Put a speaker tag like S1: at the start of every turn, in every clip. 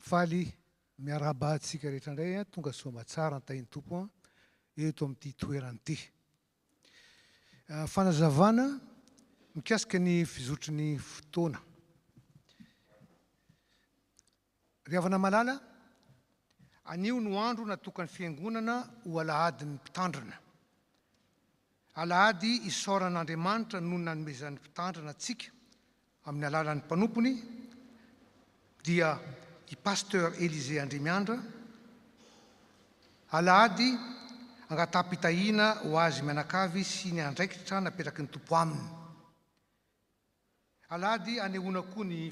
S1: faly miarabahantsika rehetra indray tonga soa matsara ny tompo eto amin'ity toerana ity. Fanazavana mikasika ny fizotry ny fotoana. Ry havana malala, anio no andro natokany fiangonana ho alahadin'ny mpitandrina. Alahady isaoran'Andriamanitra no nanomezan'ny mpitandrina antsika amin'ny alalan'ny mpanompony dia i pasteur Élisée Andrimiandra. Alahady angatapitahina ho azy mianakavy sy ny andraikitra napetraky ny tompo aminy. Alahady anehoana koa ny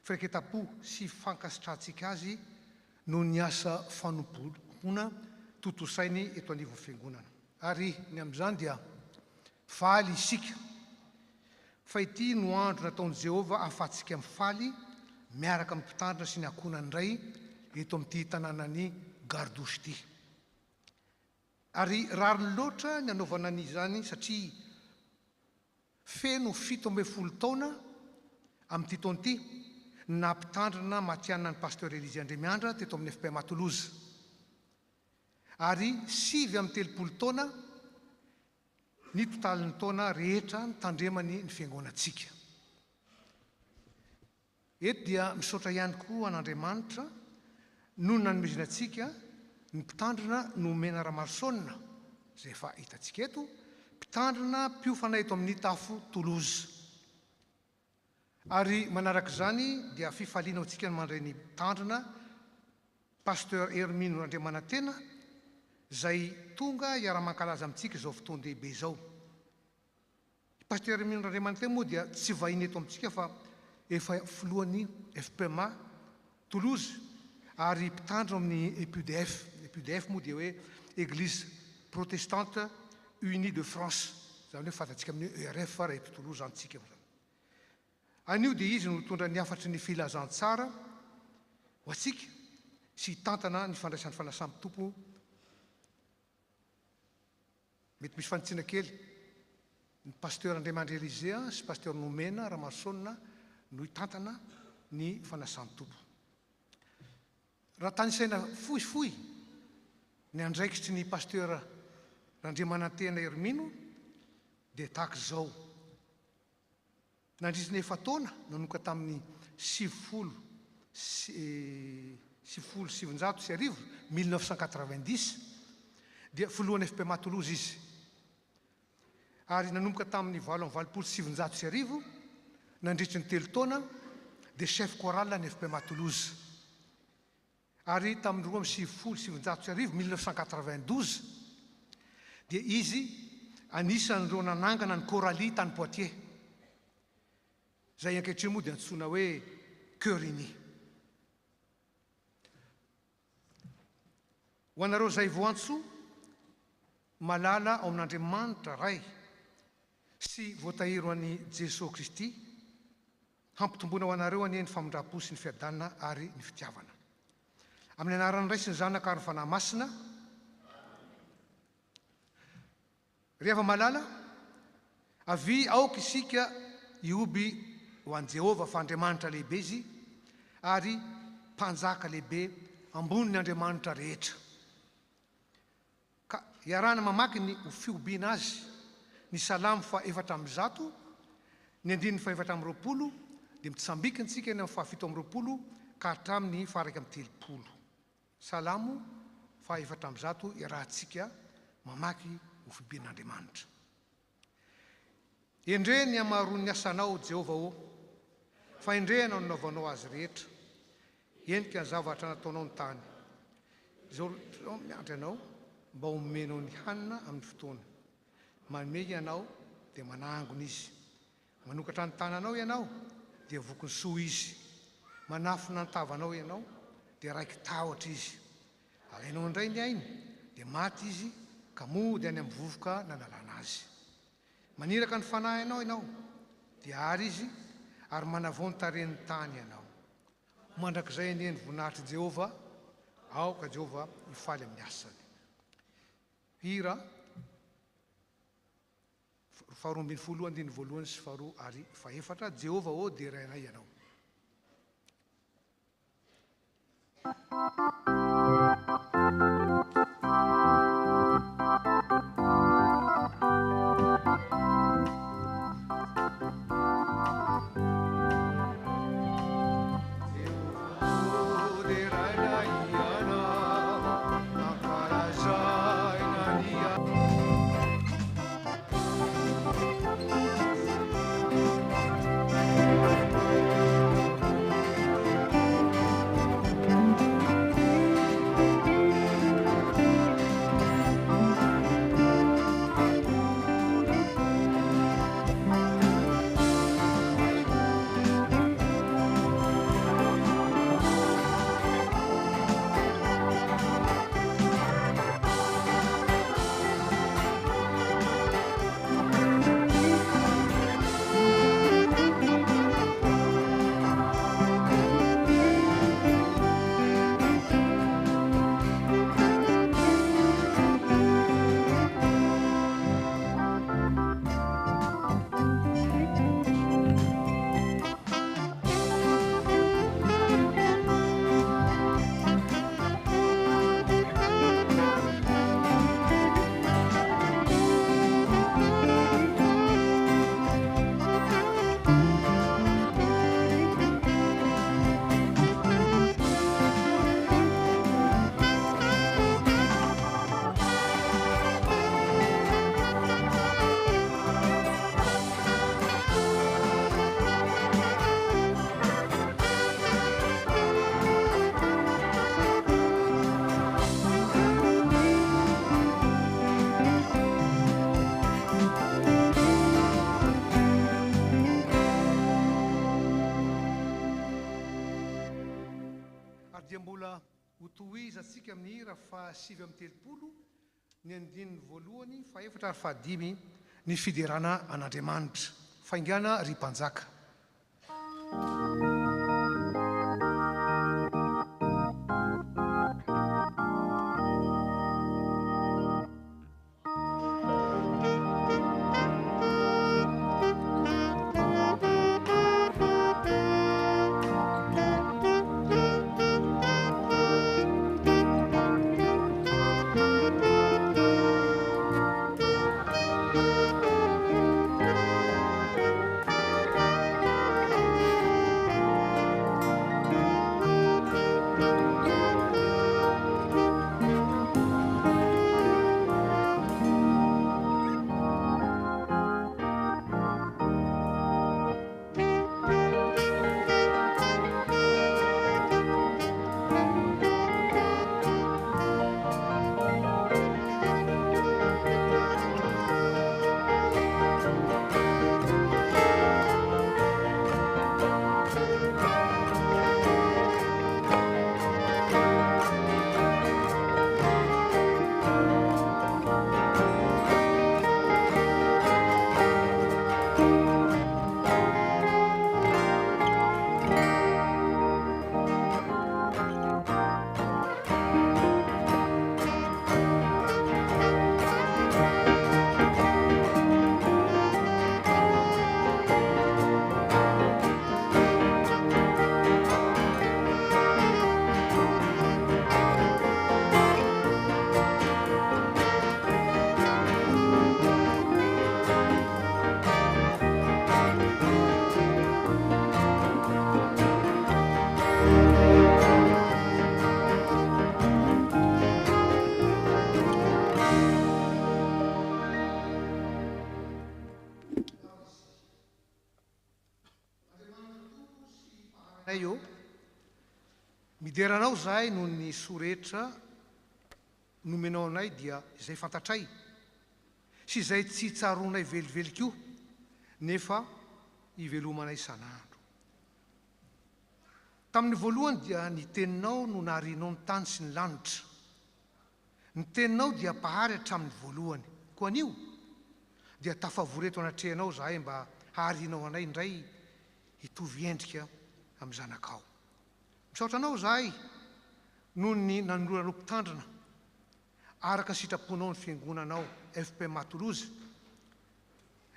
S1: firaiketam-po sy fankasitrantsika azy no ny asa fanompoana totosainy eto anivon'ny fiangonana. Ary ny amin'izany dia faly isika fa ity no andro nataon'i Jehovah ahafahantsika mifaly miaraka amin'ny mpitandrina sy ny ankonany iray eto amin'ity tanànany Gardosy ity. Ary rariny loatra ny anaovana an'izany satria feno 17 taona amin'ity taona ity na mpitandrina matianina ny pasteur Élisée Andrimiandra teto amin'ny FP Matoloza. Ary 30 taona ny totalin'ny taona rehetra ny tandremany ny fiangonantsika. Eto dia misaotra ihany koa an'Andriamanitra no nanomezana antsika ny mpitandrina no Mena Ramarsona izay efa hitantsika eto, mpitandrina mpiofana eto amin'ny tafo Toulouse. Ary manaraka izany dia fifaliana antsika mandray ny mpitandrina pasteur Hermino Andriamanantena izay tonga hiara-mankalaza amintsika izao fotoana lehibe izao. Pasteur Hermino Andriamanantena moa dia tsy vahiny eto amintsika fa efa filohan'ny FPMA Toulouse ary mpitandrina amin'ny EPUDF. EPUDF moa dia hoe Église Protestante Unie de France. Izany hoe fantatsika amin'ny ERF fa raha eto Toulouse antsika. Anio dia izy no mitondra ny afatry ny filazantsara ho antsika sy tantana ny fandraisan'ny fanasan'ny tompo. Mety misy fanitsiana kely ny pasteur Andriamandry Élisée sy pasteur Nomena Ramarsona no hitantana ny fanasan'ny tompo. Raha tanisaina fohifohy ny andraikitry ny pasteur Andriamanantena Hermino dia tahaka izao. Nandrisy 9 taona nanomboka tamin'ny 1990 dia filohan'ny FP Matoloza izy. Ary nanomboka tamin'ny 790 nandritry ny 3 taona dia chef choral ny FP Matoloza. Ary tamin'ny 1992 dia izy anisan'ireo nanangana ny choralie tany Poitiers. Zay ankehitriny moa dia antsoina hoe cœur uni. Ho anareo izay voantso malala ao amin'Andriamanitra ray sy voatahiro an'i Jesosy Kristy, hampitomboana ho anareo anie ny famindram-po sy ny fiadanana ary ny fitiavana. Amin'ny anaran'ny Ray sy ny Zanaka ary ny Fanahy Masina. Ry hava malala, avy aoka isika ioby ho an'i Jehovah fa Andriamanitra lehibe izy ary mpanjaka lehibe ambony ny Andriamanitra rehetra. Ka iarana mamaky ny fiobiana azy ny Salamo fa 400, ny 220 dia mitsambikina antsika eny amin'ny 720 ka hatramin'ny 130. Salamo fa 400 iarahantsika mamaky ho fiobian'Andriamanitra. Endre ny amaroany ny asanao Jehovah o, fa endre anao nanaovanao azy rehetra. Endrika ny zavatra nataonao ny tany. Izao miandry anao mba homenao ny hanina amin'ny fotoana. Manome ianao dia manangona izy. Manokatra ny tananao ianao dia vokiny soa izy. Manafina ny tavanao ianao dia raiky tahotra izy. Alainao indray ny ainy dia maty izy ka mody any amin'ny vovoka nanalana azy. Maniraka ny fanahy ianao dia ary izy ary manavao ny taren'ny tany ianao. Mandrakizay anie ny voninahitry Jehovah, aoka Jehovah hifaly amin'ny asany. Hira 220 sy 2 ary 4, Jehovah o dia iray ianao. ho tohiza antsika amin'ny hira fa 7:30 ny andininy voalohany fa 4 ary fa 5 ny fiderana an'Andriamanitra faingana ry mpanjaka. Io mideranao zahay noho ny soretra nomenao anay dia izay fantatray sy izay tsy tsaronay velively koa nefa ivelomanay sanandro. Tamin'ny voalohany dia ny teninao no naharianao ny tany sy ny lanitra. Ny teninao dia pahary hatramin'ny voalohany. Koa anio dia tafavoreto anatrehanao zahay mba haharianao anay indray hitovy endrika amin'ny zanakao. Misaotra anao zahay noho ny nanoloranao mpitandrina araka sitraponao ny fiangonanao FP Matoloza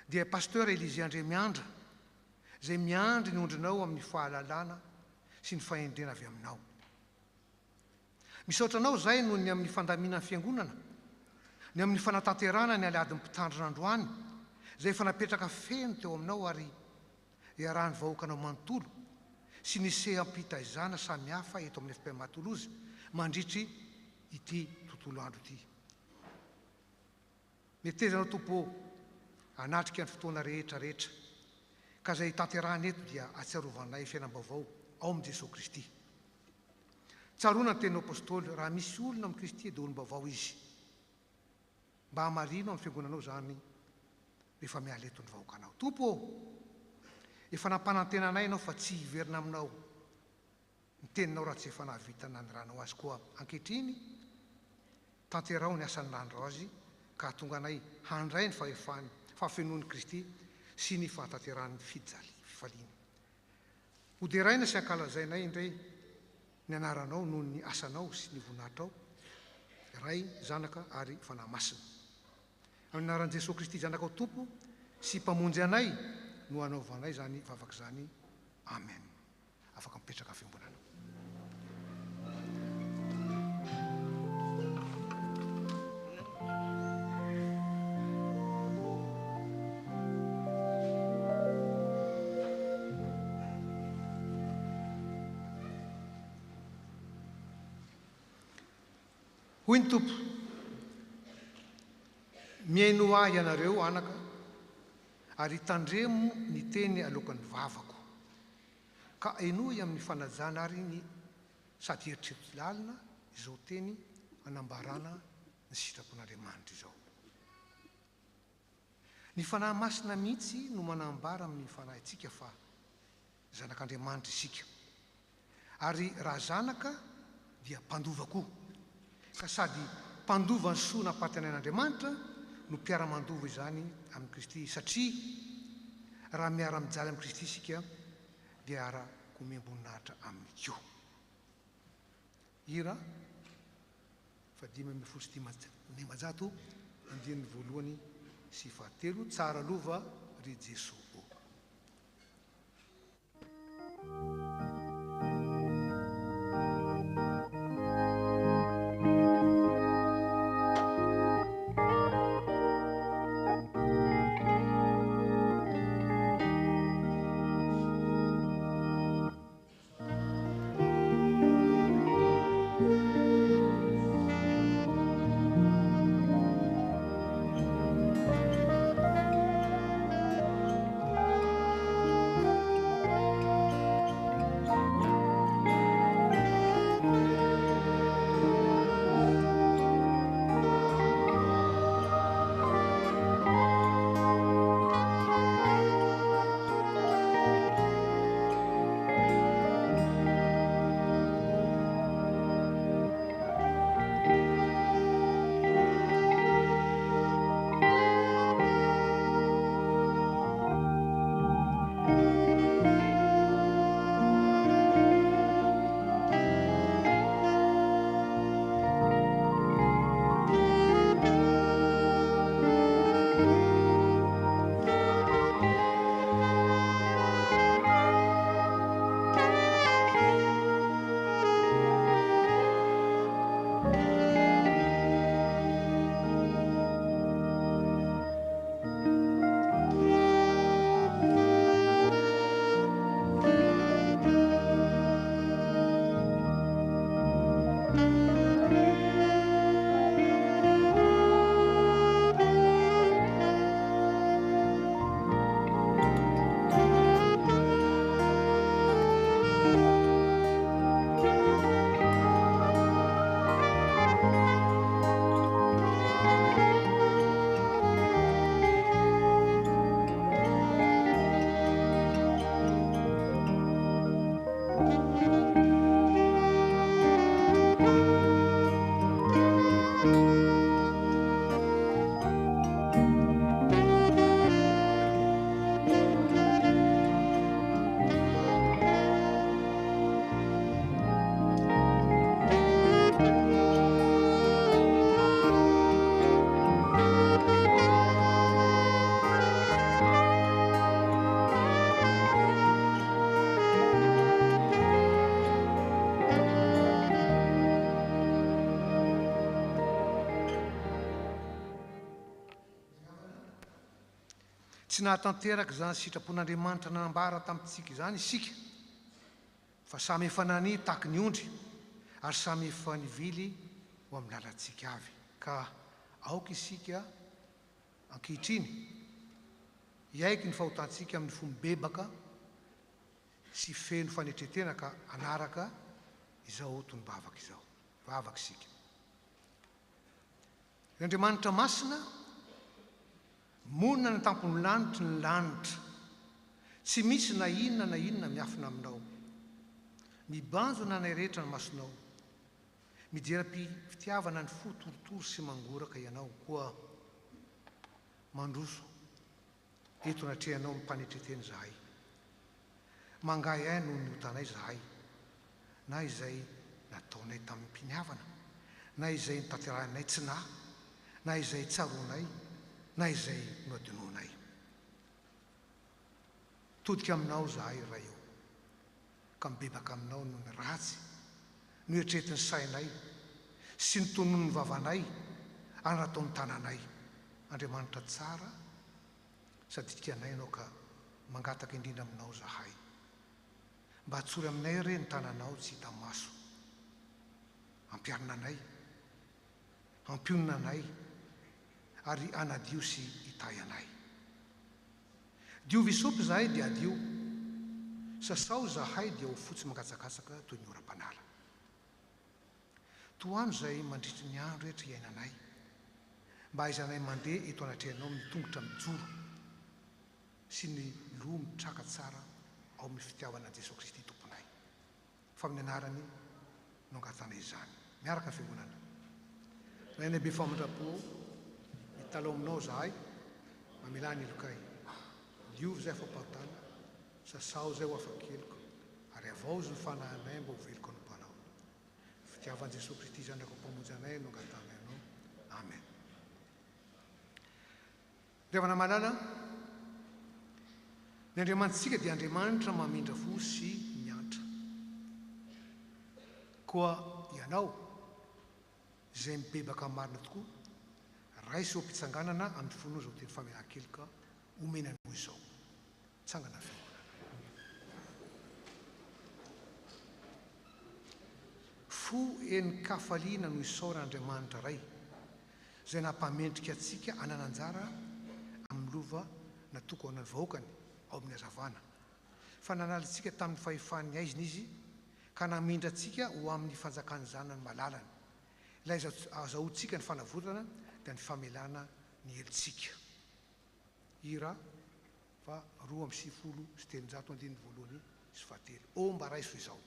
S1: dia pasteur Élisée André Miandra izay miandry ny ondrinao amin'ny fahalalana sy ny fahendrena avy aminao. Misaotra anao zahay noho ny amin'ny fandamina ny fiangonana, ny amin'ny fanatanterana ny aliadin'ny mpitandrina androany izay efa napetraka feno teo aminao ary iarahan'ny vahoakanao manontolo sy ny sehampitaizana samihafa eto amin'ny FP Matoloza mandritry ity tontolo andro ity. Metezanao tompo anatrika ny fotoana rehetrarehetra ka izay tanterahana eto dia atsiarovanay fiainam-baovao ao amin'i Jesosy Kristy. Tsaroana ny teninao apôstôly, raha misy olona amin'ny Kristy dia olom-baovao izy. Mba hamarino amin'ny fiangonanao zany rehefa miala eto ny vahoakanao. Tompo, efa nampanantena anay ianao fa tsy hiverina aminao ny teninao raha tsy efa nahavita nanderanao azy koa ankehitriny tanterao ny asan'ny nandro azy ka tonga anay handray ny fahafenoan'i Kristy sy ny fahatanteran'ny fifaliany. Hoderaina sy ankalazainay indray ny anaranao noho ny asanao sy ny voninahitrao, Ray, Zanaka ary fanahy masina. Amin'ny anaran'i Jesosy Kristy Zanakao Tompo sy mpamonjy anay no anaovanay zany vavaka zany. Amen. Afaka mipetraka fiangonana. Hoy ny Tompo, miaino ahy ianareo anaka ary tandremo ny teny alokan'ny vavako ka enoy amin'ny fanajana ary ny sady eritreritry lalina izao teny anambarana ny sitrapon'Andriamanitra izao. Ny fanahy masina mihitsy no manambara amin'ny fanahintsika fa zanak'Andriamanitra isika. Ary raha zanaka dia mpandova koa ka sady mpandova ny soa nampatenan'Andriamanitra no mpiara-mandova izany amin'ny Kristy satria raha miara-mijaly amin'ny Kristy isika dia ara-ko miamboninahitra amin'ny kio. Hira fa 5:dimajato andininy voalohany sy fahatelo tsara lova ry Jesosy. Tsy nahatanteraka izany sitrapon'Andriamanitra nanambara tamintsika izany isika fa samy efa nani tahaky ny ondry ary samy efa nivily ho amin'ny lalantsika avy ka aoka isika ankehitriny hiaiky ny fahotantsika amin'ny fomba bebaka sy feno fanetretena ka anaraka izao tombavaka izao vavaka isika. Andriamanitra masina monina ny tampony lanitra ny lanitra tsy misy na inona miafina aminao mibanjo na nay rehetra ny masonao mijera-pifitiavana ny fo torotoro sy mangoraka ianao koa mandroso eto natrehanao mipanetreteny zahay mangay ahy noho ny hotanay zahay na izay nataonay tamin'ny mpiniavana na izay nitanterahanay tsinahy na izay tsaronay na izay noadinoanay todika aminao zahay ray eo ka mibebaka aminao noho ny ratsy no etretin'ny sainay sy ny tonony vavanay ary nataon'ny tananay. Andriamanitra tsara sady tianay ianao ka mangataka indrindra aminao zahay mba hatsory aminay re ny tananao tsy hita maso ampiarina anay ampionina anay ary anadio sy hitay anay. Diovy isopy zahay dia adio sasao zahay dia ho fotsy mangatsakatsaka toy ny ora-panala. Toano zay mandritry ny andro rehetra iainanay mba aizanay mandeha eto anatrehanao mitongotra mijoro sy ny loha mitraka tsara ao amin'ny fitiavana Jesosy Kristy tomponay fa amin'ny anarany no angatana izany miaraka ny fiangonana raha eny be famandrapo mitalo aminao zahay mamela ny lokay diovy zay fampahotana sasao zay ho afakeloko ary avao zy ny fanahinay mba ho veloko ano mpanao fitiavan'i Jesosy Kristy zany ako mpamonjy anay no angatana ianao amen. Revana malala ny Andriamanitsika dia Andriamanitra mamindra fo sy miantra koa ianao izay mibebaka marina tokoa raisy ho mpitsanganana amin'ny fonao zao teny famelan-keloka omenanao izao tsangana fiangonana. Fo eny kafaliana no isaoran'Andriamanitra ray izay nampamendrika atsika anananjara amin'ny lova natoko anany vahoakany ao amin'ny hazavana fa nanalitsika tamin'ny fahefan'ny aiziny izy ka namindra atsika ho amin'ny fanjakany zanany malalany ilay azahoantsika ny fanavotana dia ny famelana ny helitsika. Hira fa 2:7 voalohany sy fahatelo o mba raiso izao.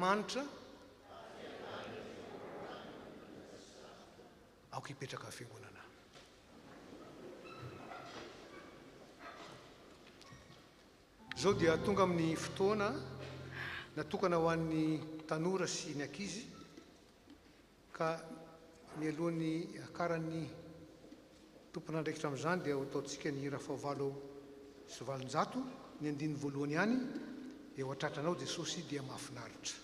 S1: Mantra aoko hipetraka ny fiangonana. Zao dia tonga amin'ny fotoana natokana ho an'ny tanora sy ny ankizy ka mialohan'ny akaran'ny tompon'andraikitra amin'izany dia ataontsika ny hira fahavalo sy valonjato ny andininy voalohany ihany eo atratranao Jesosy dia mahafinaritra.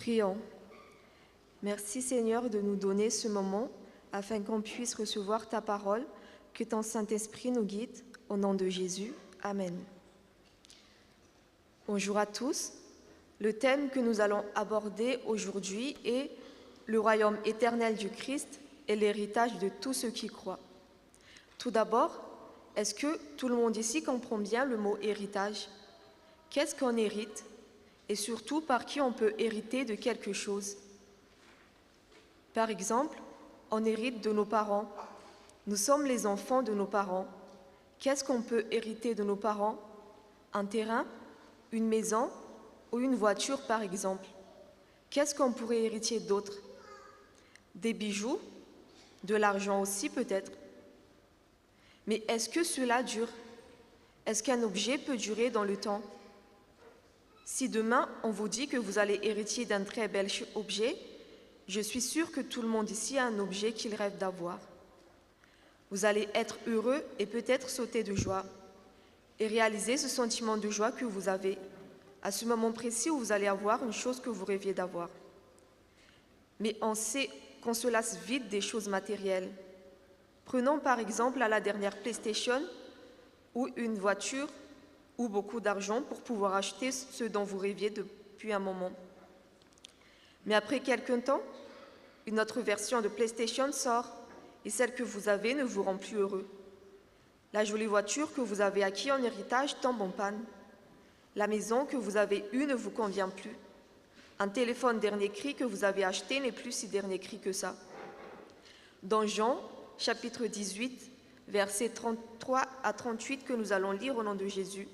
S2: Prions. Merci Seigneur de nous donner ce moment afin qu'on puisse recevoir ta parole, que ton Saint-Esprit nous guide. Au nom de Jésus, Amen. Bonjour à tous. Le thème que nous allons aborder aujourd'hui est le royaume éternel du Christ et l'héritage de tous ceux qui croient. Tout d'abord, est-ce que tout le monde ici comprend bien le mot héritage? Qu'est-ce qu'on hérite? Et surtout, par qui on peut hériter de quelque chose? Par exemple, on hérite de nos parents. Nous sommes les enfants de nos parents. Qu'est-ce qu'on peut hériter de nos parents? Un terrain, une maison ou une voiture, par exemple. Qu'est-ce qu'on pourrait hériter d'autre? Des bijoux, de l'argent aussi peut-être. Mais est-ce que cela dure? Est-ce qu'un objet peut durer dans le temps? Si demain on vous dit que vous allez hériter d'un très bel objet, je suis sûre que tout le monde ici a un objet qu'il rêve d'avoir. Vous allez être heureux et peut-être sauter de joie et réaliser ce sentiment de joie que vous avez à ce moment précis où vous allez avoir une chose que vous rêviez d'avoir. Mais on sait qu'on se lasse vite des choses matérielles. Prenons par exemple la dernière PlayStation ou une voiture ou beaucoup d'argent pour pouvoir acheter ce dont vous rêviez depuis un moment. Mais après quelque temps, une autre version de PlayStation sort et celle que vous avez ne vous rend plus heureux. La jolie voiture que vous avez acquise en héritage tombe en panne. La maison que vous avez eue ne vous convient plus. Un téléphone dernier cri que vous avez acheté n'est plus si dernier cri que ça. Dans Jean, chapitre 18, versets 33 à 38 que nous allons lire au nom de Jésus,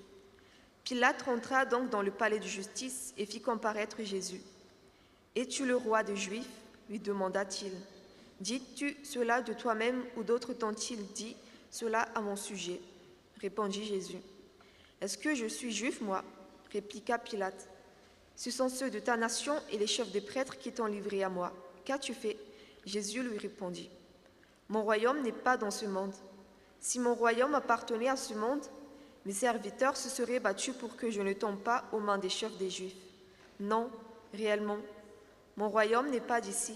S2: Pilate rentra donc dans le palais de justice et fit comparaître Jésus. « Es-tu le roi des Juifs ?» lui demanda-t-il. « Dis-tu cela de toi-même ou d'autres t'ont-ils dit cela à mon sujet ?» répondit Jésus. « Est-ce que je suis juif, moi ?» répliqua Pilate. « Ce sont ceux de ta nation et les chefs des prêtres qui t'ont livré à moi. Qu'as-tu fait ?» Jésus lui répondit. « Mon royaume n'est pas dans ce monde. Si mon royaume appartenait à ce monde, mes serviteurs se seraient battus pour que je ne tombe pas aux mains des chefs des Juifs. Non, réellement, mon royaume n'est pas d'ici.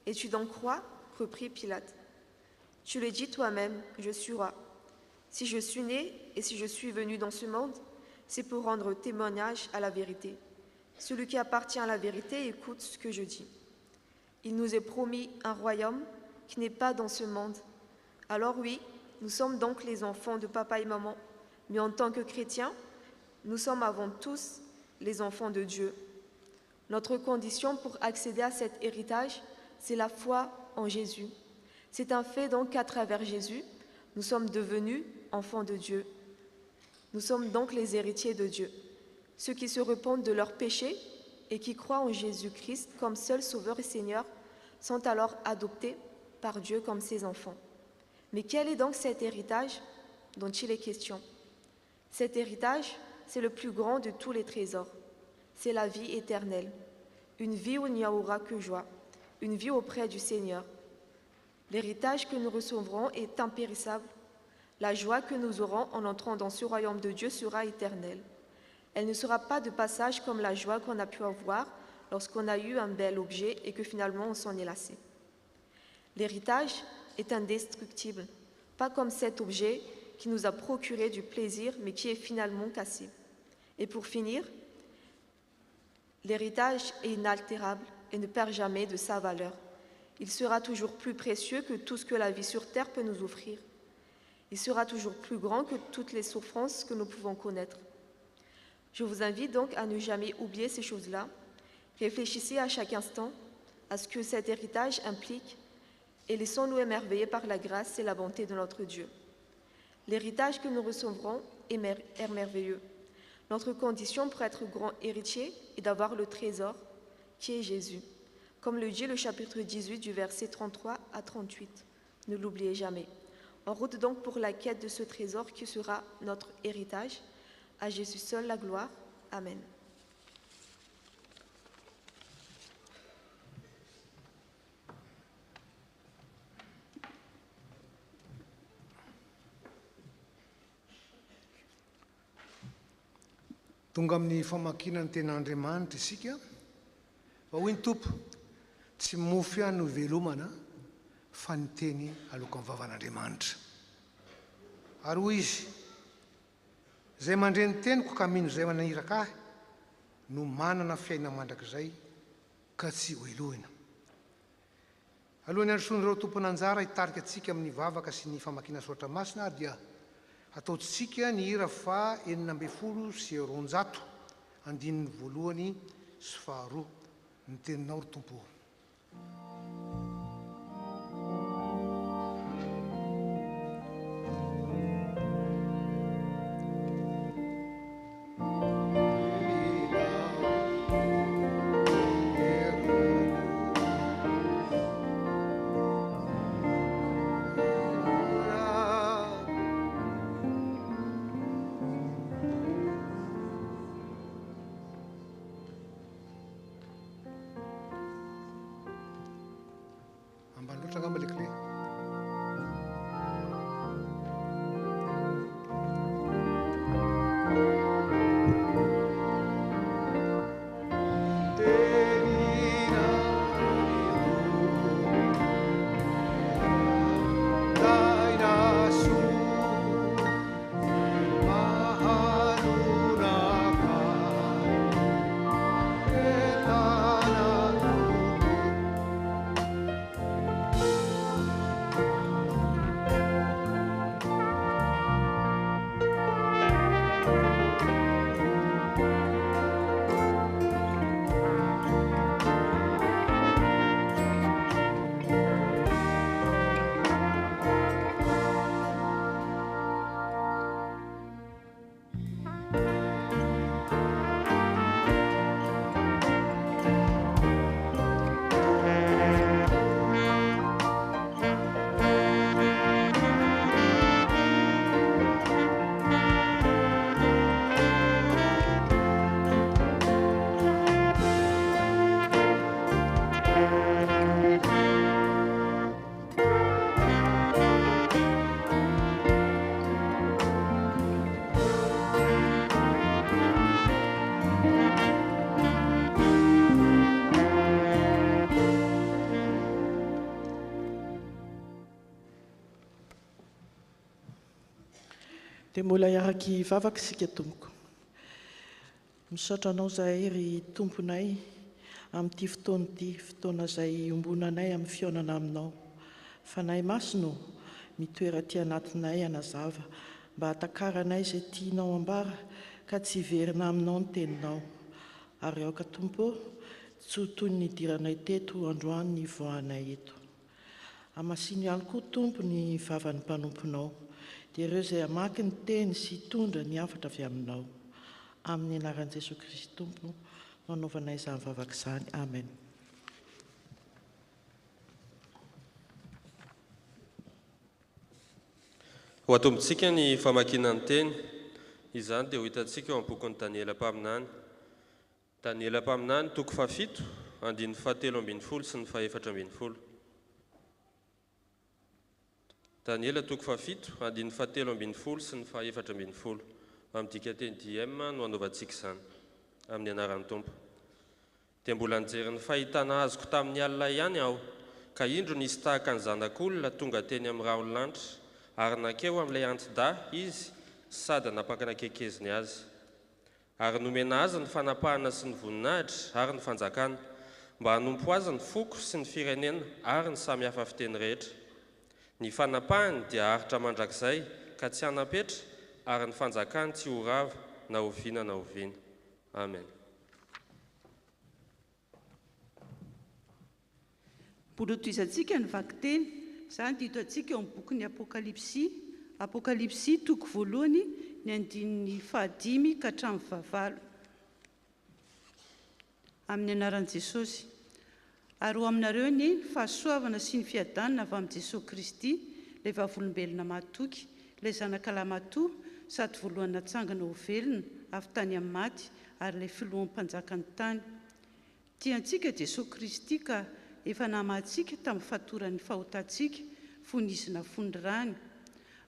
S2: Et tu donc crois ?» reprit Pilate. « Tu le dis toi-même, je suis roi. Si je suis né et si je suis venu dans ce monde, c'est pour rendre témoignage à la vérité. Celui qui appartient à la vérité écoute ce que je dis. Il nous est promis un royaume qui n'est pas dans ce monde. Alors oui, nous sommes donc les enfants de papa et maman, mais en tant que chrétiens, nous sommes avant tous les enfants de Dieu. Notre condition pour accéder à cet héritage, c'est la foi en Jésus. C'est un fait donc qu'à travers Jésus, nous sommes devenus enfants de Dieu. Nous sommes donc les héritiers de Dieu. Ceux qui se repentent de leurs péchés et qui croient en Jésus-Christ comme seul Sauveur et Seigneur sont alors adoptés par Dieu comme ses enfants. Mais quel est donc cet héritage dont il est question? Cet héritage, c'est le plus grand de tous les trésors. C'est la vie éternelle, une vie où il n'y aura que joie, une vie auprès du Seigneur. L'héritage que nous recevrons est impérissable. La joie que nous aurons en entrant dans ce royaume de Dieu sera éternelle. Elle ne sera pas de passage comme la joie qu'on a pu avoir lorsqu'on a eu un bel objet et que finalement on s'en est lassé. L'héritage est indestructible, pas comme cet objet qui nous a procuré du plaisir mais qui est finalement cassé. Et pour finir, l'héritage est inaltérable et ne perd jamais de sa valeur. Il sera toujours plus précieux que tout ce que la vie sur terre peut nous offrir. Il sera toujours plus grand que toutes les souffrances que nous pouvons connaître. Je vous invite donc à ne jamais oublier ces choses-là. Réfléchissez à chaque instant à ce que cet héritage implique et laissons-nous émerveiller par la grâce et la bonté de notre Dieu. L'héritage que nous recevrons est merveilleux. Notre condition pour être grand héritier est d'avoir le trésor qui est Jésus, comme le dit le chapitre 18 du verset 33 à 38. Ne l'oubliez jamais. En route donc pour la quête de ce trésor qui sera notre héritage. À Jésus seul la gloire. Amen.
S1: Tonga amin'ny famakiana ny tena Andriamanitra isika. Fa hoy ny Tompo, tsy mofy ihany no velomana fa ny teny aloka amin'ny vavan'Andriamanitra. Ary hoy izy, izay mandre ny teniko ka mino izay manahiraka ahy no manana fiaina mandrakizay ka tsy ho elohina. Alohan'ny androsoan'ireo tompony anjara hitarika antsika amin'ny vavaka sy ny famakiana soratra masina ary dia ataontsika ny hira fa 920 andininy voalohany sy faharoa ny teninao ry Tompo.
S3: Dia mbola iaraky vavaka isika tompoko. Misaotra anao zahay ry tomponay amin'ity fotoana izay ombonanay amin'ny fionana aminao. Fanahy masino mitoera ty anatinay anazava mba hatakaranay izay tianao ambara ka tsy hiverina aminao ny teninao. Ary aoka tompo, tsy ho toy ny diranay teto androany ny voanay eto. Amasiny ihany koa tompo ny vavan'ny mpanomponao. Dia ireo izay hamaky ny teny sy hitondra ny hafatra avy aminao. Amin'ny anaran'i Jesosy Kristy tompo, no anaovanay izany vavaka izany. Amen.
S4: Ho atombontsika ny famakiana ny teny, izany dia ho hitantsika eo amin'ny bokin'ny Daniela mpaminany. Daniela mpaminany, toko 7, andininy 17 sy ny 14. Daniela toko 7, andininy 17 sy ny 14. Amin'ny dika teny DM no anaovantsika izany, amin'ny anaran'ny Tompo. Dia mbola nijery ny fahitana azoko tamin'ny alina ihany aho, ka indro nisy tahaka ny zanak'olona tonga teny amin'ny raholanitra, ary nankeo amin'ilay anti-da izy, sady napakana kekeziny azy. Ary nomena azy ny fanapahana sy ny voninahitra ary ny fanjakana, mba hanompo azy ny foko sy ny firenena ary ny samy hafa fiteny rehetra. Ny fanapahany dia haritra mandrakizay ka tsy hanapetra, ary ny fanjakany tsy ho rava na oviana na oviana. Amen.
S5: Bolotoizantsika ny vakiteny, izany dia hito antsika eo amin'ny bokin'ny Apokalipsy toko 1 ny andininy 5 ka hatramin'ny 8. Amin'ny anaran'i Jesosy. Ary ho aminareo ny fahasoavana sy ny fiadanana avy amin'i Jesosy Kristy, ilay vavolombelona matoky, ilay zanak'alahy matoa, sady voalohany natsangana ho velona avy tany amin'ny maty, ary ilay filohan'ny mpanjakany tany. Tiantsika Jesosy Kristy ka efa namahantsika tamin'ny fahatoran'ny fahotantsika, fonizina fondrany,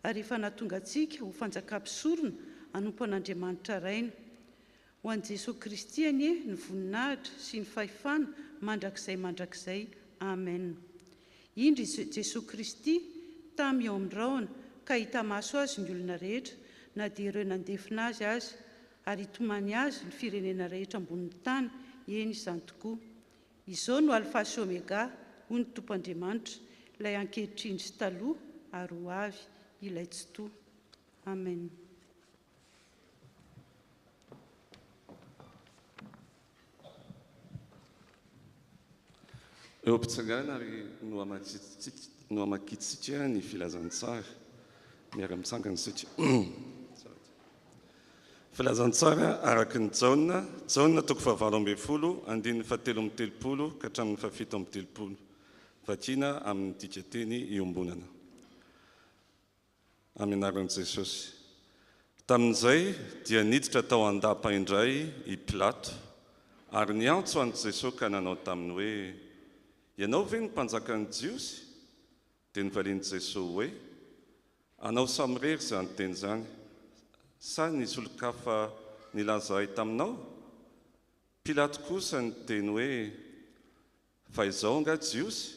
S5: ary efa nahatonga antsika ho fanjakam-pisorona hanompo an'Andriamanitra raina. Ho an'i Jesosy Kristy anie ny voninahitra sy ny fahefana mandrakizay amen. Indry Jesosy Kristy tamy eo amin'ny rahona ka hita maso azy ny olona rehetra na dia ireo nandefina azy azy ary hitomany azy ny firenena rehetra ambonin'ny tany, eny izany tokoa. Izao no alfa sy omega, hoy ny Tompo Andriamanitra, ilay ankehitriny sy taloha ary ho avy, ilay tsy toa. Amen.
S6: Eo am-pitsangana ary no hamakitsika ny filazantsara miara-mitsangana isika. Filazantsara araky ny Jaona toko 7:20, andininy 7:30 ka hatramin'ny 7:30. Vakina amin'ny dika teny iombonana. Amin'ny anaran'i Jesosy. Tamin'izay dia niditra tao an-dapa indray i Pilato, ary niantso an'i Jesosy ka nanao taminy hoe: ianao ve ny mpanjakan'ny Jiosy? Dia nivalian'i Jesosy hoe: anao samirery izany teny izany. Sa nisolo-kafa nilaza taminao? Pilato kosa niteny hoe: fa izao anga Jiosy?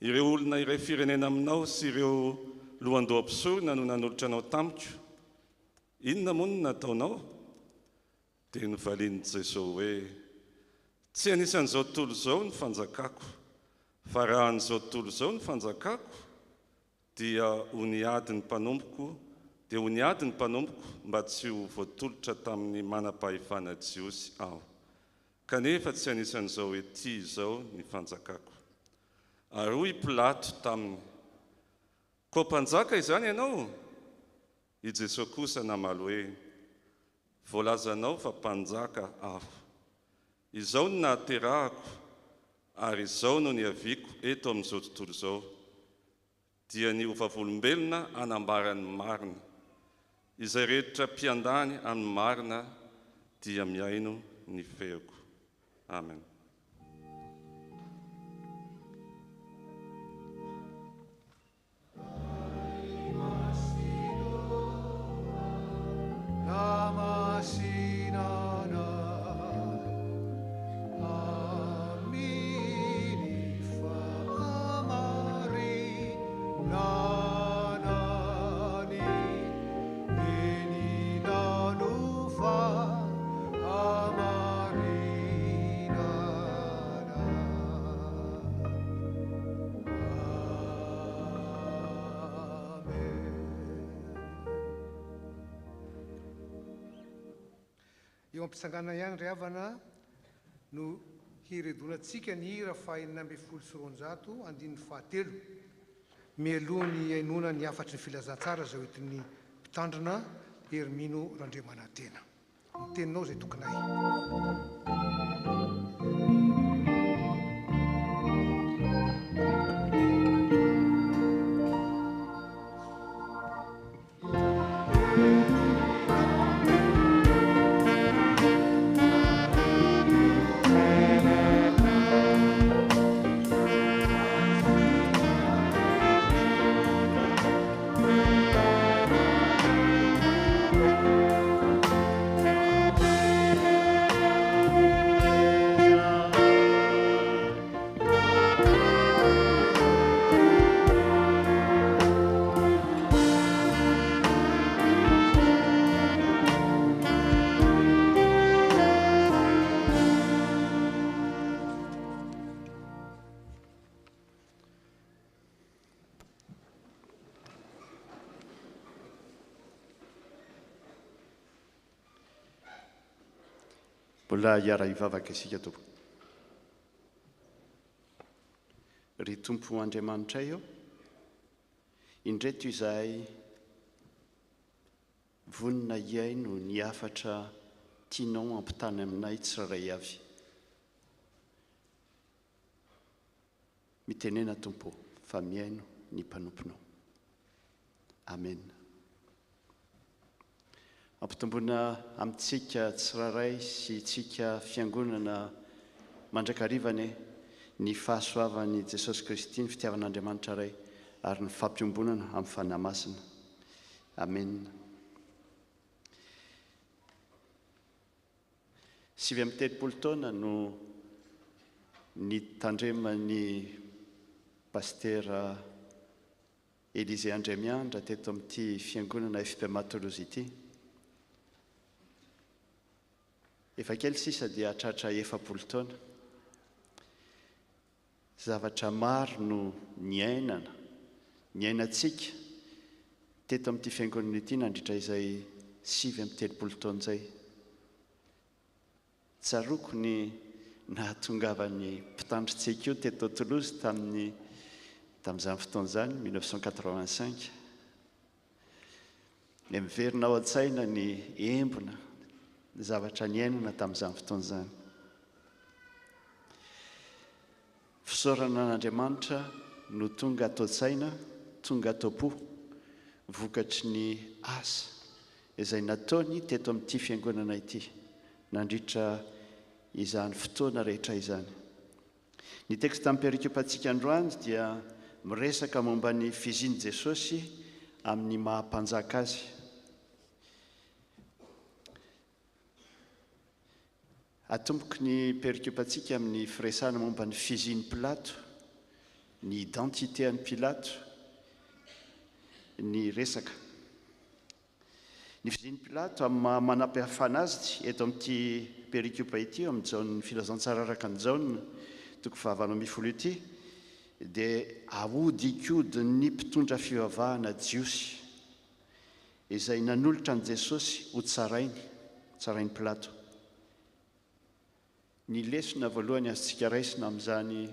S6: Ireo olona iray firenena aminao sy ireo lohandoha-pisorona no nanolotra anao tamiko. Inona moa no nataonao? Dia nivalian'i Jesosy hoe: tsy anisan'izao tontolo izao ny fanjakako, fa raha an'izao tontolo izao ny fanjakako dia ho niady ny mpanomboko mba tsy ho voatolotra tamin'ny manam-pahefana Jiosy aho. Kanefa tsy anisan'izao hoe ty izao ny fanjakako. Ary hoy Pilato taminy: ko mpanjaka izany ianao? I Jesosy kosa namaly hoe: voalazanao fa mpanjaka aho. Izao no nahaterahako ary izao no niaviako eto amin'izao tontolo izao, dia ny ovavolombelona anambarany marina. Izay rehetra mpiandany amin'ny marina dia miaino ny feoko. Amen.
S1: Eo am-pitsangana ihany ry havana no hiredonatsika ny hira 470 andininy 7. Mialohan'ny ainona ny afatry ny filazantsara izay hoentin'ny mpitandrina Hermino Randriamanantena. Ny teninao izay tokonay.
S7: Mbola hiara hivavaka isika tompo. Ry Tompo Andriamanitra eo, indreto izahay vonina iay no ny afatra tianao ampitany aminay tsirairay avy. Mitenena Tompo fa miaino ny mpanomponao. Amen. Ampitombona amintsika tsiraray sy tsika fiangonana mandrakarivany ny fahasoavan'i Jesosy Kristy, ny fitiavan'Andriamanitra ray ary ny fampiombonana amin'ny fanahy masina. Amen. 7 taona no ny tandremany pastera Élisée Andremiandra teto amin'ity fiangonana FP Matolozy ity. Efa kely sisa dia hatratra 40 taona. Zavatra maro no niainantsika teto amin'ity fiangonana ity nandritra izay 7-30 taona izay. Tsaroko ny nahatongavany mpitandrintsika io teto Toulouse tamin'izany fotoana izany 1985. Ny miverina ao an-tsaina ny embona ny zavatra niainana tamin'izany fotoana izany. Fisaorana an'Andriamanitra no tonga atao tsaina, tonga atao po, vokatry ny asa izay nataony teto amin'ity fiangonana ity nandritra izany fotoana rehetra izany. Ny teksta amin'ny perikopantsika androany dia miresaka momba ny fizian'i Jesosy amin'ny mahampanjaka azy. Atomboky ny perikopantsika amin'ny firesahana momba ny fizian'i Pilato, ny identité an'i Pilato, ny resaka. Ny fizian'i Pilato amin'ny manam-pahafana azy eto amin'ity perikopa ity amin'ny jaon'ny filazantsara araka ny jaona 9:10 ity dia ahodik'odin'ny mpitondra fivavahana jiosy izay nanolotra an' Jesosy ho tsarainy Pilato. Ny lesona voalohany azontsika raisina amin'izany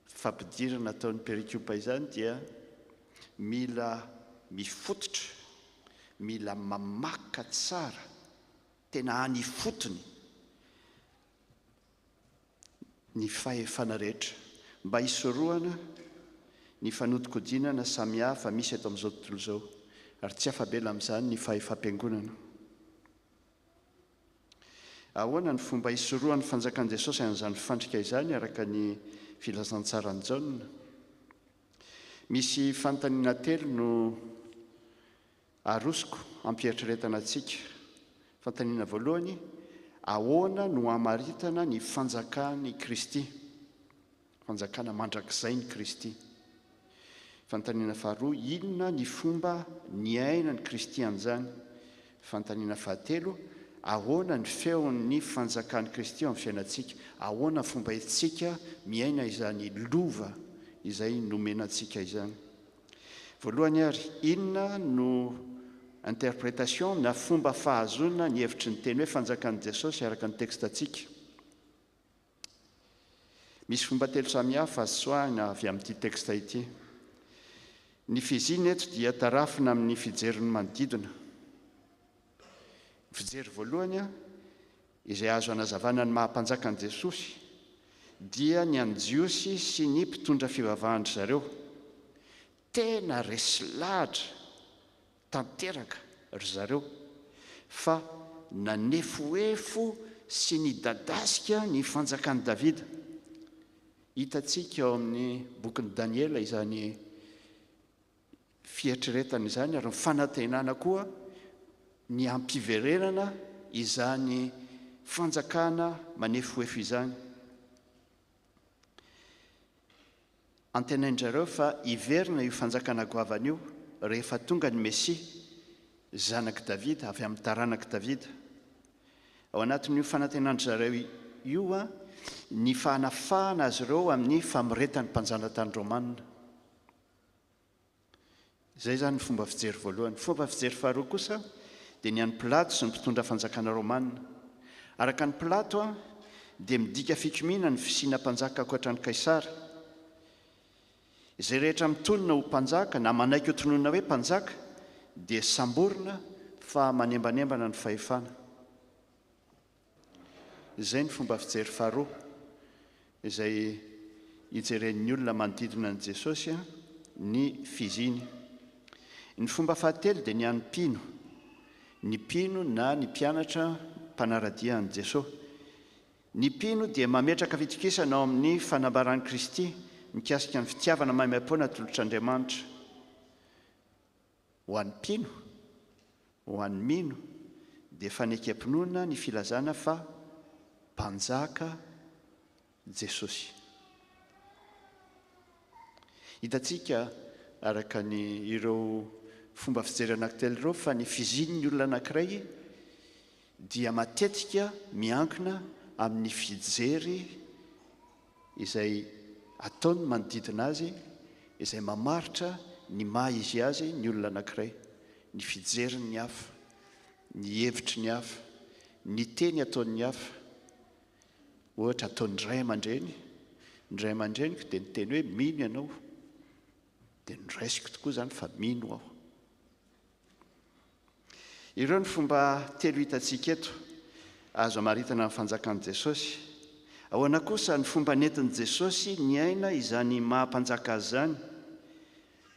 S7: fampidirana ataon'ny perikopa izany dia mila mifototra, mila mamaka tsara, tena hanifotony ny fahefana rehetra mba hisorohana ny fanodikodinana samihafa misy eto amin'izao tontolo izao, ary tsy afabela amin'izany ny fahefam-piangonana. Ahoana ny fomba hisorohan'ny fanjakan'i Jesosy amin'izany fandrika izany araka ny filazantsara ny jaona? Misy fanontaniana telo no arosoko ampieritreretana antsika. Fanontaniana voalohany, ahoana no hamaritana ny fanjakany Kristy, fanjakana mandrakizay ny Kristy? Fanontaniana faharoa, inona ny fomba niainany Kristy an'izany? Fanontaniana fahatelo, ahoana ny feon'ny fanjakany Kristy eo amin'ny fiainantsika? Ahoana fomba itsika miaina izany lova izay nomenantsika izany? Voalohany ary, inona no interprétation na fomba fahazona ny hevitry ny teny hoe fanjakan'i Jesosy araka ny tekstantsika? Misy fomba telo samihafa azo soahina avy amin'ity teksta ity. Ny fiziny eto dia tarafina amin'ny fijeriny manodidina. Fijery voalohany izay azo anazavana ny mahampanjaka an'i Jesosy dia ny anjiosy sy ny mpitondra fivavahany zareo. Tena resy lahatra tanteraka ry zareo fa nanefoefo sy ny dadasika ny fanjakan'i Davida. Hitantsika ao amin'ny bokin'i Daniela izany fieritreretana izany, ary fanantenana koa ny ampiverenana izany fanjakana manefoefo izany. Antenain'izareo fa hiverina io fanjakana goavana io rehefa tonga ny Mesia, zanaky Davida, avy amin'ny taranak'i Davida. Ao anatin'io fanantenan'izareo io ny fahanafahana azy ireo amin'ny famiretan'ny mpanjanatany Romanina. Izay zany ny fomba fijery voalohany. Fomba fijery faharoa kosa dia ny an'i Pilato sy ny mpitondra fanjakana Romanina. Araka ny Pilato dia midika fikomina ny fisiana mpanjaka ankoatran'i Kaisara. Izay rehetra mitonona ho mpanjaka na manaiky ho tononona hoe mpanjaka dia samborina fa manembanembana ny fahefana. Izay ny fomba fijery faharoa izay hijeren'ny olona manodidina an'i Jesosy ny fiziny. Ny fomba fahatelo dia ny an'ny mpino. Ny mpino na ny mpianatra mpanaradia an'i Jesosy. Ny mpino dia mametraka fitokisana ao amin'ny fanambaran'i Kristy mikasika ny fitiavana maimaimpona tolotr'Andriamanitra. Ho an'ny mpino, ho an'ny mino dia fanekam-pinoana ny filazana fa mpanjaka Jesosy. hitantsika araka ny ireo fomba fijery anankitelo ireo fa ny fiziny ny olona anankiray dia matetika miankina amin'ny fijery izay ataony manodidina azy, izay mamaritra ny maha izy azy ny olona anankiray, ny fijeriny ny hafa, ny hevitry ny hafa, ny teny ataon'ny hafa. Ohatra ataony ray aman-dreny, ny ray aman-dreniko dia ny teny hoe mino ianao, dia nyraisiko tokoa izany fa mino aho. Ireo ny fomba telo hitantsika eto azo amaritana amin'ny fanjakan'i Jesosy. Ahoana kosa ny fomba nentin'i Jesosy ny aina izany mahampanjaka azy izany?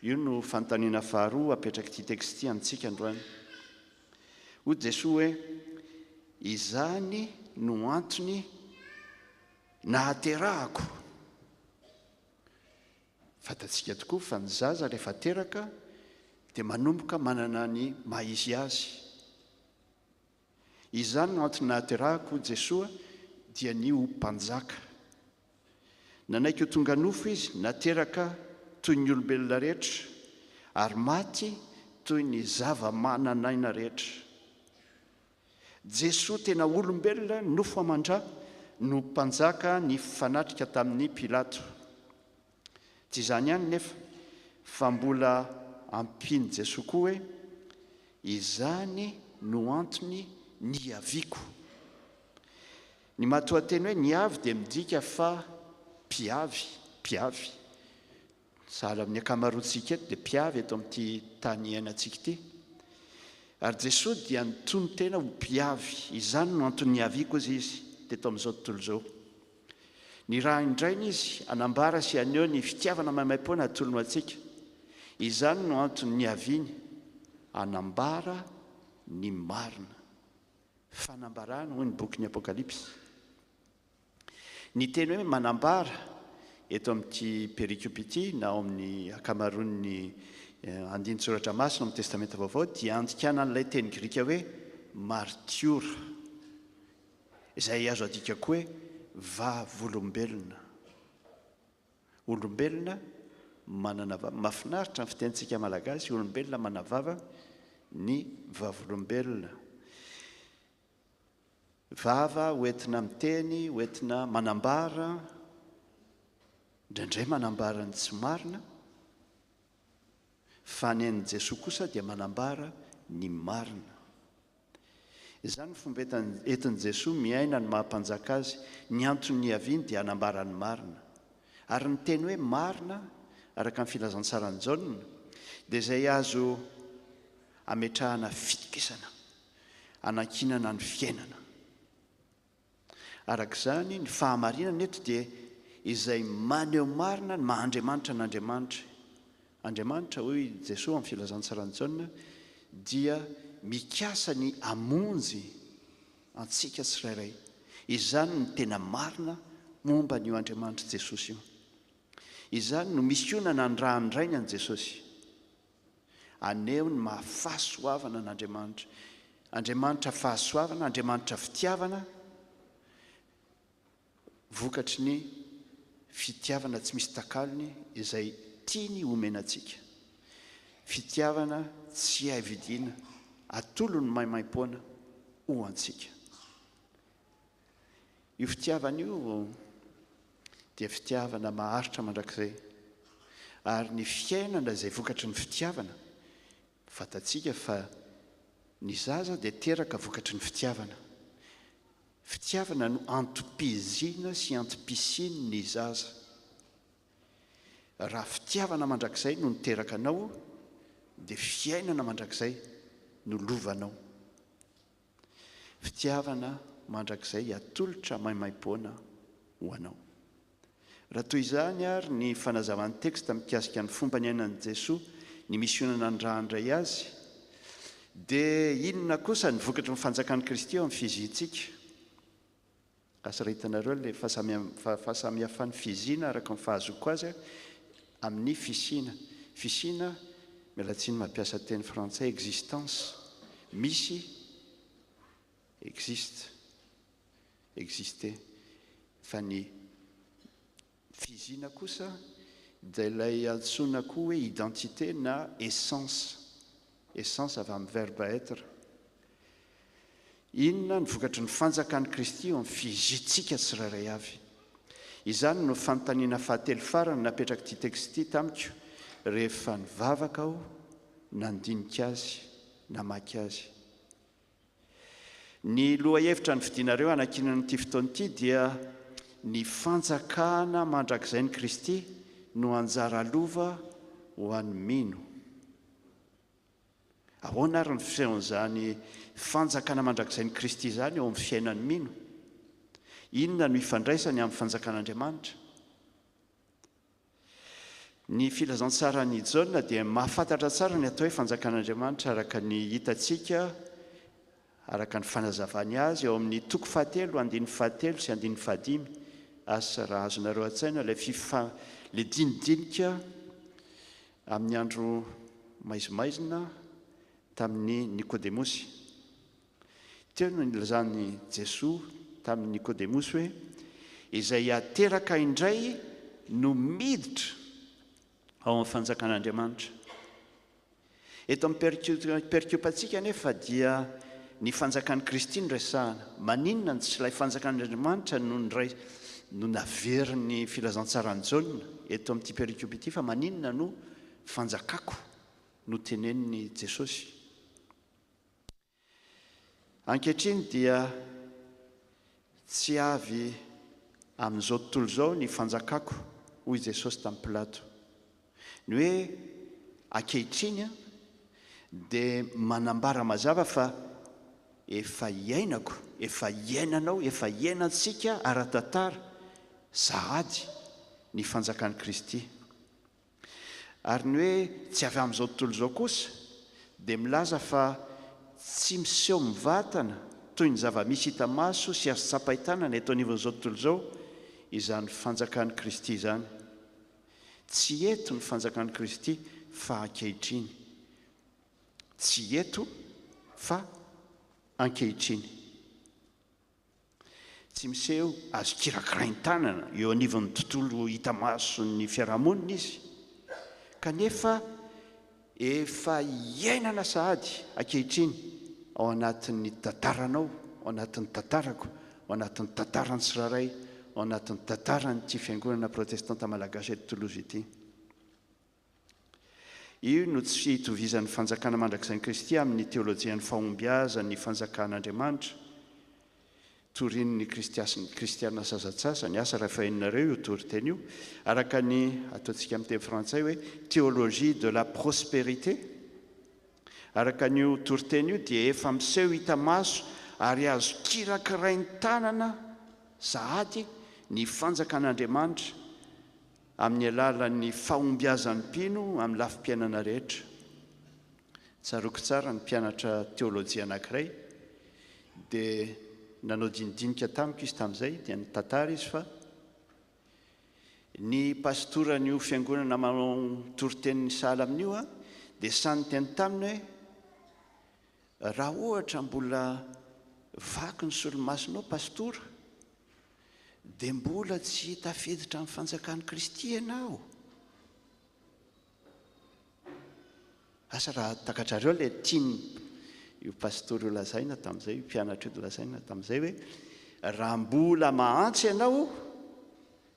S7: Io no fanontaniana faharoa apetraka ity teksty amintsika androany. Hoy Jesosy hoe, izany no antony nahaterahako. Fantatsika tokoa fa ny zaza rehefa teraka dia manomboka manana ny maha izy azy. Izany no antony nahaterahako Jesosy dia ny ho mpanjaka. Nanaiky ho tonga nofo izy, nateraka toy ny olombelona rehetra, ary maty toy ny zava-mananaina rehetra. Jesosy tena olombelona nofo amandra no mpanjaka ny fanatrika tamin'ny Pilato. Tsy izany ihany nefa, fa mbola ampiny Jesosy koa hoe, izany no antony niaviako. Ny matoan-teny hoe niavy dia midika fa mpiavy. Sahala amin'ny ankamaroantsika eto dia mpiavy eto amin'ity tany iainantsika ity. Ary Jesosy dia nitony tena ho mpiavy, izany no antony niaviako izy teto amin'izao tontolo izao. Ny raha indrainy izy anambara sy aneho ny fitiavana maimai-poana atolonao antsika. Izany no antony niaviany, anambara ny marina. Fanambarana hoy ny bokin'ny Apokalipsy. Ny teny hoe manambara eto amin'ity perikopy ity na ao amin'ny ankamaroan'ny andinin-tsoratra masina amin'ny testamenta vaovao dia andikana an'ilay teny grika hoe martiora, izay azo adika koa hoe vavolombelona. Olombelona manana vava. Mahafinaritra ny fitentsika malagasy, olombelona manavava ny vavolombelona. Vava hoentina miteny, hoentina manambara, indraindray manambara ny tsy marina, fa ny an'i Jesosy kosa dia manambara ny marina. Izany ny fomba entin'i Jesosy miaina ny mahampanjaka azy. Ny antony niaviany dia hanambara ny marina. Ary ny teny hoe marina, araka ny filazantsarany Jaona, dia izay azo ametrahana fitokisana, hanankinana ny fiainana. Arak'izany ny fahamarinana eto dia izay maneho marina ny maha-Andriamanitra n'Andriamanitra. Andriamanitra, hoy Jesosy amin'ny filazantsarany Jaona, dia mikasa ny amonjy antsika tsirairay. Izany ny tena marina momba n'io Andriamanitra Jesosy io. Izany no misionana ny raha andrainy an' Jesosy. Aneho ny mahafahasoavana n'Andriamanitra. Andriamanitra fahasoavana, Andriamanitra fitiavana, vokatry ny fitiavana tsy misy takalony izay tiany homenantsika. Fitiavana tsy ahividiana, atolo ny maimai-poana ho antsika. Io fitiavana io dia fitiavana maharitra mandrakizay. Ary ny fiainana izay vokatry ny fitiavana, fantatsika fa ny zaza dia teraka vokatry ny fitiavana. Fitiavana no antom-pizina sy antom-pisiny ny zaza. Raha fitiavana mandrakizay no niteraka anao, dia fiainana mandrakizay no lovanao. Fitiavana mandrakizay atolotra maimai-poana ho anao. Raha toy izany ary ny fanazavan'ny teksta mikasika ny fomba ny ainan'i Jesosy, ny misionana ny raha handray azy, dia inona kosa ny vokatry ny fanjakan'i Kristy eo amin'ny fizintsika? Asaritanareo ilay fahasamihafan'ny fizina araka ny fahazoko azy amin'ny fisina. Fisina, mialatsiny mampiasa teny frantsay, existence. Misy, existe, exister. Fa ny fizina kosa dia ilay antsoina koa hoe identité na essence avy amin'ny verbe être. Inona ny vokatry ny fanjakany Kristy eo amin'ny fizitsika tsirairay avy. Izany no fanontaniana fahatelo farany napetraka ity texte tamiko rehefa nivavaka aho nandinika azy namaky azy. Ny lohahevitra ny vidinareo anakinan'ity fotoana ity dia ny fanjakana mandrakizay ny Kristy no anjara lova ho an'ny mino. Ahoana ary ny fihon'izany fanjakana mandrakizay ny Kristy izany eo amin'ny fiainan'ny mino? Inona no ifandraisany amin'ny fanjakan'Andriamanitra? Ny filazantsarany Jaona dia mahafantatra tsara ny atao hoe fanjakan'Andriamanitra araka ny hitantsika, araka ny fanazavany azy eo amin'ny toko 7, 7 sy 5. Asa raha azonareo an-tsaina ilay dinidinika amin'ny andro maizimaizina tamin'ny Nikodemosy. Teo no nilazany Jesosy tamin'ny Nikodemosy hoe izay ateraka indray no miditra ao amin'ny fanjakan'Andriamanitra. Eto amin'ny perikiopantsika nefa dia ny fanjakan'ny Kristy no resahana. Maninona tsy ilay fanjakan'Andriamanitra no naveriny filazantsarany Jaona eto amin'ity perikiopa ity, fa maninona no fanjakako no teneniny Jesosy. Ankehitriny dia tsy avy amin'izao tontolo izao ny fanjakako hoy Jesosy tamin'ny Pilato. Ny hoe ankehitriny dia manambara mazava fa efa iainako, efa iainanao, efa iainantsika ara-tantara sahady ny fanjakan'ny Kristy. Ary ny hoe tsy avy amin'izao tontolo izao kosa dia milaza fa tsy miseho mivatana toy ny zava-misy hita maso sy azo tsapahi-tanana eto anivon'izao tontolo izao izany fanjakan'ny Kristy izany. Tsy eto ny fanjakan'ny Kristy fa ankehitriny. Tsy eto fa ankehitriny. Tsy miseho azo kirakirain-tanana eo anivon'ny tontolo hita maso ny fiarahamonina izy, kanefa efa iainana sahady ankehitriny ao anatin'ny tantaranao, ao anatin'ny tantarako, ao anatin'ny tantarany tsirairay, ao anatin'ny tantaranyity fiangonana protestanta malagasy eto Toulouse ity. Io no tsy hitovizan'ny fanjakana mandrakizay ny Kristy amin'ny teolojian'ny fahombiazany ny fanjakan'Andriamanitra. Torin'ny kristiana sazatsasany asa raha faheninareo io toriteny io, araka ny ataontsika amin'ny teny frantsay hoe théologie de la prospérité. Araka n'io toriteny io dia efa miseho hita maso ary azo kirakirain-tanana sahady ny fanjakan'Andriamanitra amin'ny alalan'ny fahombiazan'ny mpino amin'ny lafim-piainana rehetra. Tsaroako tsara ny mpianatra teolojia anankiray dia nanao dinidinika tamiko izy tamin'izay dia nitantara izy fa ny pastoran'io fiangonana manao toritenin'ny sahala amin'io dia sany teny taminy hoe raha ohatra mbola vaky ny solomasonao pastora dia mbola tsy tafiditra amin'ny fanjakan'ny Kristy ianao. Asa raha takatrareo ilay tiany io pastora io lazaina tamin'izay, io mpianatra io lazaina tamin'izay hoe raha mbola mahantsy ianao,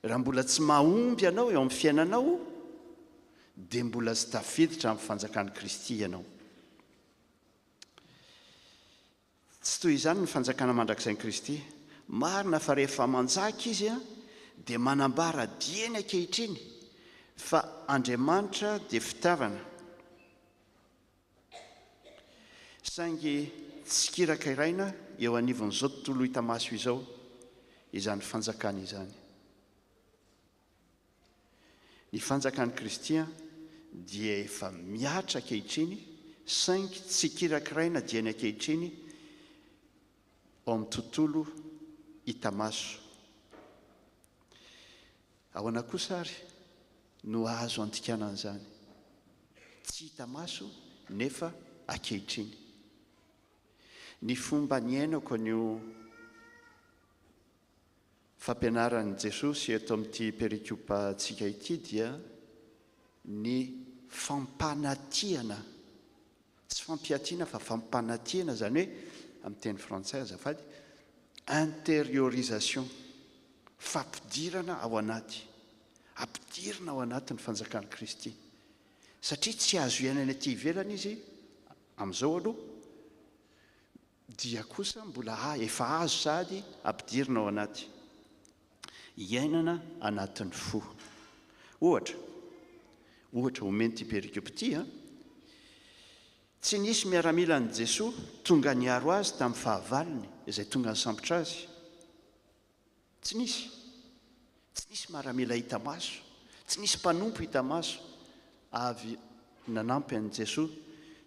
S7: raha mbola tsy mahomby ianao eo amin'ny fiainanao dia mbola tsy tafiditra amin'ny fanjakan'ny Kristy ianao. Tsy toy izany ny fanjakana mandrakizay ny Kristy. Marina fa rehefa manjaka izy dia manambara dieny ankehitriny fa Andriamanitra dia fitiavana. Saingy tsy kirakiraina eo anivon'izao tontolo hita maso izao izany fanjakana izany. Ny fanjakan'ny Kristy dia efa miatra ankehitriny, saingy tsy kirakiraina dieny ankehitriny ao amin'ny tontolo hita maso. Ahoana kosa ary no azo andikana an'izany? Tsy hita maso nefa ankehitriny. Ny fomba niainako an'io fampianaran'i Jesosy eto amin'ity perikiopantsika ity dia ny fampanatiana, tsy fampiatiana fa fampanatiana, zany hoe amin'ny teny frantsay azafady, intériorisation, fampidirana ao anaty, ampidirana ao anatin'ny fanjakan'i Kristy, satria tsy azo iainana aty ivelana izy amin'izao aloha, dia kosa mbola efa azo sady ampidirina ao anaty iainana anatin'ny fo. Ohatra omeny ty perikopy ty, tsy nisy miaramila an'i Jesoa tonga niaro azy tamin'ny fahavaliny izay tonga nisambotra azy. Tsy nisy miaramila hita maso, tsy nisy mpanompo hita maso avy nanampy an'i Jesoa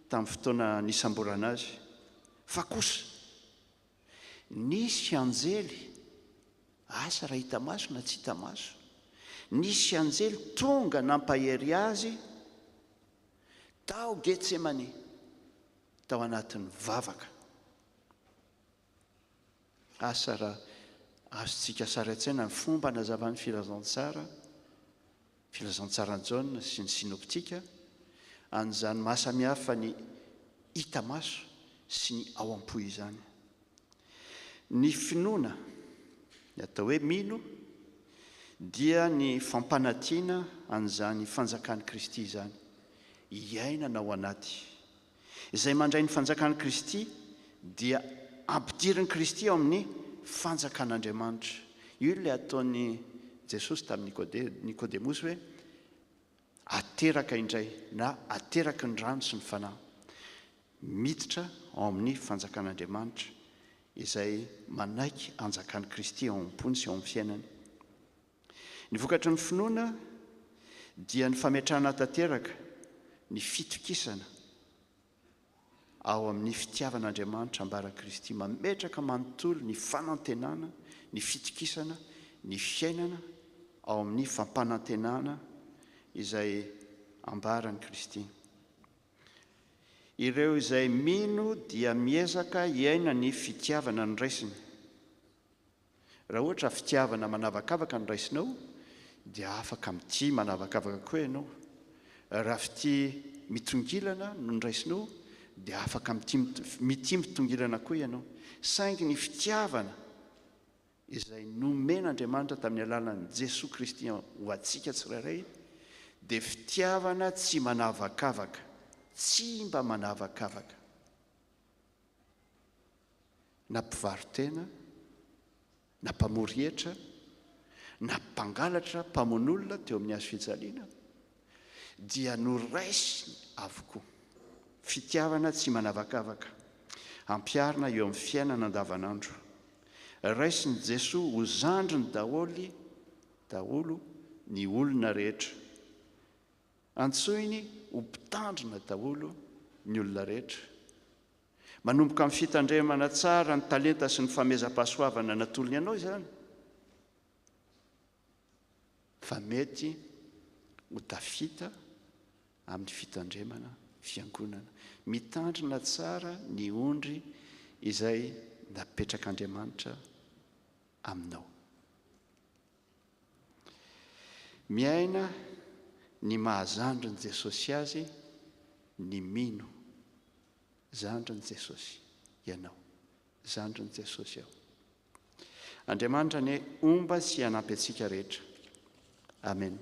S7: tamin'ny fotoana nisamborana azy. Fa kosa nisy anjely, asa raha hita maso na tsy hita maso, nisy anjely tonga nampahery azy tao Getsemane, tao anatin'ny vavaka. Asa raha azontsika sara an-tsaina ny fomba nazavan'ny filazantsara Jaona sy ny sinoptika an'izany mahasamihafa ny hita maso sy ny ao am-po izany. Ny finoana, ny atao hoe mino, dia ny fampanatiana an'izany fanjakan'i Kristy izany, iainana ao anaty. Izay mandray ny fanjakan'i Kristy dia ampidirin'i Kristy ao amin'ny fanjakan'Andriamanitra. Io ilay ataon'ny Jesosy tamin'ny Nikodemosy hoe ateraka indray na ateraka ny rano sy ny fanahy, miditra ao amin'ny fanjakan'Andriamanitra izay manaiky anjakan'i Kristy ao am-pony sy ao amin'ny fiainany. Ny vokatry ny finoana dia ny fametrahana tanteraka, ny fitokisana ao amin'ny fitiavan'Andriamanitra ambara Kristy, mametraka manontolo ny fanantenana, ny fitokisana, ny fiainana ao amin'ny fampanantenana izay ambaran'i Kristy. Ireo izay mino dia miezaka iaina ny fitiavana ny raisiny. Raha ohatra fitiavana manavakavaka ny raisinao, dia afaka mity manavakavaka koa ianao. Raha fity mitongilana no ny raisinao, dia afaka mity mitongilana koa ianao. Saingy ny fitiavana izay nomen'Andriamanitra tamin'ny alalan'i Jesosy Kristy ho antsika tsirairay, dia fitiavana tsy manavakavaka, tsy mba manavakavaka. Na mpivarotena, na mpamory hetra, na mpangalatra, mpamon'olona teo amin'ny hazo fijaliana, dia noraisiny avokoa. Fitiavana tsy manavakavaka, ampiarina eo amin'ny fiainana andavanandro. Raisiny Jesosy ho zandriny daholo ny olona rehetra. Antsoiny ho mpitandrina daholo ny olona rehetra. Manomboka amin'ny fitandremana tsara ny talenta sy ny famezam-pahasoavana natolony ianao izany, fa mety ho tafita amin'ny fitandremana fiangonana, mitandrina tsara ny ondry izay napetrak'Andriamanitra aminao. Miaina ny mahazandriny Jesosy azy, ny mino zandriny Jesosy ianao, zandriny Jesosy ao. Andriamanitra ny omba sy hanampy antsika rehetra. Amen.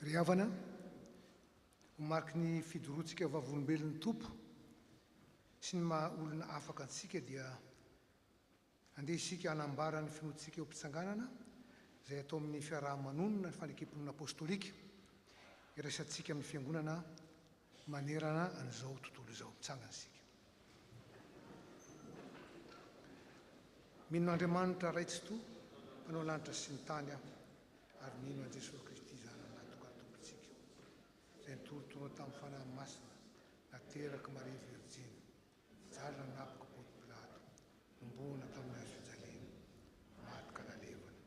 S1: ry havana ho mariky ny fidoroantsika vavolombelon'ny tompo sy ny maha olona afaka antsika dia andeha isika hanambara ny finoantsika eo am-pitsanganana izay atao amin'ny fiaraha-manonona ny fanekemponana apôstôlika irasantsika amin'ny fiangonana manerana an'izao tontolo izao mitsangana isika. Mino Andriamanitra ray tsy to mpanao lanitra sy ny tany aho ary mino an Jesosy Kristy zanany natokana tompontsika izay nitorotoro tamin'ny fanahy masina nateraka Maria Virgine jala napoka Ponty Pilato nombona tamin'ny hazo fijaliana maty nalevana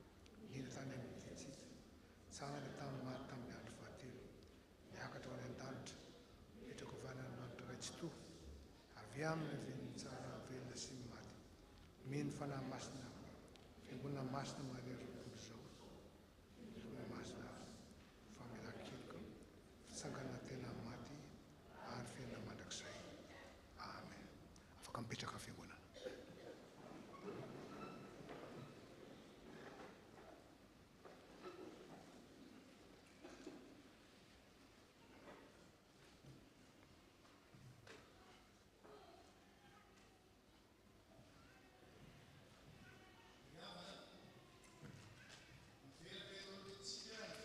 S1: nina tany amin'ny titsika tsangana tamin'ny maty tamin'ny andro fahatelo niakatra ho any an-danitra mipetraka ho van'Andriamanitra ray tsy to avy aminy veniny tsara velona sy ny maty mino fanahy masina fiangonana masina Maria roapolo zao fiangonana masina famelan-keloka fitsangana tena maty ary fiainana mandrakizay. Amen. Afaka mipetraka fiangonana.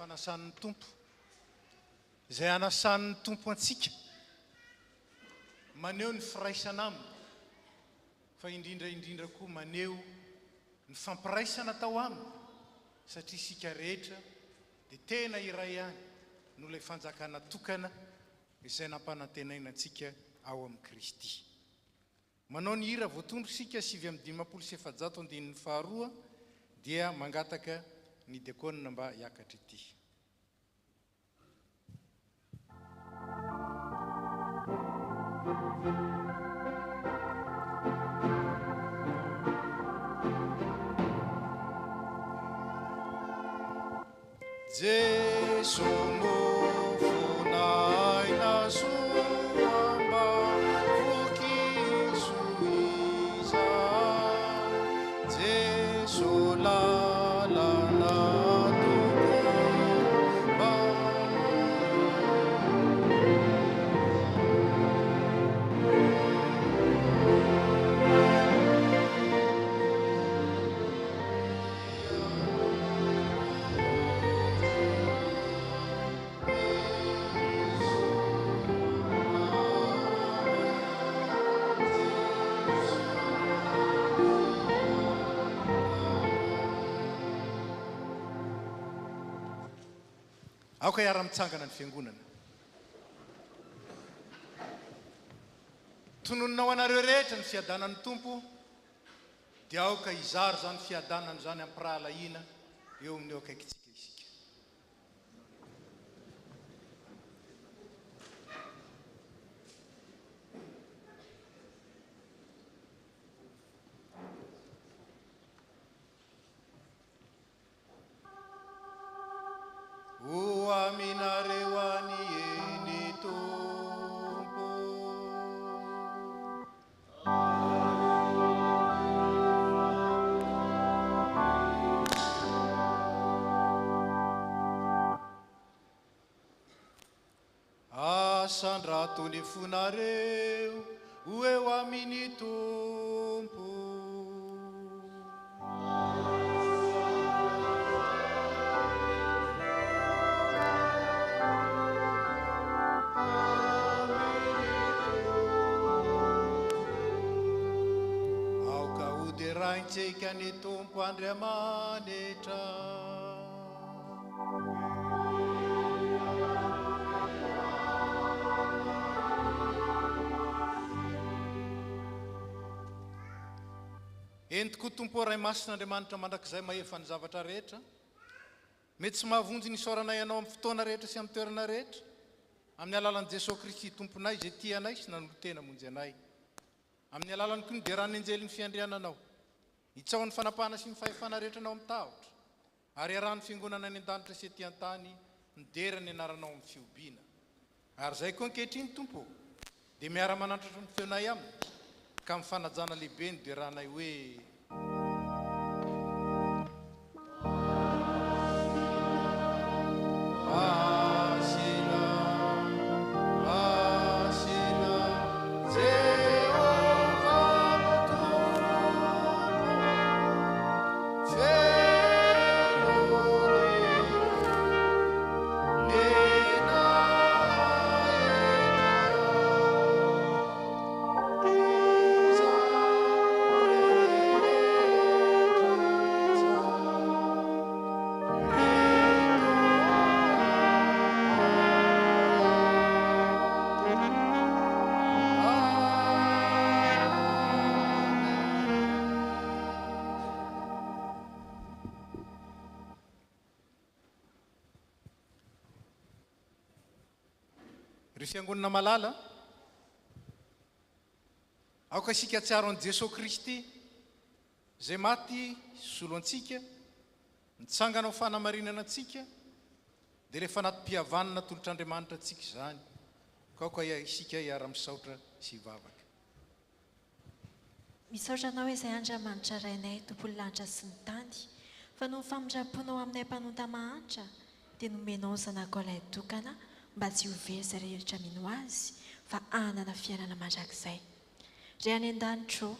S8: Fanasan'ny tompo izay anasan'ny tompo antsika maneho ny firaisana aminy fa indrindra koa maneho ny fampiraisana tao aminy satria isika rehetra dia tena iray ihany no ilay fanjakana tokana izay nampanantenaina antsika ao amin'ny Kristy. Manao ny hira voatondro isika 7:512 dia mangataka ny diakonina mba hiakatra ity. Jesu mofonai na suamba fukisu iza Jesu la aoka hiara-mitsangana ny fiangonana. Tononina ho anareo rehetra ny fiadanan'ny tompo dia aoka izaro zany fiadanana zany ampirahalaina eo amin'ny eo akaikitsika isika. O aminareo ani eny tompo asandrato ny fonareo o eo amin'ny tompo raintsika ny tompo Andriamanitra entiko tompo ray masin'Andriamanitra mandrakizay mahefa ny zavatra rehetra mety tsy mahavonjy ny isaoranay ianao amin'ny fotoana rehetra sy amin'ny toerana rehetra amin'ny alalan'i Jesosy Kristy tomponay izay tianay sy nanolotena monjy anay amin'ny alalany koa ny derany anjely ny fiandriananao itsao ny fanapahana sy ny fahefana rehetra anao amin'ny tahotra ary arahan'ny fiangonana any an-danitra sy ety an-tany midera ny anaranao amin'ny fiobiana ary zay koa ankehitriny tompo dia miara-manantratra ny feonay aminy ka mifanajana lehibe ny deranay hoe Amen. ry fiangonana malala aoka isika tsiaro an' jesosy kristy zay maty solo antsika nitsangana ho fanamarinana antsika dia rehefa anaty mpihavanana tolotr'Andriamanitra antsika izany kaoka isika hiara-misaotra sy hivavaka.
S9: Misaotra anao izay Andriamanitra rainay tompony lanitra sy ny tany fa no famindramponao aminay mpanonta mahantra dia nomenao ny zanakao ilay tokana mba tsy ho very izay rehetra mino azy fa hanana fiainana mandrakizay. Ry any an-danitro,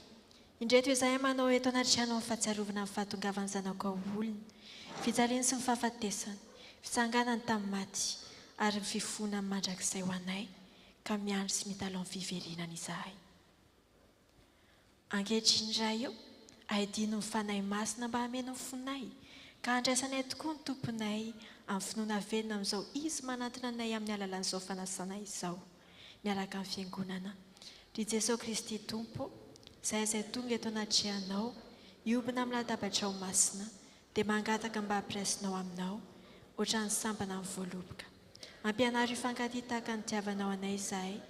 S9: indreto izahay manao eto anatrano amin'ny fahatsiarovana amin'ny fahatongavan'ny zanakao olona, fijaliany sy ny fahafatesany, fitsanganany tamin'ny maty ary ny fifoana mandrakizay ho anay ka miandry sy mitalao amin'ny fiverinana izahay. Ankehitriny indray io, ahidino ny fanahy masina mba hameno ny fonay ka handraisanay tokoa ny tomponay amin'ny finoana velona amin'izao izy manantona anay amin'ny alalan'izao fanasana izao miaraka amin'ny fiangonana. Ry Jesosy Kristy Tompo, izay tonga eto anatrehanao, hiobina amin'ny latabatrao masina, dia mangataka mba hampiresinao aminao, ohatran'ny sambana amin'ny voaloboka. Ampianaro hifankatia tahaka ny tiavanao anay izahay,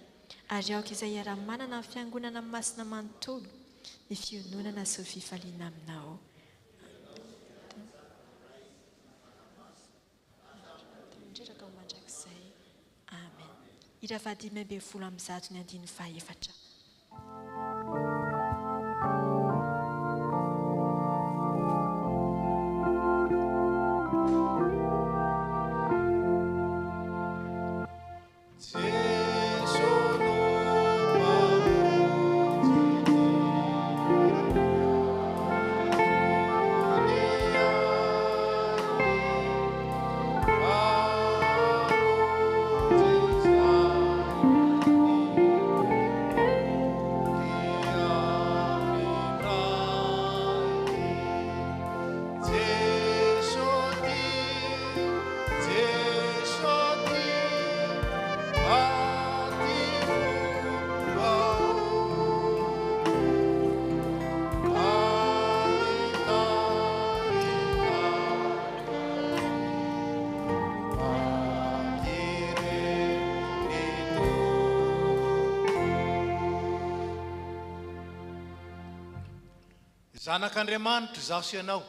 S9: ary aoka izay hiara-manana amin'ny fiangonana amin'ny masina manontolo, ny fiononana sy ny fifaliana aminao. Amen. Ira fadimy amby folo amin'ny zato ny andiny fahaefatra.
S8: Zanak'Andriamanitra zaho sy ianao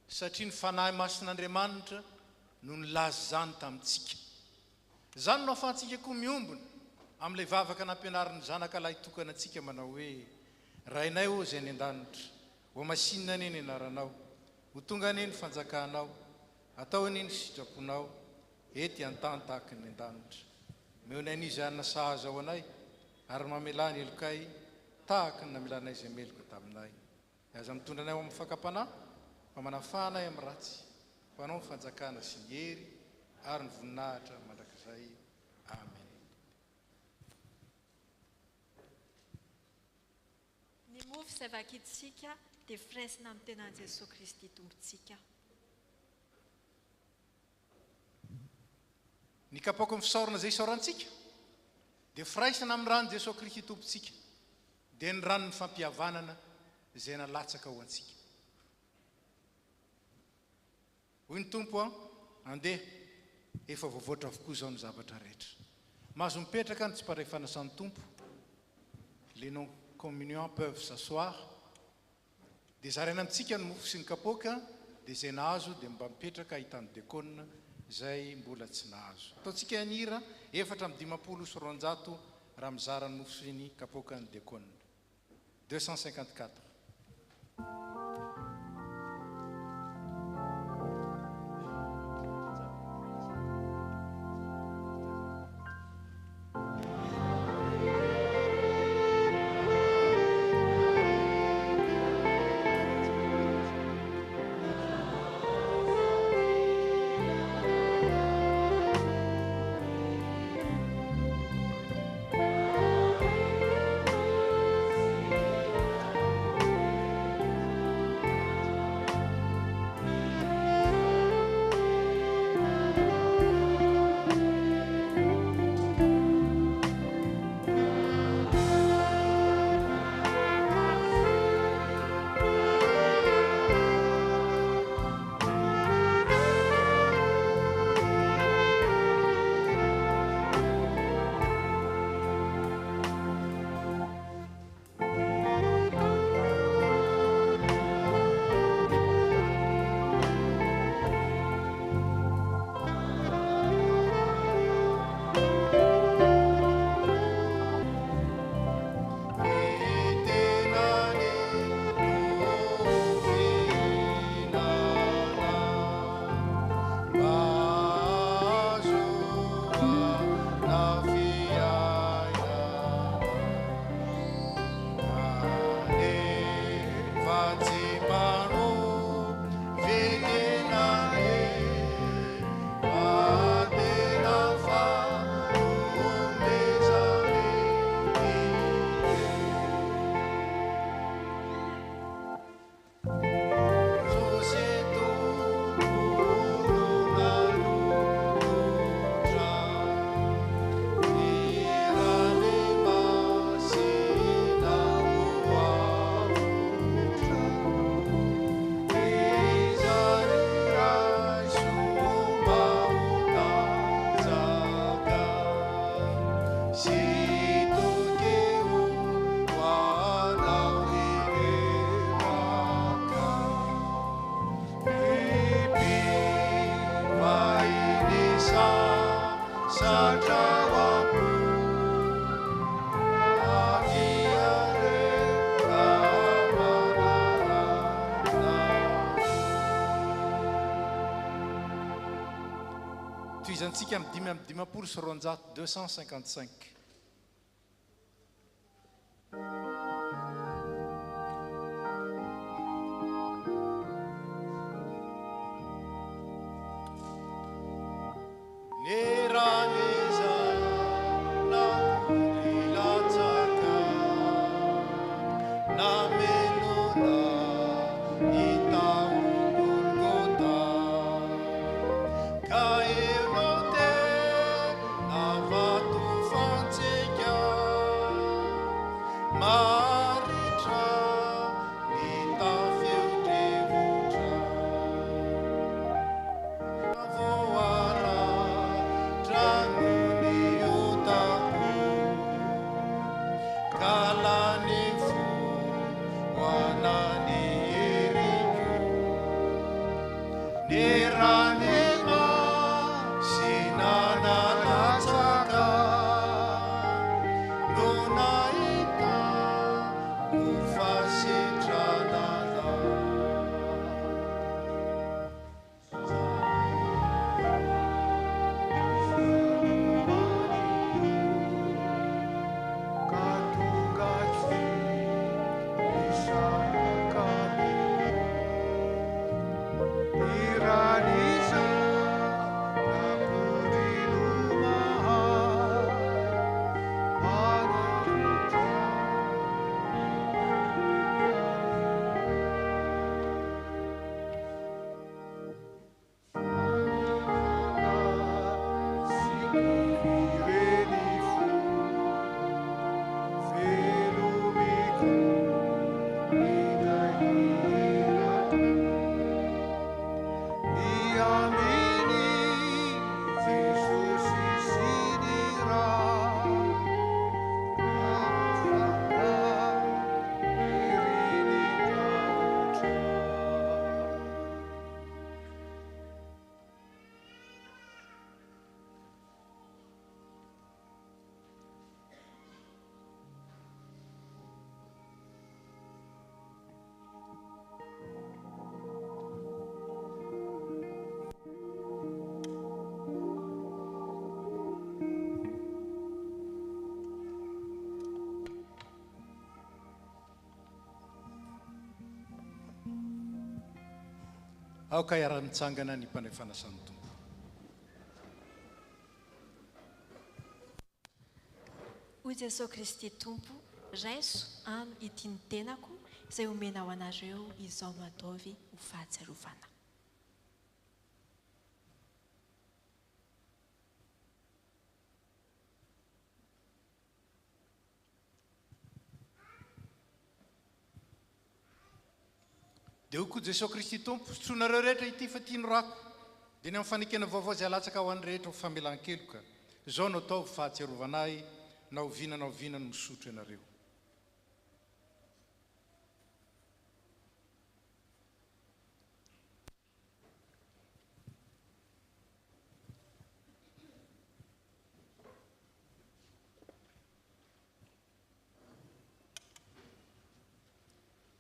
S8: satria ny fanahy masin'Andriamanitra no nilaza zany tamintsika. Zany no ahafahantsika koa miombona amin'ilay vavaka nampianarin'ny zanakalahy tokana antsika manao hoe rainay ô zay ny an-danitra, ho masinina anie ny anaranao, ho tonga anie ny fanjakanao, atao anie ny sitraponao, ety an-tany tahaka ny an-danitra. Meonay n'izy anina sahaza ao anay ary mamelà ny elokay tahaka ny namelanay izay meloka taminay. Aza mitondra anay ao amin'ny fakapanahy fa manafanay amin'ny ratsy, fa anao ny fanjakana sy ny hery ary ny voninahitra mandrakizay. Amen.
S9: Ny mofo izay vakitsika dia firaisina amin'ny tenan'i Jesosy Kristy tompontsika.
S8: Ny kapoaka ny fisaorana izay isaorantsika dia firaisana amin'ny ranon'i Jesosy Kristy tompontsika dia ny ranon'ny fampihavanana izay nalatsaka ho antsika. Hoy ny tompo andeha efa voavoatra avokoa izao ny zavatra rehetra. Mahazo mipetraka ny tsy paray fanasan'ny tompo. Les non-communiants peuvent s'asseoir. Dia zaraina amintsika ny mofo sy ny kapoaka dia izay nahazo dia mba mipetraka ahitany diakôna izay mbola tsy nahazo. Ataontsika anira 450 raha mizara ny mofo sy ny kapoaka ny diakôna. 254. Toizantsika amin'ny 5 sy 255. Aoka iara-mitsangana ny mpanefanasan'ny Tompo.
S9: Hoy Jesosy Kristy Tompo, raiso ano ity ny tenako izay omena ho anareo izao no ataovy ho fahatsiarovana.
S8: Dia hoy koa Jesosy Kristy Tompo, sotsonareo rehetra ity fa tiany rako, dia ny amin'ny fanekena vaovao izay alatsaka ho an'ny rehetra ho famelan-keloka. Izao no atao fahatsiarovana ahy, na ho vinana misotro ianareo.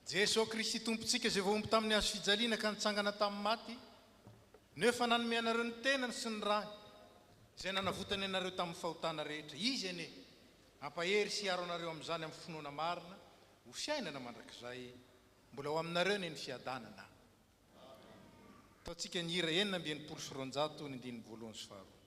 S8: Jesosy Kristy Tompontsika izay voaomby tamin'ny hazo fijaliana ka nitsangana tamin'ny maty, nefa nanome anareo ny tenany sy ny rahy izay nanavotany anareo tamin'ny fahotana rehetra. Izy ene ampahery sy hiaro anareo amin'izany amin'ny finoana marina ho fiainana mandrakizay. mbola ho aminareo ny fiadanana ataontsika ny hira enina amby enimpolo sy roanjato ny andiny voalohany sy faharoa.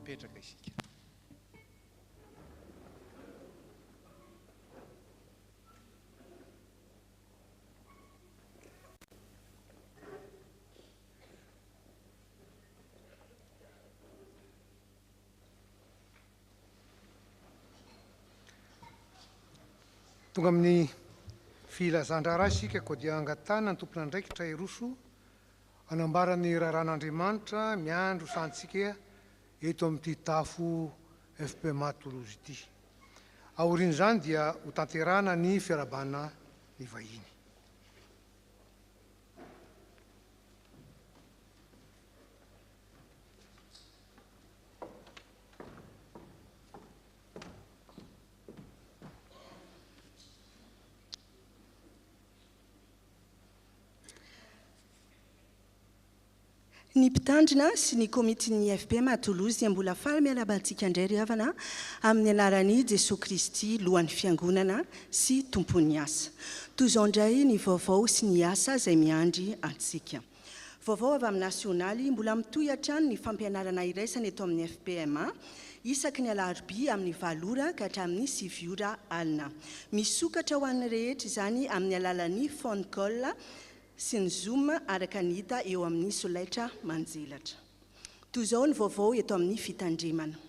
S8: Petraka isika.
S1: Tonga amin'ny filazan-draharaha isika koa dia angatana ny tompona andraikitra eroso anambarany raharan'Andriamanitra miandro santsika eto amin'ity tafo FP Matolozy ity. Aorian'izany dia ho tanterana ny fiarabana ny vahiny.
S10: Ny mpitandrina sy ny komitin'ny FP Matolozy dia mbola faly miarabantsika indray ry havana amin'ny anaran'i Jesosy Kristy lohan'ny fiangonana sy tompon'ny asa. Toy izao indray ny vaovao sy ny asa izay miandry antsika. Vaovao avy amin'ny nasionaly mbola mitohy hatrany ny fampianarana iraisana eto amin'ny FPMA isaky ny alarobia amin'ny 7 ora ka hatramin'ny 7 ora alina. Misokatra ho an'ny rehetra izany amin'ny alalan'ny phone call sy ny Zoom araka ny hita eo amin'ny solaitra manjelatra. Toy izao ny vaovao eto amin'ny fitandremana.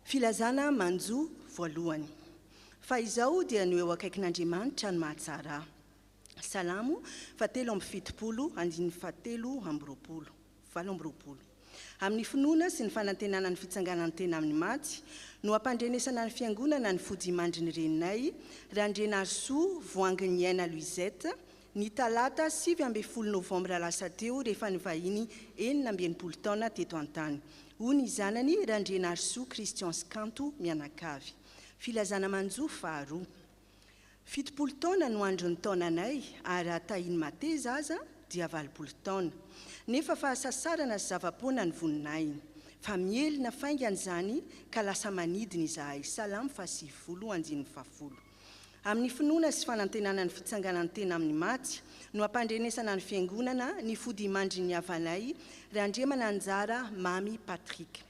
S10: Filazana manjo voalohany. Fa izao dia no eo akaikin'Andriamanitra ny mahatsara. Salamo 7:70 andiny 7:20. Amin'ny finoana sy ny fanantenana ny fitsanganan'ny tena amin'ny maty, no ampandrenesana ny fiangonana ny fodimandriny reninay, Randrenarsoa Voanginiaina Louisette, ny talata 7 novambra lasa teo rehefa ny vahiny 19 taona teto an-tany. Hoy ny zanany Randrenarsoa Christian Skanto mianakavy. Filazana manjo faharoa. 70 taona no andron'ny taonanay ary tahiny mate zaza dia 20 taona. Nefa fahasasarana sy zava-poana ny voninay. Fa mielina faingana izany ka lasa manidina izahay. Salamo 7:20. Amin'ny finoana sy fanantenana ny fitsanganan'ny tena amin'ny maty, no ampandrenesana ny fiangonana ny fodimandriny havanay, Randriamana anjara Mamy Patrick.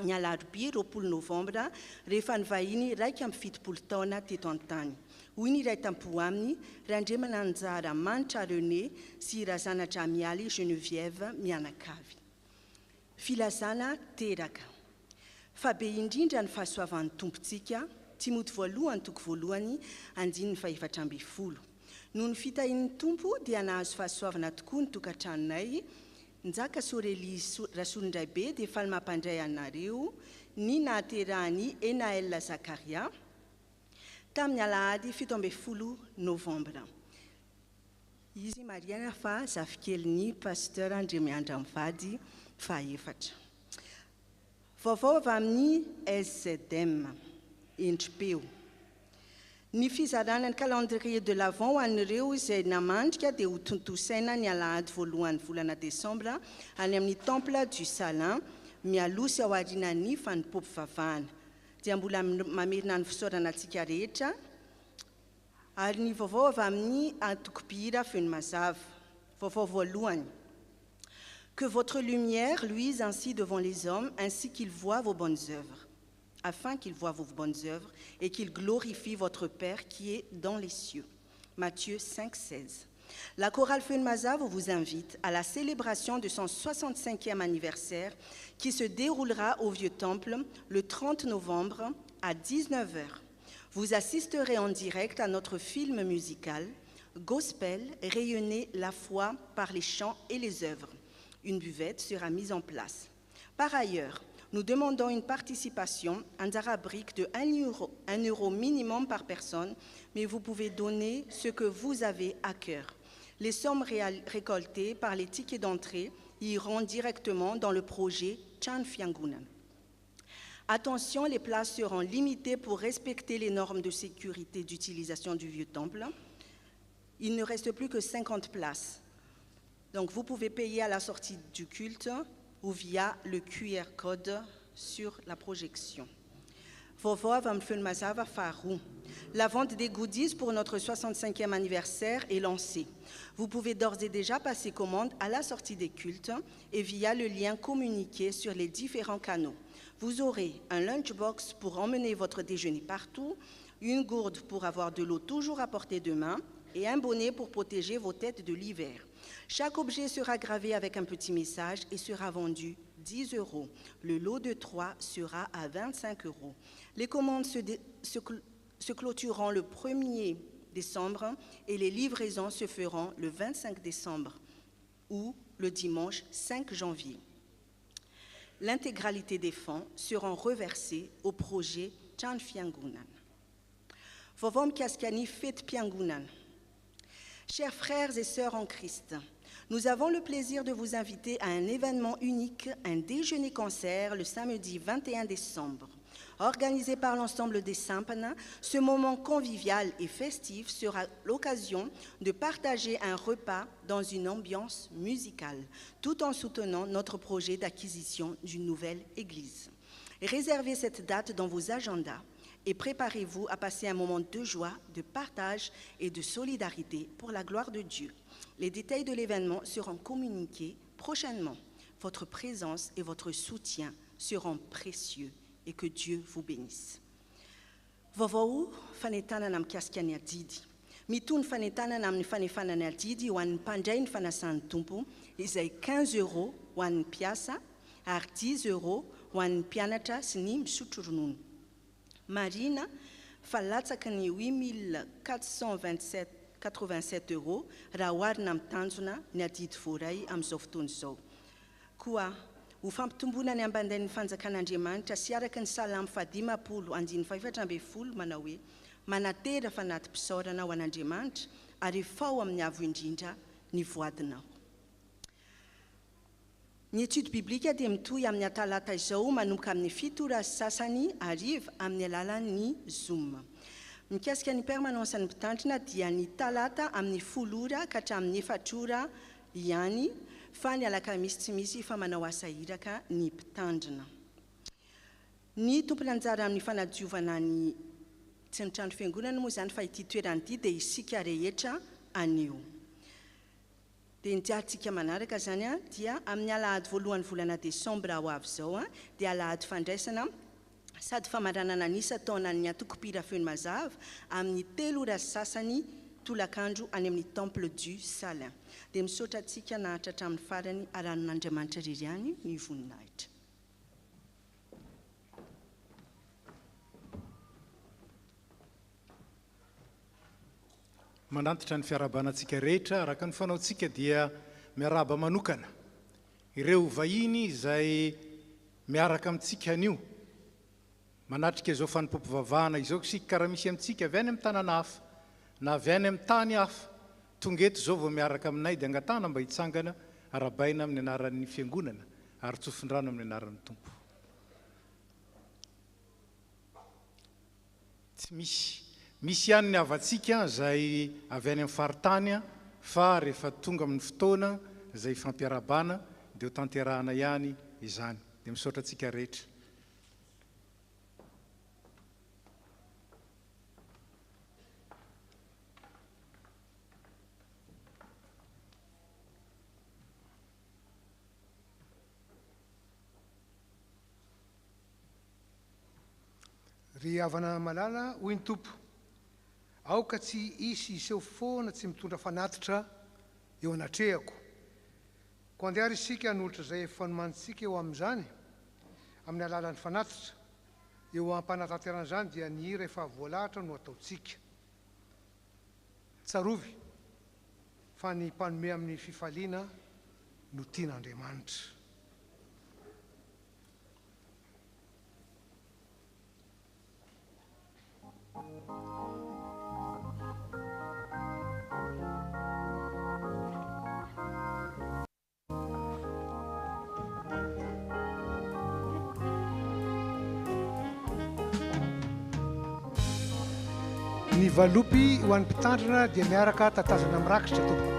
S10: Ny alarobia 20 novambra rehefa ny vahiny 1:70 taona teto an-tany. Hoy ny iray tampo aminy, Randriamana anjara Manitra René sy razanatra mialy Geneviève mianakavy. Filazana teraka. Fa be indrindra ny fahasoavan'ny tompontsika, Timoty 1:1 andiny 4:4. Noho ny fitahin'ny tompo dia nahazo fahasoavana tokoa ny tokantranonay, Njaka Sorely Rasolindray be dia faly mampandray anareo ny nahaterahany Enaël Zakaria tamin'ny alahady 17 novambra. Izy mariana fa zafikeliny pasteur Andremiandra Mivady fahefatra. Vaovao avy amin'ny SZM Endripeo. Ny fizarana ny calendrier de l'Avent ho an'ireo izay namandrika dia ho tontosaina ny alahady voalohan'ny volana Desambra any amin'ny Temple du Salin mialoha ao aorianan'ny fanompopo vavahana. Dia mbola mamerina ny fisaorana antsika rehetra ary ny vaovao avy amin'ny antoko-pihira feno mazava. Vaovao voalohany. Que votre lumière luise ainsi devant les hommes, ainsi qu'ils voient vos bonnes œuvres, afin qu'ils voient vos bonnes œuvres et qu'ils glorifient votre Père qui est dans les cieux. Matthieu 5, 16. La chorale Feu de Mazave vous invite à la célébration de son 65e anniversaire qui se déroulera au Vieux Temple le 30 novembre à 19h. Vous assisterez en direct à notre film musical Gospel, rayonner la foi par les chants et les œuvres. Une buvette sera mise en place. Par ailleurs, nous demandons une participation en arabrique de 1 euro minimum par personne, mais vous pouvez donner ce que vous avez à cœur. Les sommes récoltées par les tickets d'entrée iront directement dans le projet Chan Fiangunan. Attention, les places seront limitées pour respecter les normes de sécurité d'utilisation du Vieux Temple. Il ne reste plus que 50 places. Donc vous pouvez payer à la sortie du culte ou via le QR code sur la projection. La vente des goodies pour notre 65e anniversaire est lancée. Vous pouvez d'ores et déjà passer commande à la sortie des cultes et via le lien communiqué sur les différents canaux. Vous aurez un lunchbox pour emmener votre déjeuner partout, une gourde pour avoir de l'eau toujours à portée de main et un bonnet pour protéger vos têtes de l'hiver. Chaque objet sera gravé avec un petit message et sera vendu 10 €. Le lot de 3 sera à 25 €. Les commandes se clôtureront le 1er décembre et les livraisons se feront le 25 décembre ou le dimanche 5 janvier. L'intégralité des fonds seront reversés au projet Chan Fiangunan. Vovom Kiaskani Fet Piangunan. Chers frères et sœurs en Christ, nous avons le plaisir de vous inviter à un événement unique, un déjeuner-concert le samedi 21 décembre. Organisé par l'ensemble des Sampana, ce moment convivial et festif sera l'occasion de partager un repas dans une ambiance musicale, tout en soutenant notre projet d'acquisition d'une nouvelle église. Réservez cette date dans vos agendas et préparez-vous à passer un moment de joie, de partage et de solidarité pour la gloire de Dieu. Les détails de l'événement seront communiqués prochainement. Votre présence et votre soutien seront précieux et que Dieu vous bénisse. Vovou fanetana nam kiaskiani didi. Mitun fanetana nam fanefanana didi wan panjain fanasan tumpu izay 15 € wan piasa ary 10 € wan pianatra sy ny misotro ronono. Marina fa latsaka ny 8 487 € raha oharina amin'ny tanjona ny adidy voaray amin'izao fotoana izao. Koa ho fampitombona ny ambandain'ny fanjakan'Andriamanitra sy araka ny salamo 540 manao hoe manatera fanaty mpisaorana ho an'Andriamanitra ary fao amin'ny avo indrindra ny voadinao. Ny étude biblique dia mitohy amin'ny talata izao manomboka amin'ny 7 sasany ariva amin'ny alalan'ny Zoom. Mikasika ny permanence ny mpitandrina dia ny talata amin'ny 10 ka hatramin'ny 4 ihany fa ny alakamisy tsy misy fa manao asa iraka ny mpitandrina. Ny tompony anjara amin'ny fanadiovana ny trano fiangonana moa zany fa ity toerana ity dia isika rehetra anio. Dia ny diarintsika manaraka zany dia amin'ny alahady voalohan'ny volana Desambra ho avy izao dia alahady fandraisana sady famaranana nisa taona ny atokopira Feu de Mazave amin'ny 3 sasany tolakandro any amin'ny Temple du Salin. Dia misaotra antsika nahatra hatramin'ny farany aranon'Andriamanitra ririany ny voninahitra.
S8: Manantitra ny fiarabanantsika rehetra araka ny fanaontsika dia miaraba manokana. Ireo vahiny izay miaraka amintsika anio manatrika izao fanimpom-pivavahana izao sika karaha misy amintsika avy any amin'ny tanàna hafa na avy any amin'ny tany hafa tonga eto izao vao miaraka aminay dia angatana mba hitsangana arabaina amin'ny anaran'ny fiangonana ary tsofindrano amin'ny anaran'ny tompo. Tsy misy ihany ny avantsika izay avy any amin'ny faritany fa rehefa tonga amin'ny fotoana izay fampiarabana dia ho tanterahana ihany izany. Dia misaotra antsika rehetra.
S1: ry havana malala hoy ny tompo aoka tsy isy iseho foana tsy mitondra fanatitra eo anatrehako ko andeha ary isika n'olotra izay efa fanomanitsika eo amin'izany amin'ny alalan'ny fanatitra eo ampanatanteran'izany dia ny hira efa voalahatra no ataontsika tsarovy fa ny mpanome amin'ny fifaliana no tian'Andriamanitra. Ny valopy ho an'ny mpitandrina dia miaraka tatazana mirakitra tompo.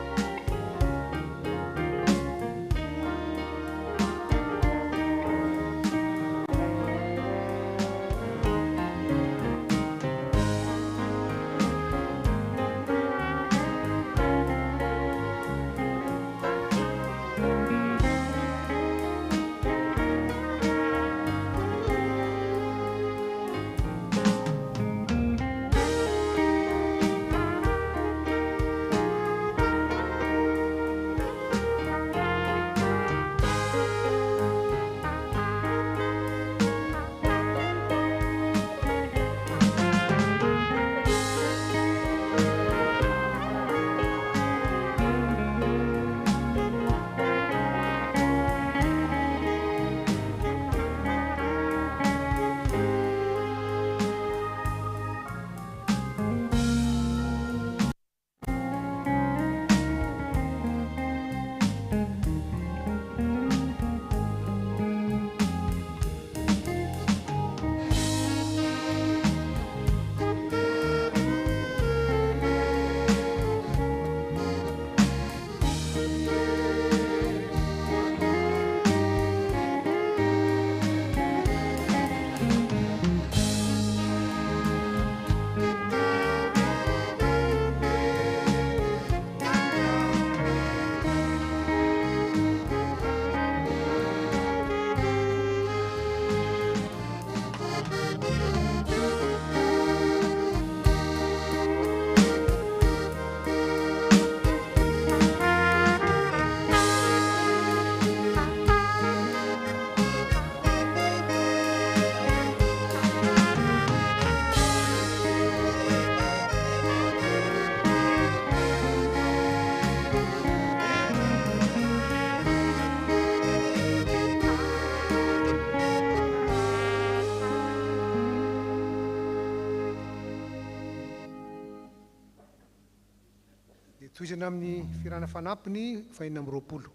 S1: Toizana amin'ny firana fanampiny fahina amin'ny 20.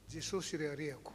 S1: Jesosy reharehako.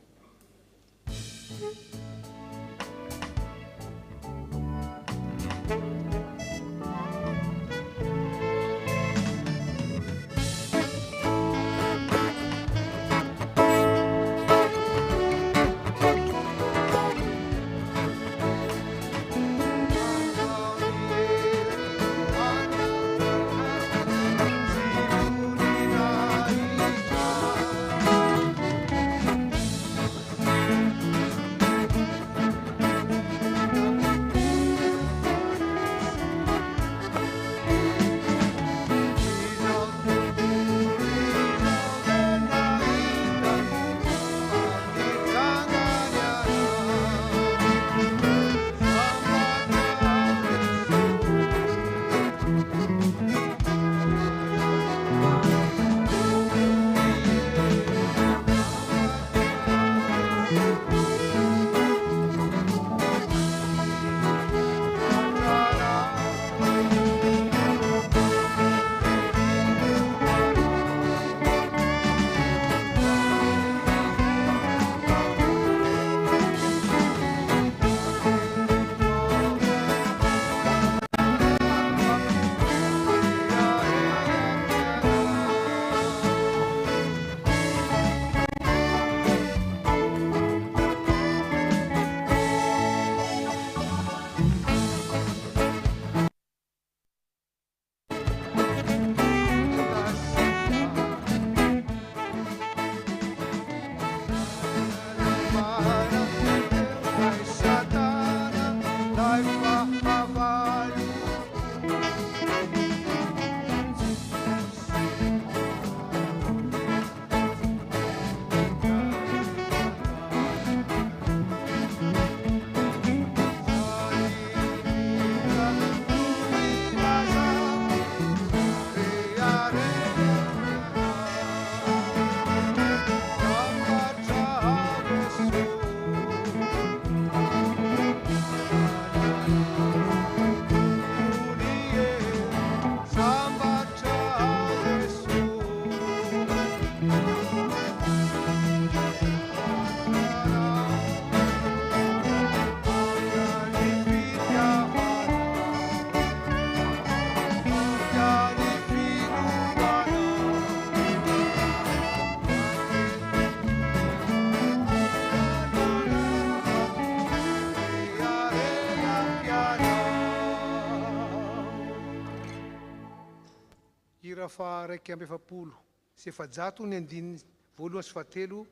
S1: metatra fa 170 sy 700 ny andininy voalohany sy fahatelo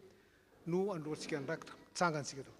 S1: no androantsika andrakitra tsangantsika tao.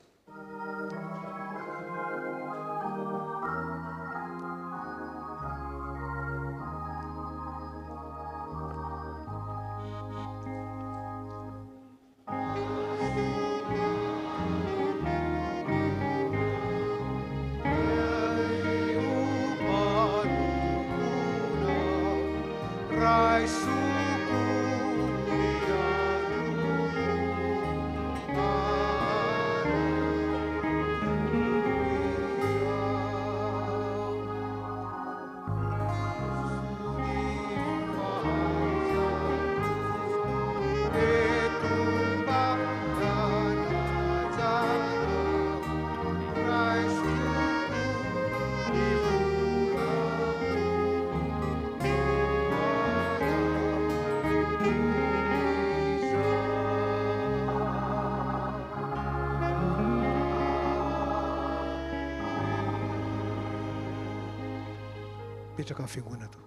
S1: Petraka amin'ny fiangonana tao.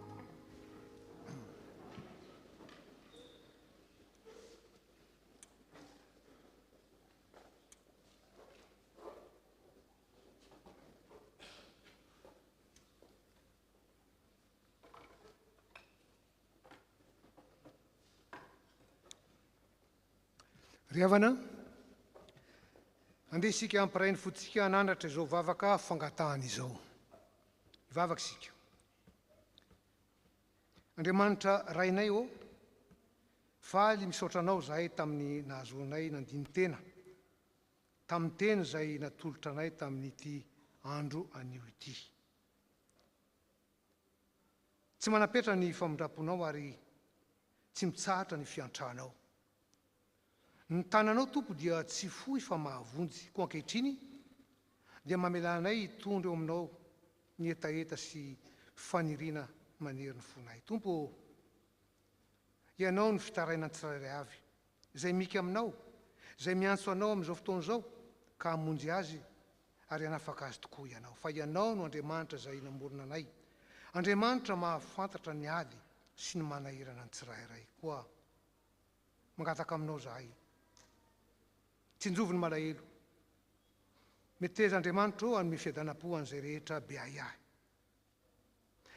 S1: Ry havana, andeha isika ampirainy fotsika hanandratra izao vavaka fangatahana izao. Vavaka isika. Andriamanitra rainay ô, faly misaotra anao zahay tamin'ny nahazoanay nandiny tena, tamin'ny teny izay natolotra anay tamin'ity andro anio ity. Tsy manapetra ny famindraponao ary tsy mitsahatra ny fiantranao. Ny tananao tompo dia tsy fohy fa mahavonjy, koa ankehitriny dia mamelanay hitondra eo aminao ny etaeta sy faniriana manery ny fonay. Tompo, ianao ny fitaraina ny tsirairay avy, izay mika aminao, izay miantso anao amin'izao fotoana izao, ka hamonjy azy ary hanafaka azy tokoa ianao. Fa ianao no Andriamanitra izay namorona anay. Andriamanitra mahafantatra ny ady sy ny manahirana ny tsirairay. Koa mangataka aminao zahay, tsinjovo ny malahelo. Meteza Andriamanitra eo hanome fiadanam-po an'izay rehetra beahiahy.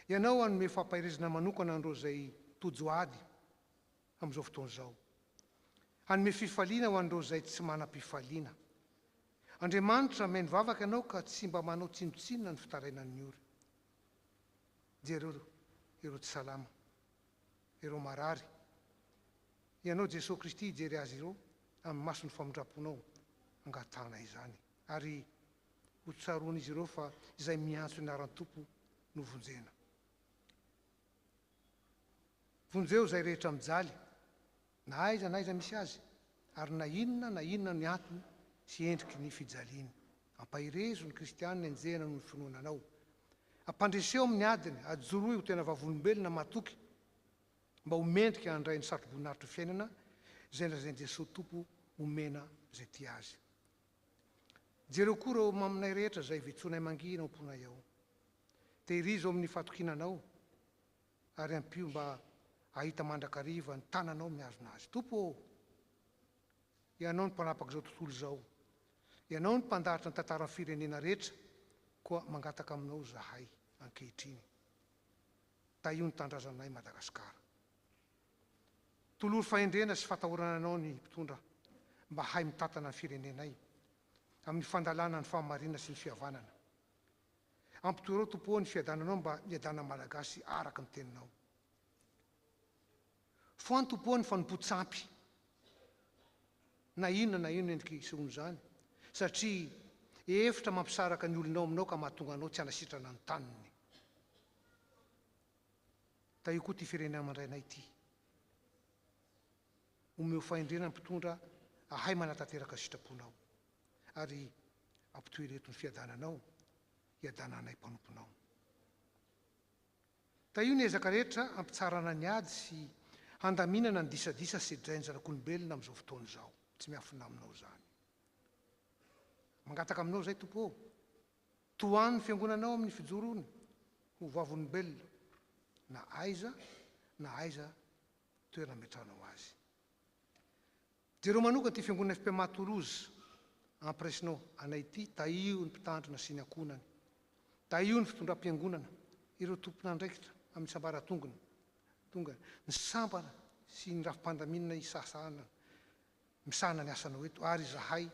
S1: Ianao hanome fampahirizana manokana andreo izay tojoady amin'izao fotoana izao. Hanome fifaliana ho andreo izay tsy manam-pifaliana. Andriamanitra meny vavaka ianao ka tsy mba manao tsinotsinona ny fitarainan'ny ory. Jereo ireo tsy salama, ireo marary. Ianao Jesosy Kristy jery azy ireo amin'ny mason'ny famindraponao angatana izany. Ary hotsaroan'izy ireo fa izay miantso anaran'ny tompo no vonjena. Vonjeo izay rehetra mijaly, na aiza misy azy, ary na inona ny antony sy endriky ny fijaliany. Ampahirezo ny kristianina enjehana no ny finoananao. Ampandreseo amin'ny adiny, ajoroy ho tena vavolombelona matoky, mba homendrika handray ny satroboninahitry fiainana, izay nolazain'i Jesosy tompo homena izay tia azy. Jereo koa ireo maminay rehetra izay vetsonay mangina omponay ao. Tehirizo amin'ny fatokinanao, ary ampio mba ahita mandrakariva ny tananao miazona azy. Tompo, ianao ny mpanapaka izao tontolo izao, ianao ny mpandahatra ny tantaran'ny firenena rehetra, koa mangataka aminao zahay ankehitriny. Da io ny tandrazanay Madagasikara. Tolory fahendrena sy fatahorana anao ny mpitondra mba hay mitantana ny firenenay amin'ny fandalana ny fahamarinana sy ny fihavanana. Ampitoereo tompo ny fiadananao mba hiadana malagasy araka ny teninao. Foany tompo ny fanompo-tsampy na inona endriky sehono izany, satria efitra mampisaraka ny olonao aminao ka mahatonga anao tsy hanasitrana ny taniny. Da io koa ty firenena mandrainay ity. Omeo fahendrena ny mpitondra ahay manatanteraka sitraponao, ary ampitoereto ny fiadananao, hiadananay mpanomponao. Da io ny ezaka rehetra ampitsarana ny ady sy handaminana ny disadisa sy drainy zanak'olombelona amin'izao fotoana izao. Tsy miafina aminao zany. Mangataka aminao zay tompo, toany ny fiangonanao amin'ny fijoroany ho vavolombelona, na aiza na aiza toerana metranao azy. Jereo manokana ty fiangonana FPMA Toulouse ampresinao anay ity, taio ny mpitandrina sy ny ankonany, taio ny fitondram-piangonana, ireo tompona andraikitra amin'ny sambaratongany tonga ny sambana sy ny rafim-pandaminana isasana misana ny asanao eto ary zahay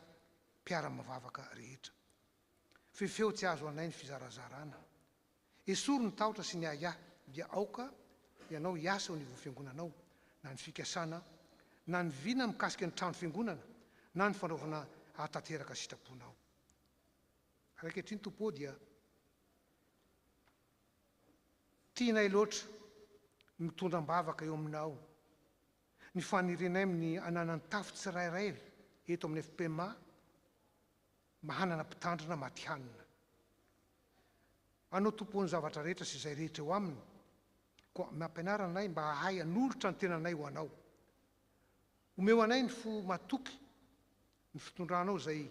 S1: mpiara-mavavaka rehetra. Fefeo tsy azo anay ny fizarazarana. Esoro ny tahotra sy ny aya dia aoka ianao hiasa ao nivo fiangonanao, na ny fikasana, na ny vina mikasika ny trano fiangonana, na ny fanaovana ahatanteraka sitraponao. Raiketriny tompo dia tianay loatra mitondram-bavaka eo aminao, ny fanirenay amin'ny ananany tafy tsirairay eto amin'ny FPMA, mba hanana mpitandrina matihanina. Anao tompon'ny zavatra rehetra sy izay rehetra eo aminy, koa mampianaranay mba hahay hanolotra ny tenanay ho anao. Omeo anay ny fo matoky ny fitondranao izay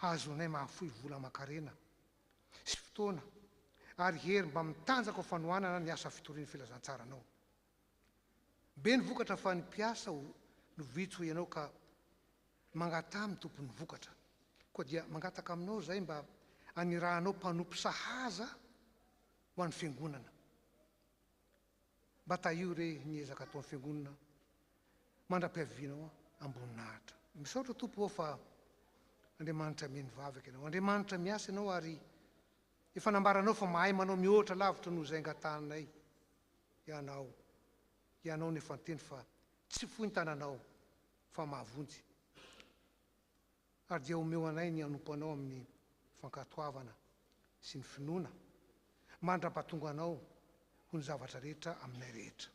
S1: hazonay mahafoy vola aman-karena sy fotoana ary hery mba mitanjaka ao fanohanana ny asa fitorian'ny filazantsaranao. Be ny vokatra fa ny mpiasa no vitso ianao ka mangatamy tompony vokatra, koa dia mangataka aminao zay mba anirahanao mpanompo sahaza ho an'ny fiangonana. Mba taio re niezaka atao amin'ny fiangonana mandra-piavinao amboninahitra. Misaotra tompo ao fa Andriamanitra meny vavaka ianao, Andriamanitra miasa ianao ary efa nambaranao fa mahay manao mihoatra lavitra noho izay angatanay ianao nefa nyteny fa tsy foy ny tananao fa mahavonjy. Ary dia omeo anay ny anompo anao amin'ny fankatoavana sy ny finoana, mandra-pahatonga anao ho ny zavatra rehetra aminay rehetra.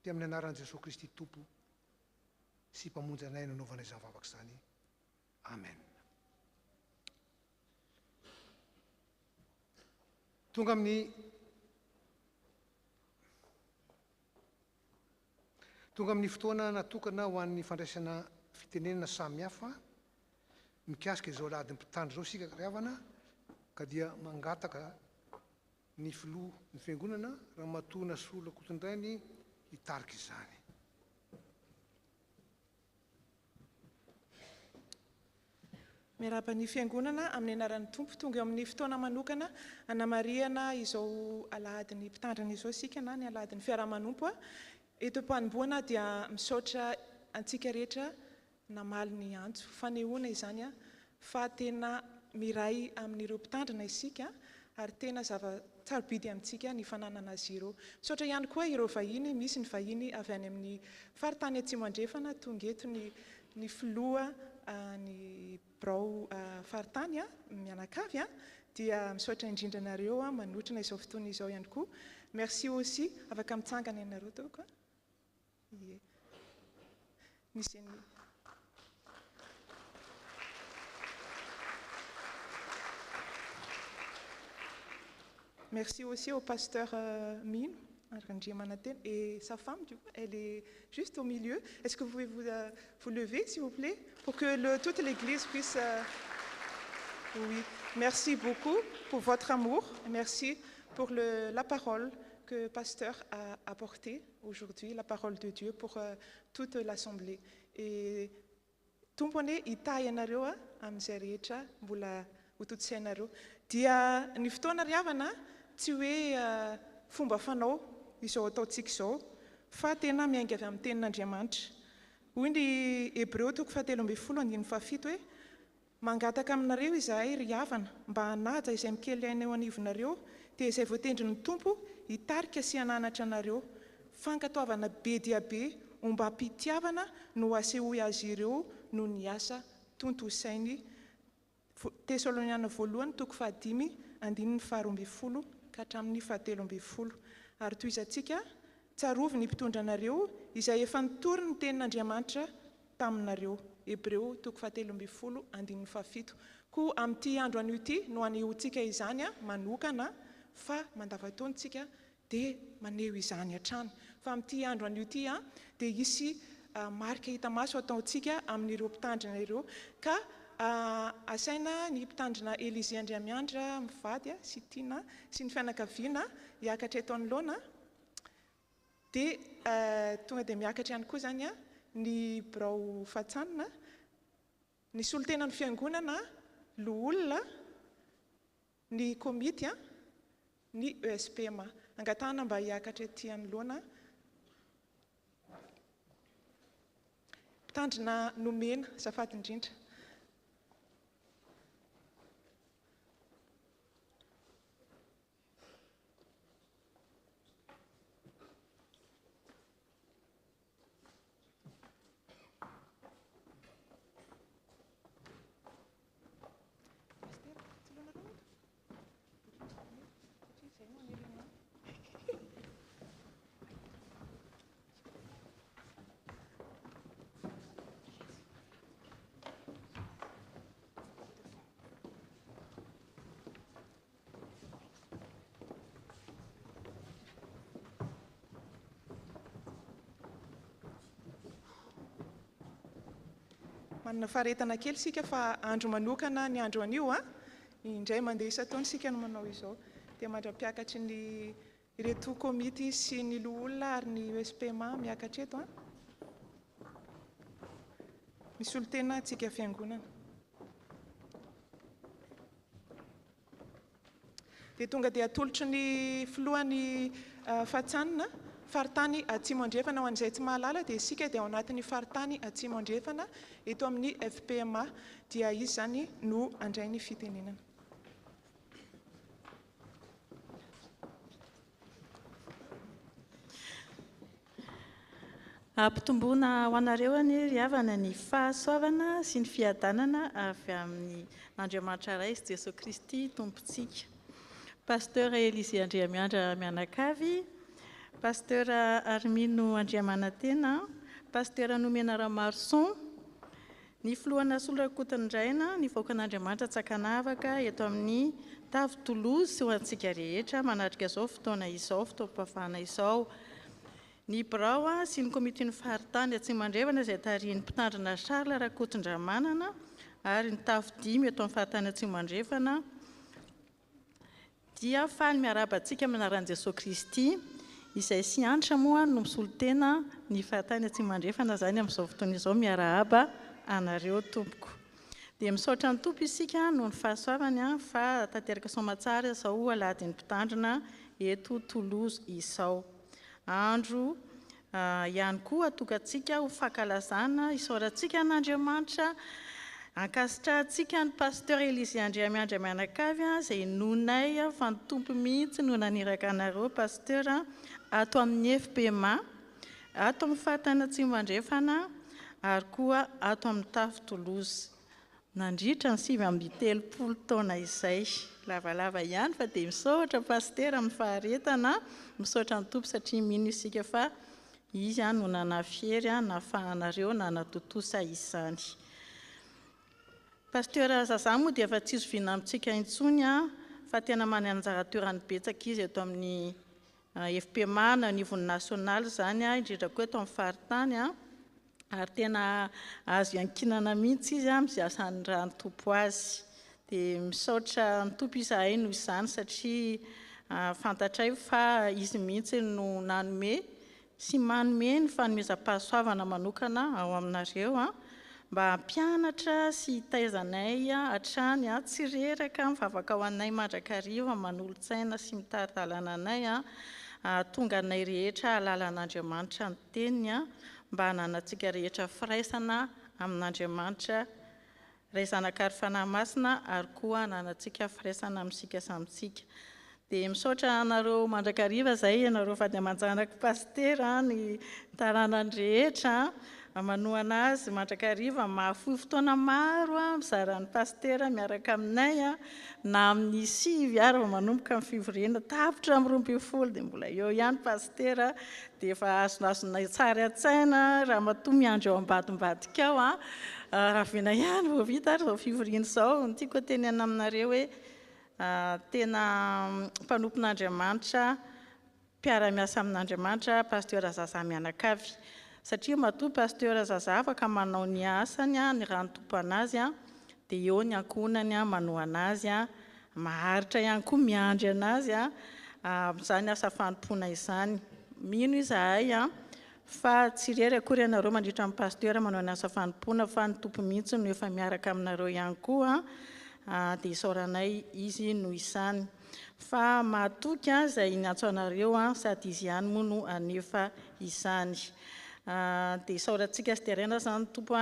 S1: Dia amin'ny anaran'i Jesosy Kristy Tompo sy mpamonjy anay nanaovanay izany vavaka izany. Amen. Tonga amin'ny fotoana natokana ho an'ny fandraisana fitenenana samihafa, mikasika izao ladiny mpitandro izao sika ravana, ka dia mangataka ny filoha ny fiangonana Ramatona Sola Kotondrainy hitarika izany.
S3: Miarahaba ny fiangonana amin'ny anaran'ny tompo, tonga amin'ny fotoana manokana anamariana izao aladiny mpitandrina izao sika na ny aladiny fiara-manompo. Eto am-panomboana dia misaotra antsika rehetra namaly ny antso fanehoana izany fa tena miray amin'ireo mpitandrina isika ary tena zava-tsarobidy amintsika ny fananana azy ireo. Misaotra ihany koa ireo vahiny, misy ny vahiny avy any amin'ny faritany atsimo andrefana tonga eto ny filoha ny brao faritany mianakavy dia misaotra indrindra nareo manotrana izao fotoana izao ihany koa. Merci aussi afaka mitsangana ianareo tao koa. Merci aussi au pasteur Mine, et sa femme, du coup, elle est juste au milieu. Est-ce que vous pouvez vous lever, s'il vous plaît, pour que toute l'Église puisse... Oui, merci beaucoup pour votre amour. Merci pour la parole que le pasteur a apportée aujourd'hui, la parole de Dieu pour toute l'Assemblée. Et tumpone ita ianareo amin'izay rehetra mbola hototsainareo. Dia ny fotoana riavana tsy hoe fomba fanao izao ataontsika izao fa tena miainga avy amin'ny tenin'Andriamanitra. Hoy ny Hebreo 13:17 hoe mangataka aminareo izahay riavana mba hanaja izay mikely aina eo anivonareo dia izay voatendry ny tompo hitarika sy hananatra anareo fankatoavana be dia be mba hampitiavana no asehoy azy ireo no ny asa tontosainy. Tesaloniana 1:5-12 ka hatramin'ny 17. Ary toizantsika tsarovy ny mpitondranareo izay efa nitory ny tenin'Andriamanitra taminareo. Hebreo 13:17. Koa amin'ity andro anio ity no anehoantsika izany manokana fa mandavataontsika dia maneho izany hatrany. Fa amin'ity andro anio ity dia hisy marika hita maso ataontsika amin'ireo mpitandrina ireo ka asaina ny mpitandrina Elizy Andriamiandra mivady sy tiana sy ny fianakaviana hiakatra eto anoloana dia tonga dia miakatra ihany koa zany a ny birao fatsanina ny solotena ny fiangonana loolona ny komity a ny ESPMA angatahana mba hiakatra ety anoloana mpitandrina nomena zafady indrindra. Manana faharetana kely sika fa andro manokana ny andro anio a indray mandeha isan-taona sika no manao izao dia mandra-piakatry ny ireto komity sy ny loolona ary ny ESPMA miakatra eto a ny solotena tsika fiangonana dia tonga dia atolotry ny filohan'ny fatsanina faritany atsimo andrefana ho an'izay tsy mahalala dia isika dia ao anatin'ny faritany atsimo andrefana eto amin'ny FPMA dia izy zany no andray ny fitenenana.
S11: Ampitomboana ho anareo ny ry havana ny fahasoavana sy ny fiadanana avy amin'ny Andriamanitra iray sy Jesosy Kristy tompontsika. Pasteur Élisée Andriamiandra Mianakavy, Pasteur Armino Andriamanantena, Pasteur Nomena Ramarson, ny filohana solon'Rakotondraina, ny vahoakan'Andriamanitra Tsakanavaka eto amin'ny Tavy Toulouse sy ho antsika rehetra manatrika izao fotoana izao, fotoam-pivavahana izao. Ny birao sy ny komity ny faritany atsimo andrefana izay tarihin'ny mpitandrina Charles Rakotondramanana ary ny Tavy Dimy eto amin'ny faritany atsimo andrefana dia faly miarabantsika minaran'i Jesosy Kristy izay sy antra moa no misolotena ny faritany atsimo andrefana zany amin'izao fotoana izao miarahaba anareo tompoko. Dia misaotra ny tompo isika no ny fahasoavany fa tanteraka soamatsara izao aladin'ny mpitandrina eto Toulouse izao. Andro ihany koa atokantsika ho fankalazana isaorantsika n'Andriamanitra ankasitrahantsika ny Pasteur Élisée Andriamiandra Mianakavy izay nonay fa ny tompo mihitsy no naniraka anareo pasteur ato amin'ny FPMA, ato amin'ny faritany atsimo andrefana ary koa ato amin'ny Tavy Toulouse. Nandritra ny 7 taona izay, lavalava ihany fa dia misaotra pasteur amin'ny faharetana, misaotra ny tompo satria mino isika fa izy no nanafihery nafahanareo nanatontosa izany. Pasteur Zaza moa dia efa tsy izoviana amintsika intsony fa tena manana anjara toerany betsaka izy eto amin'ny FPMA na nivony nasionaly zany indrindra koa eto amin'ny faritany ary tena azo iankinana mihitsy izy amin'izay asany raha ny tompo azy. Dia misaotra ny tompo izahay noho izany satria fantatray fa izy mihitsy no nanome sy manome ny fanomezam-pahasoavana manokana ao aminareo mba hampianatra sy hitaizanay hatrany tsy reraka mivavaka ho anay mandrakariva manolo-tsaina sy mitary-dalàna anay tonga anay rehetra alalan'Andriamanitra ny teniny mba hananantsika rehetra firaisana amin'Andriamanitra ray zanakary fanahy masina ary koa hananantsika firaisana amintsika samitsika. Dia misaotra anareo mandrakariva zay anareo fady amanjanaka pasteur ny taranany rehetra manohana azy mandrakariva mahafohy fotoana maro mizaran'ny pasteur miaraka aminay na amin'ny 5 ary vao manomboka amin'ny fivorena tapitra amin'ny 12 dia mbola eo ihany pasteur dia efa azonazonay tsara an-tsaina raha matoa miandro eo ambadimbadika ao raha vena ihany vao vita ary zao fivorena izao ny tiako tenena aminareo hoe tena mpanompon'Andriamanitra mpiara-miasa amin'Andriamanitra pasteur Zaza Mianakavy satria matoa pasteur Zaza afaka manao ny asany ny raha ny tompo anazy dia eo ny ankonany manohana azy maharitra ihany koa miandry anazy izany asa fanompoana izany mino izahay fa tsy rery akory ianareo mandritra amin'ny paster manao ny asa fanompoana fa ny tompo mihitsy no efa miaraka aminareo ihany koa dia isaoranay izy no isany fa mahatoky izay nyantso anareo sady izy ihany moa no anefa izany dia isaorantsika sy terena zany tompo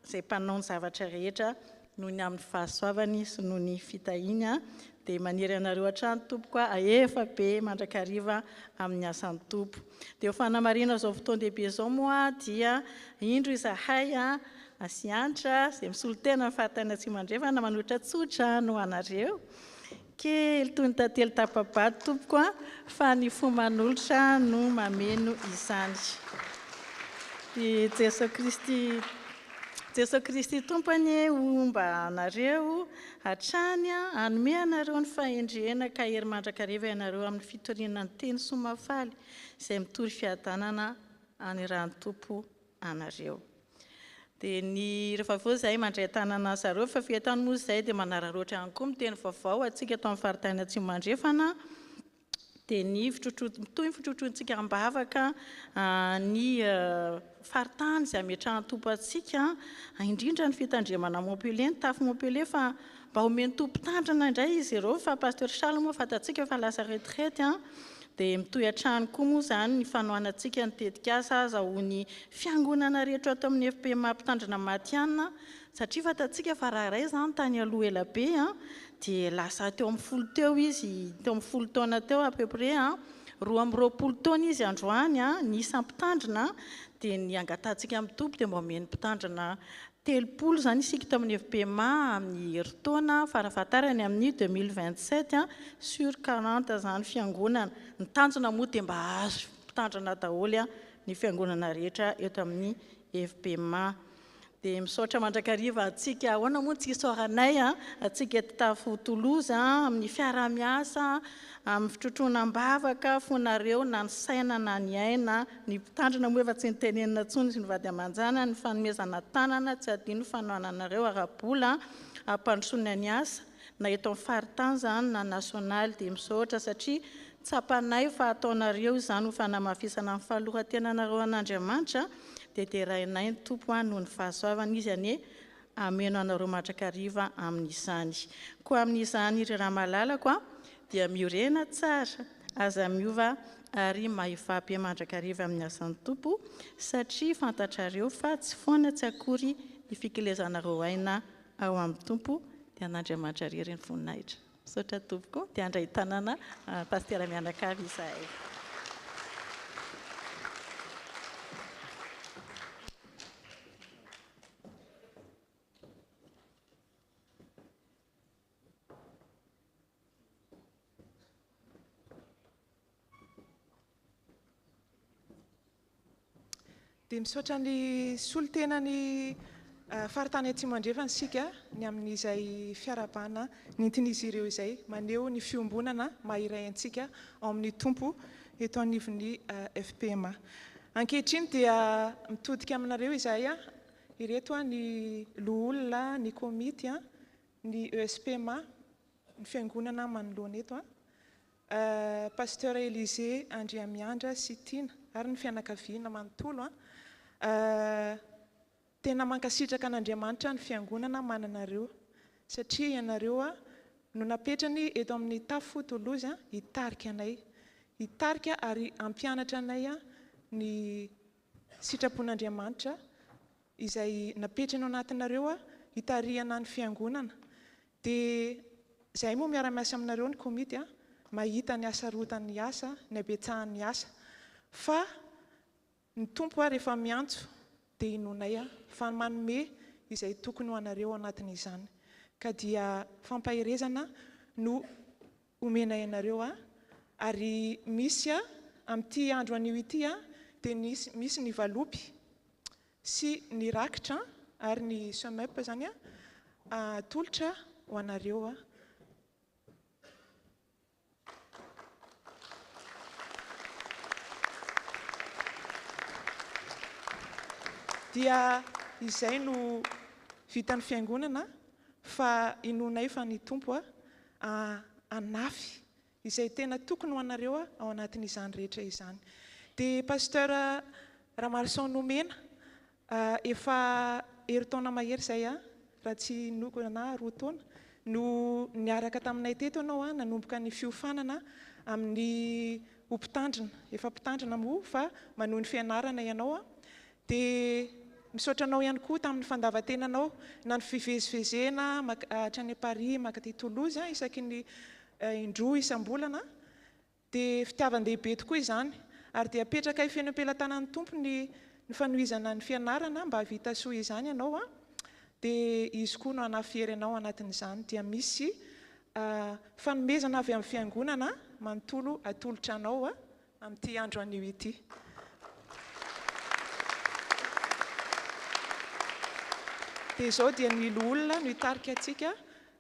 S11: izay mpanao ny zavatra rehetra noho ny amin'ny fahasoavany sy noho ny fitahiny dia maniry anareo hatrany tompo koa aefa be mandrakariva amin'ny asan'ny tompo dia ho fanamarina zao fotoan-dehibe zao moa dia indro izahay asiantra izay misolo tena ny fahatany tsy mandrefana manotra tsotra no anareo kely toy ny tantely tapabady tompo fa ny fomanolotra no mameno izany dia Jesosy Kristy tompony mba anareo hatrany hanome anareo ny fahendrena ka hery mandrakariva ianareo amin'ny fitoriana ny teny somafaly izay mitory fiadanana any rahan'ny tompo anareo dia ny rehefa avao izay mandray tanana zareo fa fiatany moa izay dia manararoatra ihany koa miteny vaovao atsika atao amin'ny faritany tsy mandrefana dia ny fitrotroantsika ambavaka ny faritany izay ametrahan'ny tompo atsika indrindra ny fitandremana Montpellier ny tafy Montpellier fa mba homeny tompo tandrina indray izy ireo fa pasteur Charles moa fatatsika fa lasa retraite dia mitoy hatrany koa moa izany ny fanohanantsika ny tetikasa azahoany fiangonana rehetra atao amin'ny FP mampitandrina Matianina satria fatatsika fa raharay izany tany aloha ela be dia lasa teo amin'ny folo teo izy teo amin'ny folo taona teo à peu près 20 taona izy androany ny isampitandrina dia ny angatantsika amin'ny tompo dia mba homeny mpitandrina 30 zany isika tao amin'ny FPMA amin'ny herintaona farafahatarany amin'ny 2027 sur 40 zany fiangonana ny tanjona moa dia mba azo mpitandrina daholo ny fiangonana rehetra eto amin'ny FPMA dia misaotra mandrakariva atsika ahoana moa tsy isaoranay atsika etafo Toulouse amin'ny fiaramiasa amin'ny fitrotroana ambavaka fonareo na ny saina na ny aina ny mpitandrina moa efa tsy nitenenina tsony sy ny vady amanjana ny fanomezana tanana tsy adino fanohananareo arabola ampandrosoana ny asa na eto amin'ny faritany zany na nasionaly dia misaotra satria tsapanay fa ataonareo izany ho fanamafisana amin'ny fahalorantenanareo an'Andriamanitra dia terahinay ny tompo noho ny fahasoavana izy ameno anareo mandrakariva amin'izany koa amin'izany ireo raha malalako dia miorena tsara aza miova ary mahafapy mandrakariva amin'ny asan'ny tompo satria fantatrareo fa tsy foana tsy akory ny fikilezanareo aina ao amin'ny tompo dia an'Andriamanitra rery ny voninahitra misaotra tompoko dia andray tanana paster mianakavy izahay
S12: dia misaotra ny solotenany faritany atsimo andrefana sika ny amin'izay fiarabana nintin'izy ireo izay maneho ny fiombonana mahiray antsika ao amin'ny tompo eto anivon'ny FPMA ankehitriny dia mitodika aminareo izahay ireto ny loholona ny komity ny ESPMA ny fiangonana manoloana eto pasteur Élisée Andriamiandra sy Tina ary ny fianakaviana manontolo tena mankasitraka an'Andriamanitra ny fiangonana mananareo satria ianareo no napetrany eto amin'ny tafo Toulouse hitarika anay hitarika ary ampianatra anay ny sitrapon'Andriamanitra izay napetrany ao anatinareo hitarihana ny fiangonana dia izay moa miara-miasa aminareo ny komity mahita ny asarotan'ny asa ny abetsahan'ny asa fa ny tompo rehefa miantso dia inonay fa manome izay tokony ho anareo anatin'izany ka dia fampahirezana no omenay anareo ary misy amin'ity andro anio ity dia misy ny valopy sy ny rakitra ary ny semep zany tolotra ho anareo dia izay no vitan'ny fiangonana fa inonay fa ny tompo anafy izay tena tokony ho anareo ao anatin'izany rehetra izany dia pasteur Ramarson Nomena efa herintaona mahery izay raha tsy noko na roa taona no niaraka taminay teto anao nanomboka ny fiofanana amin'ny mpitandrina efa mpitandrina moa fa manohy ny fianarana ianao dia misaotra anao ihany koa tamin'ny fandavatenanao na ny fivezivezena hatrany Paris makaty Toulouse isaky ny indroa isam-bolana dia fitiavan-dehibe tokoa izany ary dia apetraka ifeno am-pelantanan'ny tompo ny fanohizana ny fianarana mba havita soa izany ianao dia izy koa no anafihery anao anatin'izany dia misy fanomezana avy amin'ny fiangonana manontolo atolotra anao amin'ity andro anio ity. Dia izao dia ny olona no hitarika antsika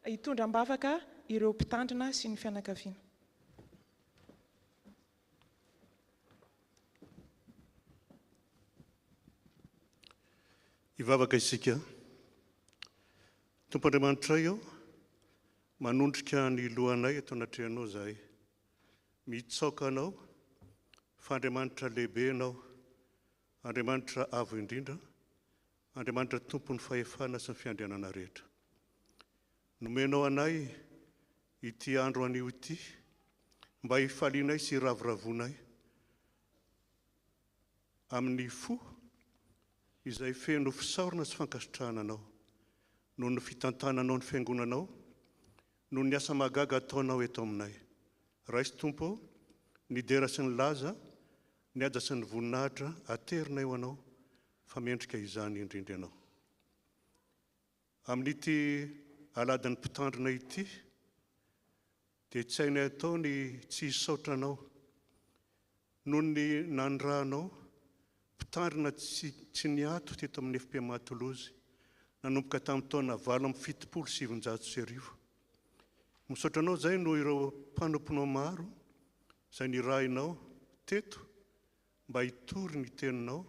S12: hitondra ambavaka ireo mpitandrina sy ny fianakaviana.
S13: Hivavaka isika. Tompoandriamanitra io manondrika ny lohanay eto anatrehanao zahay. Mitsaoka anao fa Andriamanitra lehibe anao, Andriamanitra avo indrindra, Andriamanitra tompon'ny fahefana sy ny fiandrianana rehetra. Nomenao anay ity andro anio ity mba hifalianay sy hiraviravonay amin'ny fo izay feno fisaorana sy fankasitrahana anao, noho ny fitantananao ny fiangonanao, noho ny asa magaga ataonao eto aminay. Raisy tompo, ny dera sy ny laza, ny aja sy ny voninahitra aterinay ho anao, fa mendrika izany indrindra ianao. Amin'ity aladin'ny mpitandrina ity, dia tsy hainay atao ny tsy hisaotra anao, noho ny nandrahanao, mpitandrina tsy niato teto amin'ny FPMA Toulouse, nanomboka tamin'ny taona 770. Misaotra anao zay no ireo mpanomponao maro, izay nirahinao teto, mba hitory ny teninao,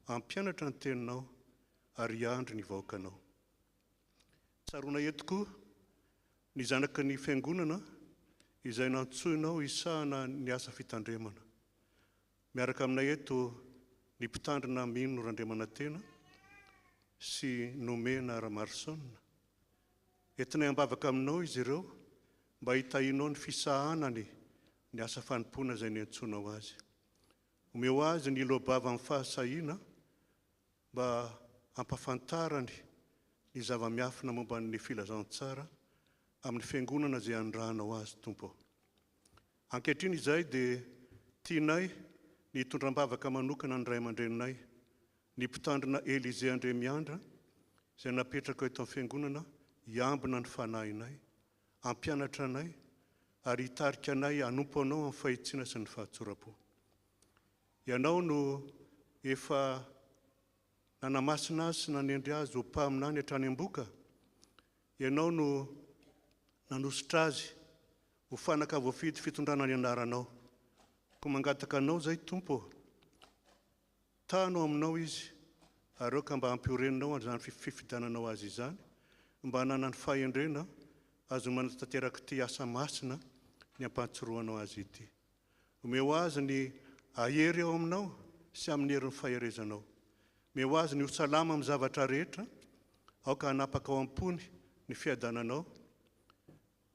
S13: hampianatra ny teninao, ary hiandry ny vahoakanao. Tsaroana eto koa ny zanaky ny fiangonana izay nantsoinao isahana ny asa fitandremana. Miaraka aminay eto ny mpitandrina Mino Randriamanantena sy Nomena Ramarson. Entinay ambavaka aminao izy ireo mba hitahinao ny fisahanany ny asa fanompona izay niantsonao azy. Omeo azy ny lobava amin'ny fahasahina mba hampafantarany ny zava-miafina momba ny filazantsara amin'ny fiangonana izay andrahanao azy tompo. Ankehitriny izay dia tianay ny hitondram-bavaka manokana ny ray aman-dreninay, ny mpitandrina Elize Andremiandra izay napetraka eto amin'ny fiangonana hiambina ny fanahinay, hampianatra anay ary hitarika anay hanompo anao amin'ny fahitsiana sy ny fahatsoram-po. Ianao no efa nanamasina azy sy nanendry azy ho mpaminany hatrany am-boka. Ianao no nanositra azy ho fanaka voafidy fitondrana ny anaranao. Koa mangataka anao zay tompo, tanao aminao izy, ary ka mba hampioreninao izany fifidiananao azy izany, mba hanana ny fahendrena azo manatanteraka ty asa masina ny ampahatsoroanao azy ity. Omeo azy ny ahery ao aminao sy amin'ny herin'ny faherezanao. Omeo azy ny ho salama amin'ny zavatra rehetra, aoka hanapaka ao am-pony ny fiadananao,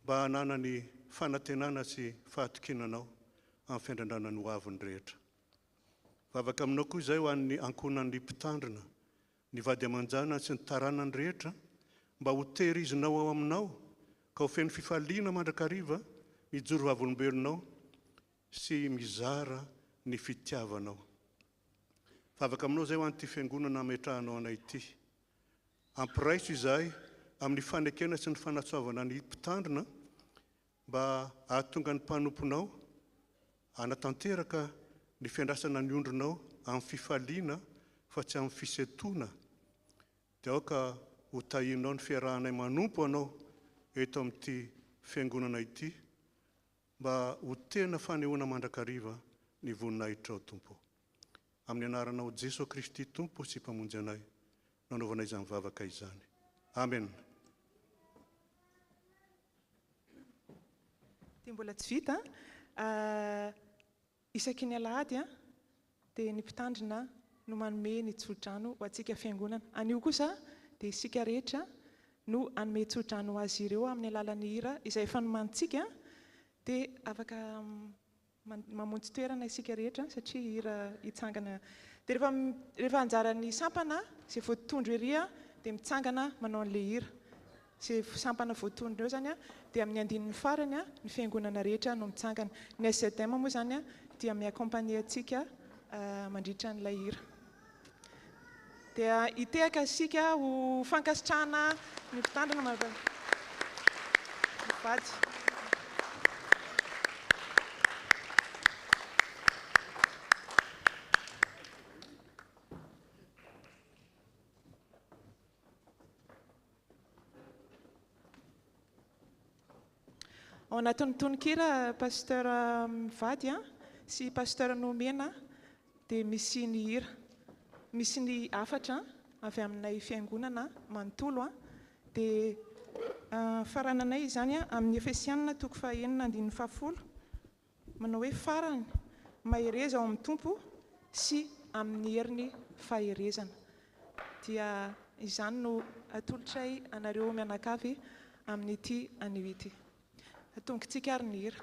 S13: mba hanana ny fanantenana sy fahatokinanao amin'ny fiandrandrana ny hoaviny rehetra. Vavaka aminao koa izay ho an'ny ankonan'ny mpitandrina, ny vady aman-janany sy ny taranany rehetra, mba ho tehirizinao ao aminao, ka ho feno fifaliana mandrakariva, mijoro vavolombelonao sy mizara ny fitiavanao. Vavaka aminao zay ho an'ity fiangonana ametrahanao anay ity. Ampiraiso izahay amin'ny fanekena sy ny fanatsoavana ny mpitandrina, mba ahatonga ny mpanomponao anatanteraka ny fiandrasana ny ondronao amin'ny fifaliana fa tsy amin'ny fisetona. Dia aoka ho tahinao ny fiarahanay manompo anao eto amin'ity fiangonana ity, mba ho tena fanehoana mandrakariva ny voninahitra ao tompo. Amin'ny anaranao Jesosy Kristy tompo sy mpamonjy anay, nanaovanay izany vavaka izany. Amen.
S12: Dia mbola tsy vita isaky ny alahady dia ny mpitandrina no manome ny tsodrano ho antsika fiangonana. Anio kosa dia isika rehetra no anome tsodrano azy ireo amin'ny alalan'ny hira izay efa nomantsika, dia afaka mamonjy toerana isika rehetra satria hira hitsangana. Dia rehefa anjaran'ny sampana izay voatondro ery dia mitsangana manao an'ilay hira. Izay sampana voatondro eo zany dia amin'ny andinin'ny farany ny fiangonana rehetra no mitsangana. Ny SDM moa zany dia miakompanie antsika mandritra n'ilay hira. Dia hitehaka isika ho fankasitrahana ny mpitandrina mivady. Ao anatin'ny tononkira pasteur mivady sy pasteur nomena dia misy ny hira. Misy ny afatra avy aminay fiangonana manontolo dia farananay izany amin'ny Efesianina 4:9-10 manao hoe farany mahereza ao amin'ny tompo sy amin'ny heriny faherezana. Dia izany no atolotray anareo mianakavy amin'ity anio ity. Atongitsika ary ny hira.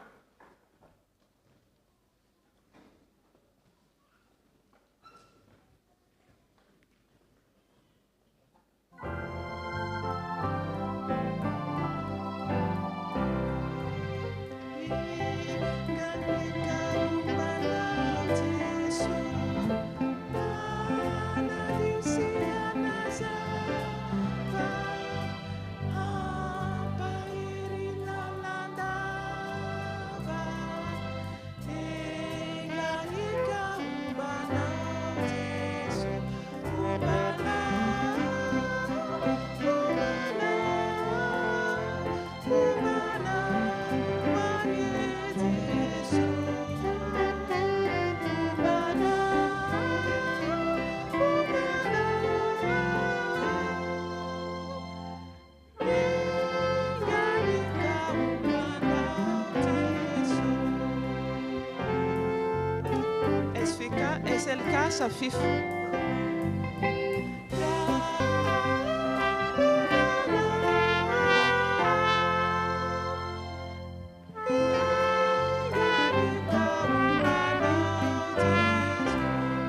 S12: SLK Safif.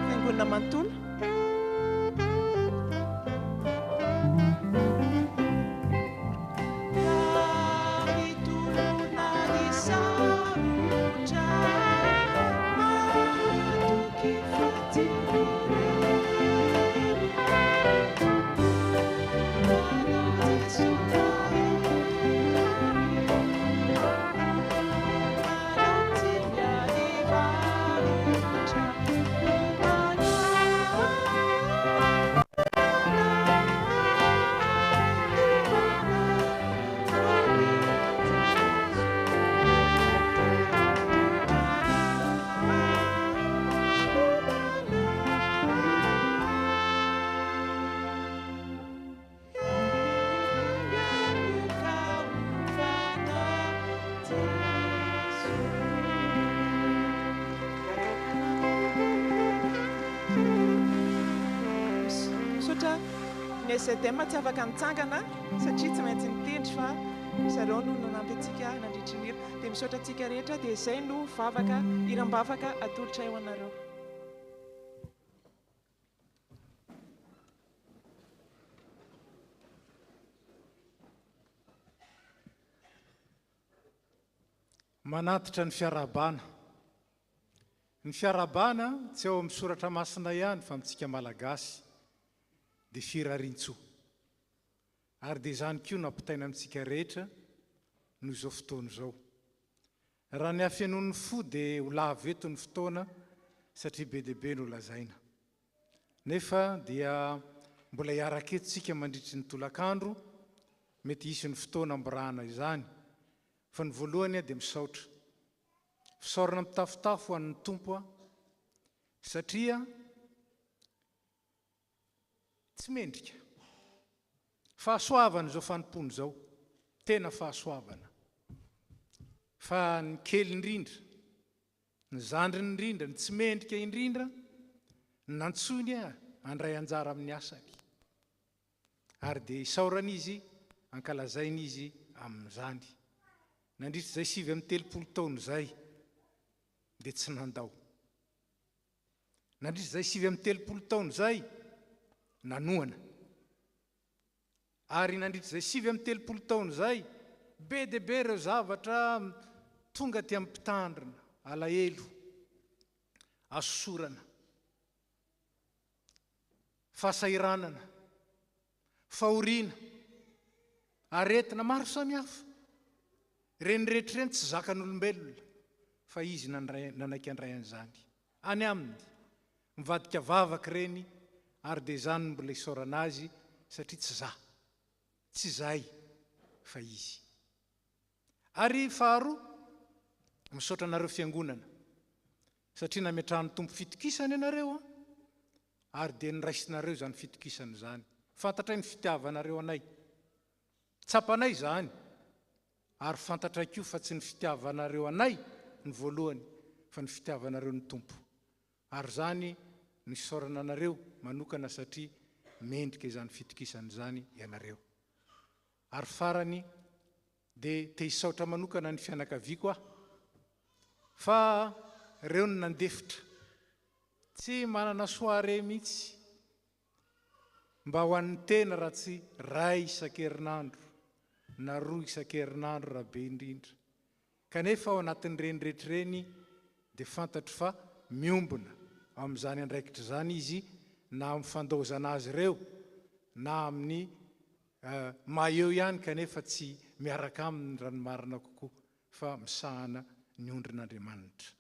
S12: Fiangonana manontolo. SDM tsy afaka nitsangana satria tsy maintsy nitendry fa zareo no nanampy antsika nandritry ny hira. Dia misaotra antsika rehetra dia izay no vavaka hiram-bavaka atolotra eo anareo.
S8: Manatitra ny fiarabana. Ny fiarabana tsy ao amin'ny soratra masina ihany fa amintsika malagasy dia firarintsoa. Ary dia izany koa nampitaina amintsika rehetra noho izao fotoana izao. Raha ny hafenon'ny fo dia ho lavo eto ny fotoana satria be dia be no lazaina. Nefa dia mbola hiaraka eto tsika mandritry ny tolakandro, mety hisy ny fotoana amborahana izany. Fa ny voalohany dia misaotra. Fisaorana mitafotafo ho an'ny tompo satria tsy mendrika. Fahasoavana izao fanompony izao, tena fahasoavana. Fa ny kely indrindra, ny zandriny indrindra, ny tsy mendrika indrindra nantsony andray anjara amin'ny asany ary dia isaorana izy ankalazaina izy amin'izany nandritra izay 7 taona izay dia tsy nandao nandritra izay 7 taona izay nanoana ary nandritra izay 7 taona izay be dia be ireo zavatra tonga ty amin'ny mpitandrina alahelo asosorana fahasairanana fahoriana aretina maro samihafa reny rehetra reny tsy zakan'olombelona fa izy nanaiky andray an'izany any aminy mivadika vavaka reny ary dia zany mbola isaorana azy satria tsy zay fa izy ary faharoa misaotra anareo fiangonana satria nametrahany tompo fitokisana ianareo ary dia niraisinareo zany fitokisana zany fantatray ny fitiavanareo anay tsapanay zany ary fantatray koa fa tsy ny fitiavanareo anay ny voalohany fa ny fitiavanareo ny tompo ary zany nisaorana anareo manokana satria mendrika izany fitokisana zany ianareo ary farany dia te hisaotra manokana ny fianakaviako fa reo ny nandefitra tsy manana soare mihitsy mba ho an'ny tena raha tsy ray isan-kerinandro na 2 isan-kerinandro raha be indrindra kanefa ao anatin'ny reny rehetra reny dia fantatro fa miombona amin'izany andraikitra zany izy na amin'ny fandaozana azy ireo na amin'ny maheo ihany kanefa tsy miaraka amin'ny ranomarina kokoa fa misahana ny ondrin'Andriamanitra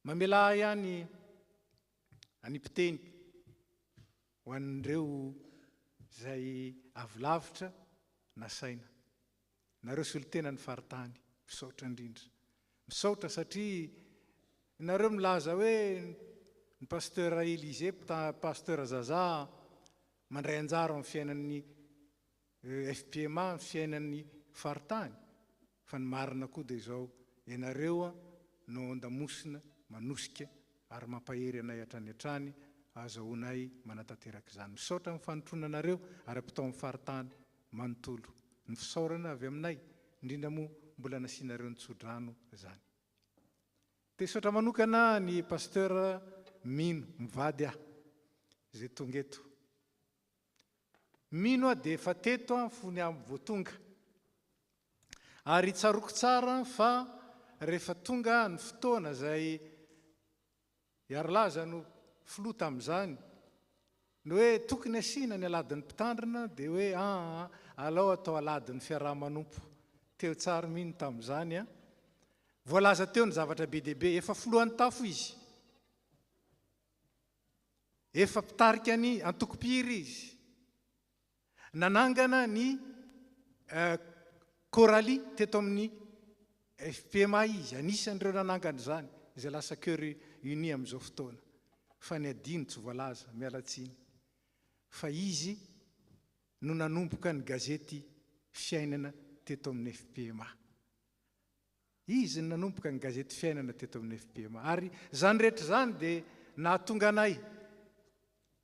S8: mamela ihany animpiteny ho an'ireo izay avolavitra na saina nareo solotena ny faritany misaotra indrindra misaotra satria nareo milaza hoe ny pasteur Élisée pasteur Zaza mandray anjara amin'ny fiainan'ny FPMA ny fiainan'ny faritany fa ny marina koa dia izao ianareo no andamosina manosika ary mampahery anay hatrany hatrany azahoanay manatanteraka izany misaotra amin'ny fanotronanareo ary ampitao amin'ny faritany manontolo ny fisaorana avy aminay indrindra moa mbola nasianareo ny tsodrano zany dia saotra manokana ny pasteur Mino mivady izay tonga eto Mino dia efa teto fony amin'ny voatonga ary tsaroko tsara fa rehefa tonga ny fotoana izay iarolaza no filoha tamin'izany no hoe tokony asiana ny aladin'ny mpitandrina dia hoe alao atao aladin'ny fiaraha-manompo teo tsara Mino tamin'izany voalaza teo ny zavatra be dia be efa filohan'ny tafo izy efa mpitarika ny antoko-piry izy nanangana ny Coralie teto amin'ny FPMA izy anisan'ireo nanangana izany izay lasa cœur uni amin'izao fotoana fa ny adino tsy voalaza mialatsiny fa izy no nanomboka ny gazety fiainana teto amin'ny FPMA izy no nanomboka ny gazety fiainana teto amin'ny FPMA ary zany rehetra zany dia nahatonga anay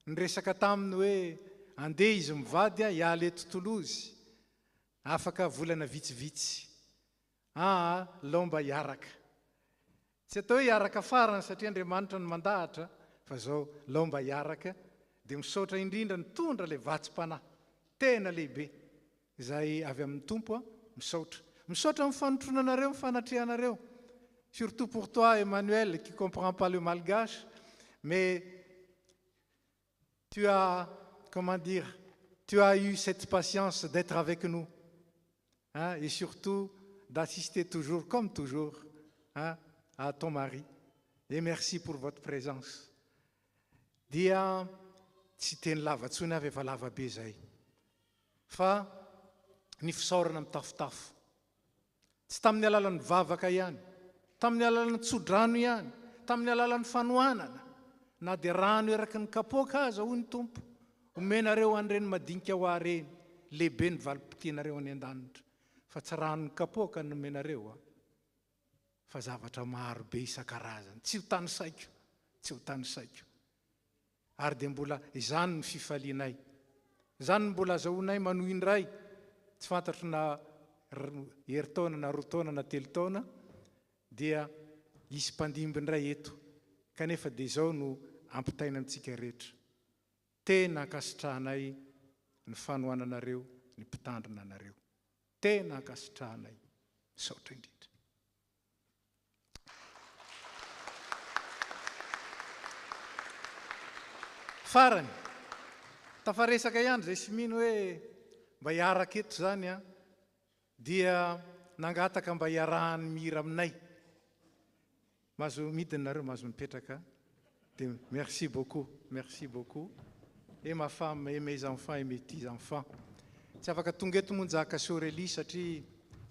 S8: nyresaka taminy hoe andeha izy mivady hiala eto Toulouse afaka volana vitsivitsy lomba hiaraka tsy atao hoe hiaraka farany satria Andriamanitra ny mandahatra fa zao lomba hiaraka dia misaotra indrindra ny tondra ilay vatsim-panahy tena lehibe izay avy amin'ny tompo misaotra amin'ny fanotronanareo mifanatrehanareo surtout pour toi Emmanuel qui comprend pas le malgache mais tu as eu cette patience d'être avec nous et surtout d'assister toujours, comme toujours, à ton mari. Et merci pour votre présence. Dia tsy teny lavatsony avy efa lava be zay. Fa ny fisaorana mitafotafo. Tsy tamin'ny alalan'ny vavaka ihany, tamin'ny alalan'ny tsodrano ihany, tamin'ny alalan'ny fanohanana, na dia rano eraky ny kapoaka aza hoy ny tompo. Omenareo an'ireny madinika ho areny, lehibe ny valim-potianareo any an-danitra. Fa tsy ranony kapoaka no omenareo fa zavatra maro be isan-karazany. Tsy ho tany saiko tsy ho tany saiko ary dia mbola izany ny fifalianay izany mbola azahoanay manohy indray tsy fantatro na herintaona na roa taona na telo taona dia isy mpandimby indray eto kanefa dia izao no ampitaina amintsika rehetra tena ankasitrahanay ny fanohananareo ny mpitandrina anareo tena ankasitrahanay misaotra indrindra farany tafaresaka ihany zay sy mino hoe mba hiaraka eto zany a dia nangataka mba hiarahany mihira aminay mahazo midiny nareo mahazo mipetraka dia merci beaucoup et ma femme et mes enfants et mes petits enfants tsy afaka tonga eto monjaka Sorely satria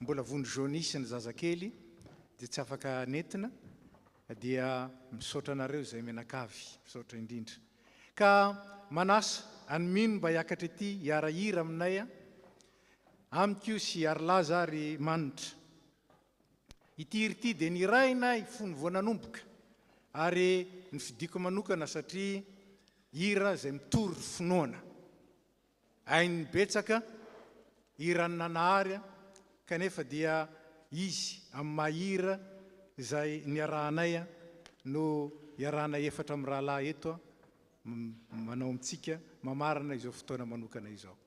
S8: mbola vony jaunisy ny zazakely dia tsy afaka nentina dia misaotra anareo zay menakavy misaotra indrindra ka manasa anymino mba hiakatra ety hiarahira aminay a amiko sy arlaza ary manitra ity hira ity dia nirainay fony voananomboka ary ny fidiko manokana satria hira zay mitory finoana hainy betsaka hira ny nanahary kanefa dia izy amin'ny mahira zay niarahanay no iarahanay efatra amin'ny rahalahy eto manao amintsika mamarana izao fotoana manokana izao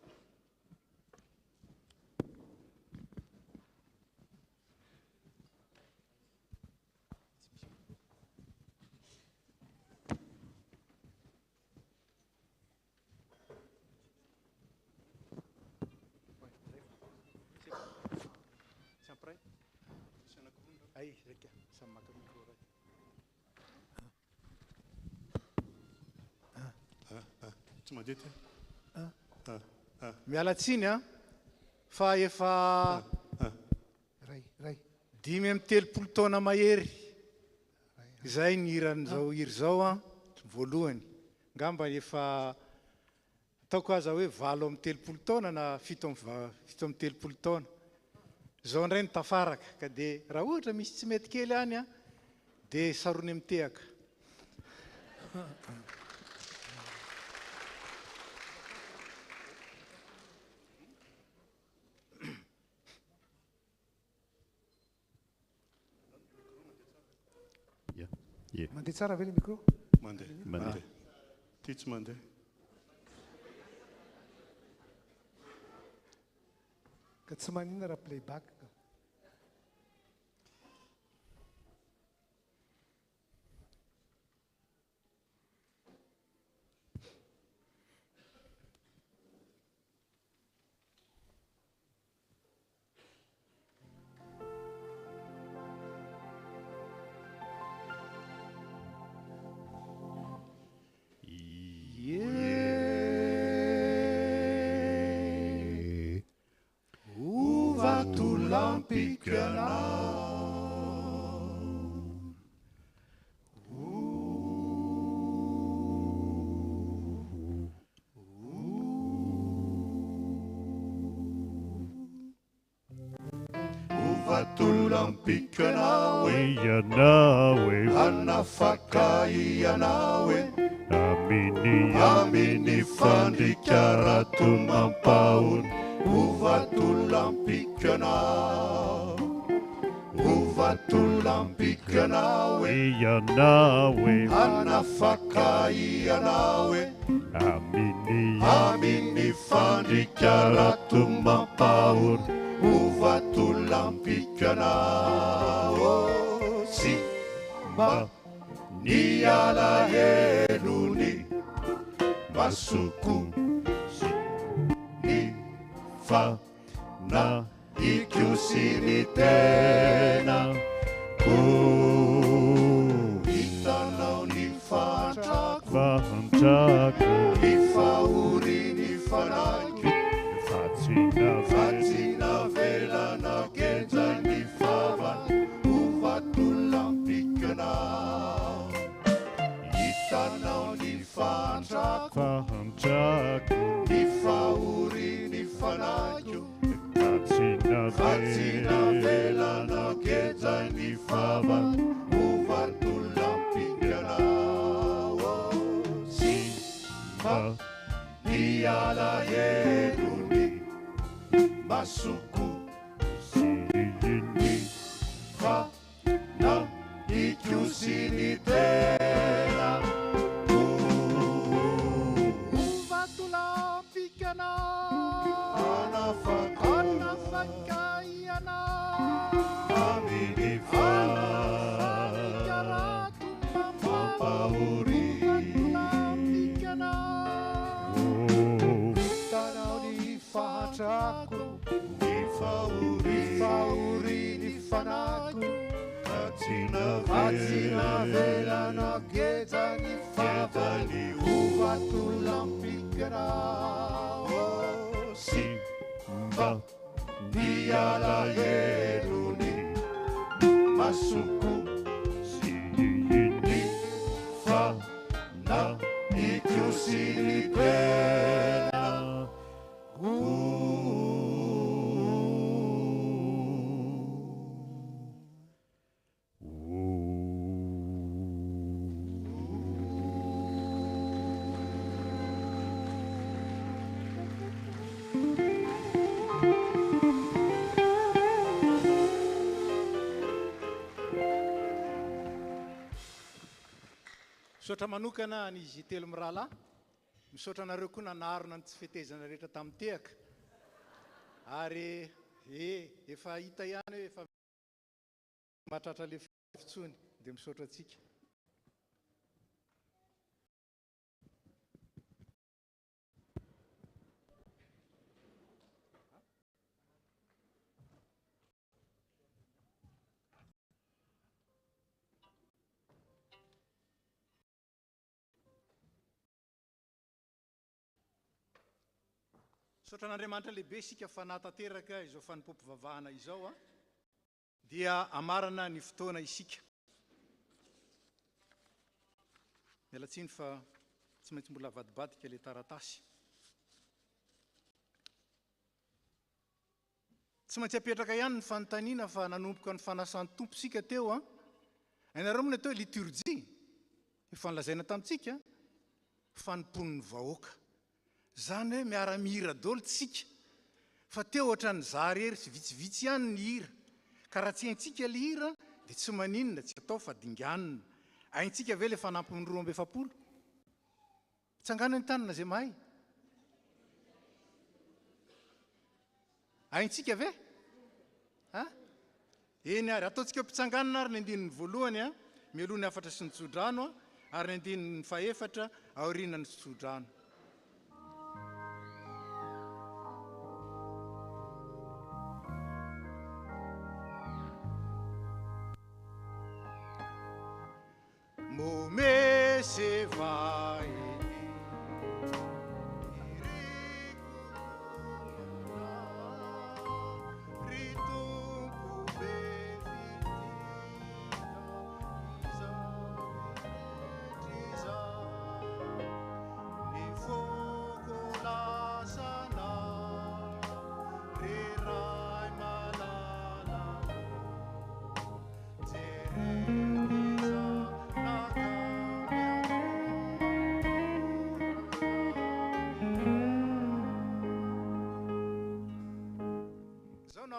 S8: mialatsiny a fa efa dimy amin'ny telopolo taona mahery izay ny hiran'izao hiry zao a voalohany ngamba efa ataoko aza hoe 8 amin'ny telopolo taona na 7 amin'ny telopolo taona zao indray ny tafaraka ka dia raha ohatra misy tsy mety kely any a dia sarony mitehaka mandeha tsara ve le micro
S13: mandeha ty tsy mandeha
S1: ka tsy manina raha playback
S14: Vatulampikana we yanawe anafakai yanawe amini fandikara tumampaun uvatullampikana we yanawe anafakai yanawe amini fandikara tumampaun uvatullampikana oh simba ni ala heluni masuku ni fa na ikiusinitena ku itanau ni fantaku ni fauri ni fanaku fatina vela na genza ni fava uvatullampikana itanau ni fantaku ni fauri ni fanaku fatina vela na genza ni fava uvatullampikana masoko sininy fanaiko sy ny tena
S8: vatolampikana anafakaiana
S14: aminy mampahory
S8: vatolampikana tanao ny fahatrako
S14: ny
S8: fahory ny fanako
S14: atsinavelana
S8: geza ny
S14: favany
S8: vatolampikana
S14: simba miala helony masoko sininy fanaiko sy ny tena
S8: misaotra manokana ny izy telo mirahalahy misaotra anareo koa nanarona ny tsy fetezana rehetra tamin'ny tehaka ary efa hita ihany hoe efa mahatratra le fitsony dia misaotra antsika misaotra an'Andriamanitra lehibe isika fanatanteraka izao fanompompivavahana izao a dia amarana ny fotoana isika mialatsiny fa tsy maintsy mbola vadibadika le taratasy tsy maintsy apetraka ihany ny fanontaniana fa nanomboka ny fanasan'ny tompo sika teo a ianareo moa ny atao liturgie efa nolazaina tamintsika fanompon'ny vahoaka zany hoe miara-mihira dolo tsika fa teo ohatra ny zarery sy vitsivitsy ihany ny hira ka raha tsy haintsika le hira dia tsy maninona tsy atao fa dinganina haintsika ve le fanampiny 250 tsangana ny tanina zay mahay haintsika ve eny ary ataontsika mpitsanganana ary ny andininy voalohany a mialohany afatra sy ny tsodrano a ary ny andininy faefatra aorinany sy tsodrano Momê se vai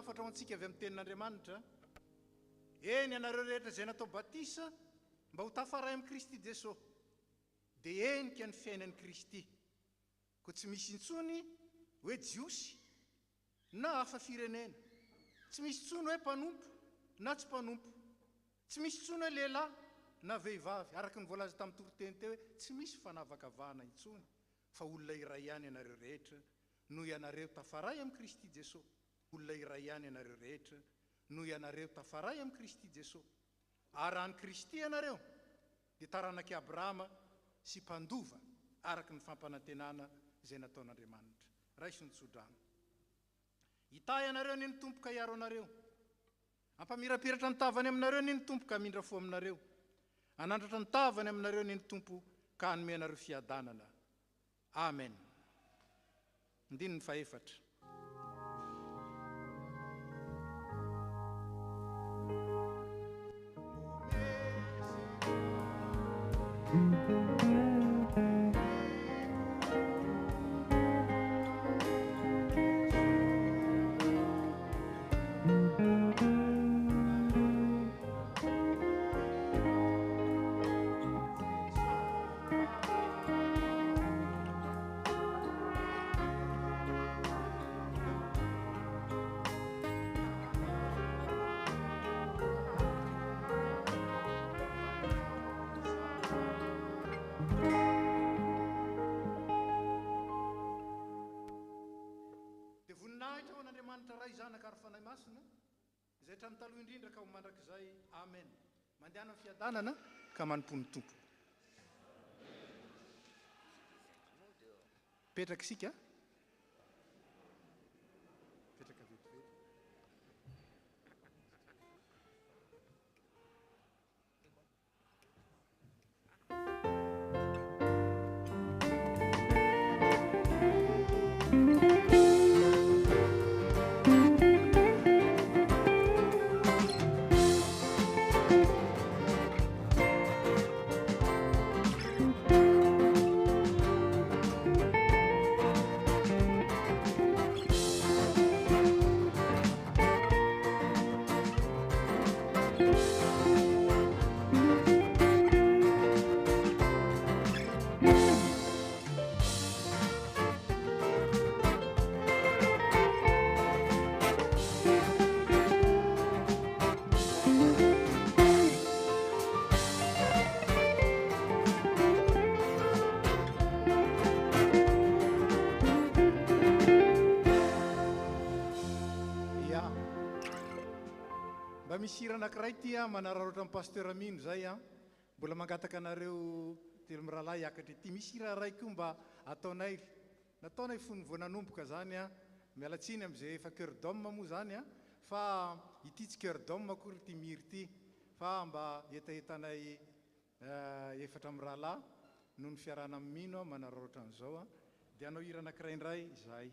S8: afatra ho antsika avy amin'ny tenin'Andriamanitra eny ianareo rehetra izay natao batisa mba ho tafaray amin'ny Kristy Jesosy dia enika ny fiainan'i Kristy koa tsy misy intsony hoe jiosy na hafa firenena tsy misy intsony hoe mpanompo na tsy mpanompo tsy misy intsony hoe lehilahy na vehivavy araka ny voalaza tamin'ny toriteny teo hoe tsy misy fanavakavahana intsony fa olona iray ihany ianareo rehetra noho ianareo tafaray amin'ny Kristy Jesosy olona iray ihany ianareo rehetra noho ianareo tafaray amin'ny Kristy Jesosy ary raha ny Kristy ianareo dia taranaki Abrahama sy mpandova araka ny fampanantenana izay nataon'Andriamanitra raiso ny tsodrano hita ianareo ny tompoka hiaro anareo ampamirapiratra ny tavany aminareo ny tompoka hamindra fo aminareo anandratra ny tavany aminareo ny tompo ka hanome anareo fiadanana amen ndiny ny faefatra Andriamanitra ray zanaka ary fanahy masina izay hatramin'ny taloha indrindra ka ho mandrakizay amen. Mandehana amin'ny fiadanana ka manompo ny tompo. Petraka isika. Petraka vetivety. Misy hira anankiray ty manararaotra amin'ny pasteur Amino zay mbola mangataka anareo telo mirahalahy hiakatra ity. Misy hira raiky mba ataonay nataonay fony vao nanomboka zany mialatsiny amin'izay efa cœur d'homme moa zany fa ity tsy cœur d'homme akory ty mihira ty fa mba etaetanay efatra mirahalahy noho ny fiarahana amin'ny Mino manararaotra an'izao dia anao hira anankiray indray zay.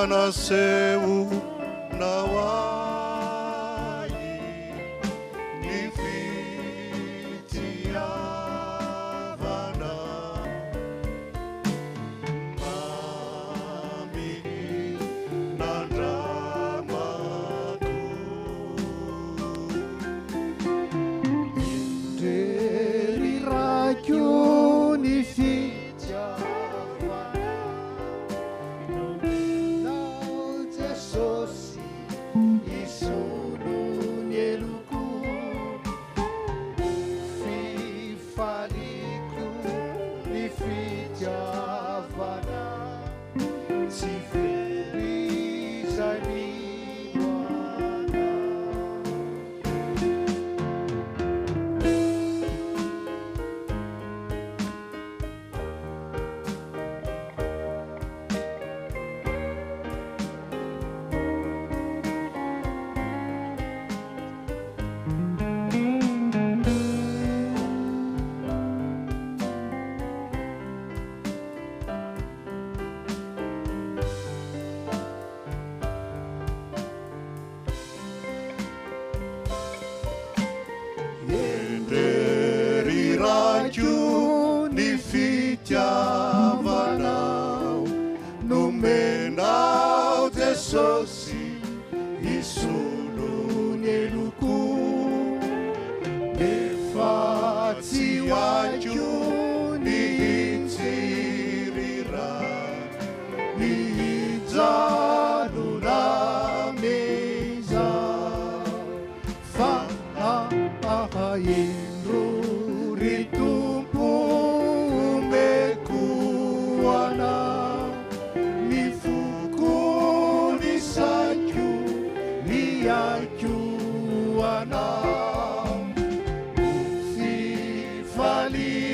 S14: Nasceu Nawai Nifitiavana Mami Nandramatu Inderi Rakyu Nifitiavana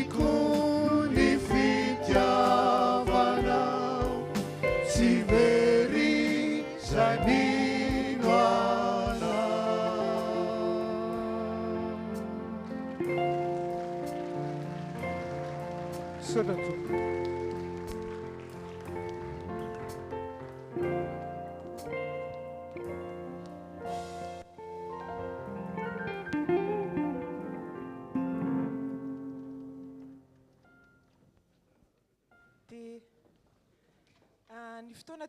S14: amiko ny fitiavanao tsy very zanino
S1: anao.
S12: Dia ny fotoana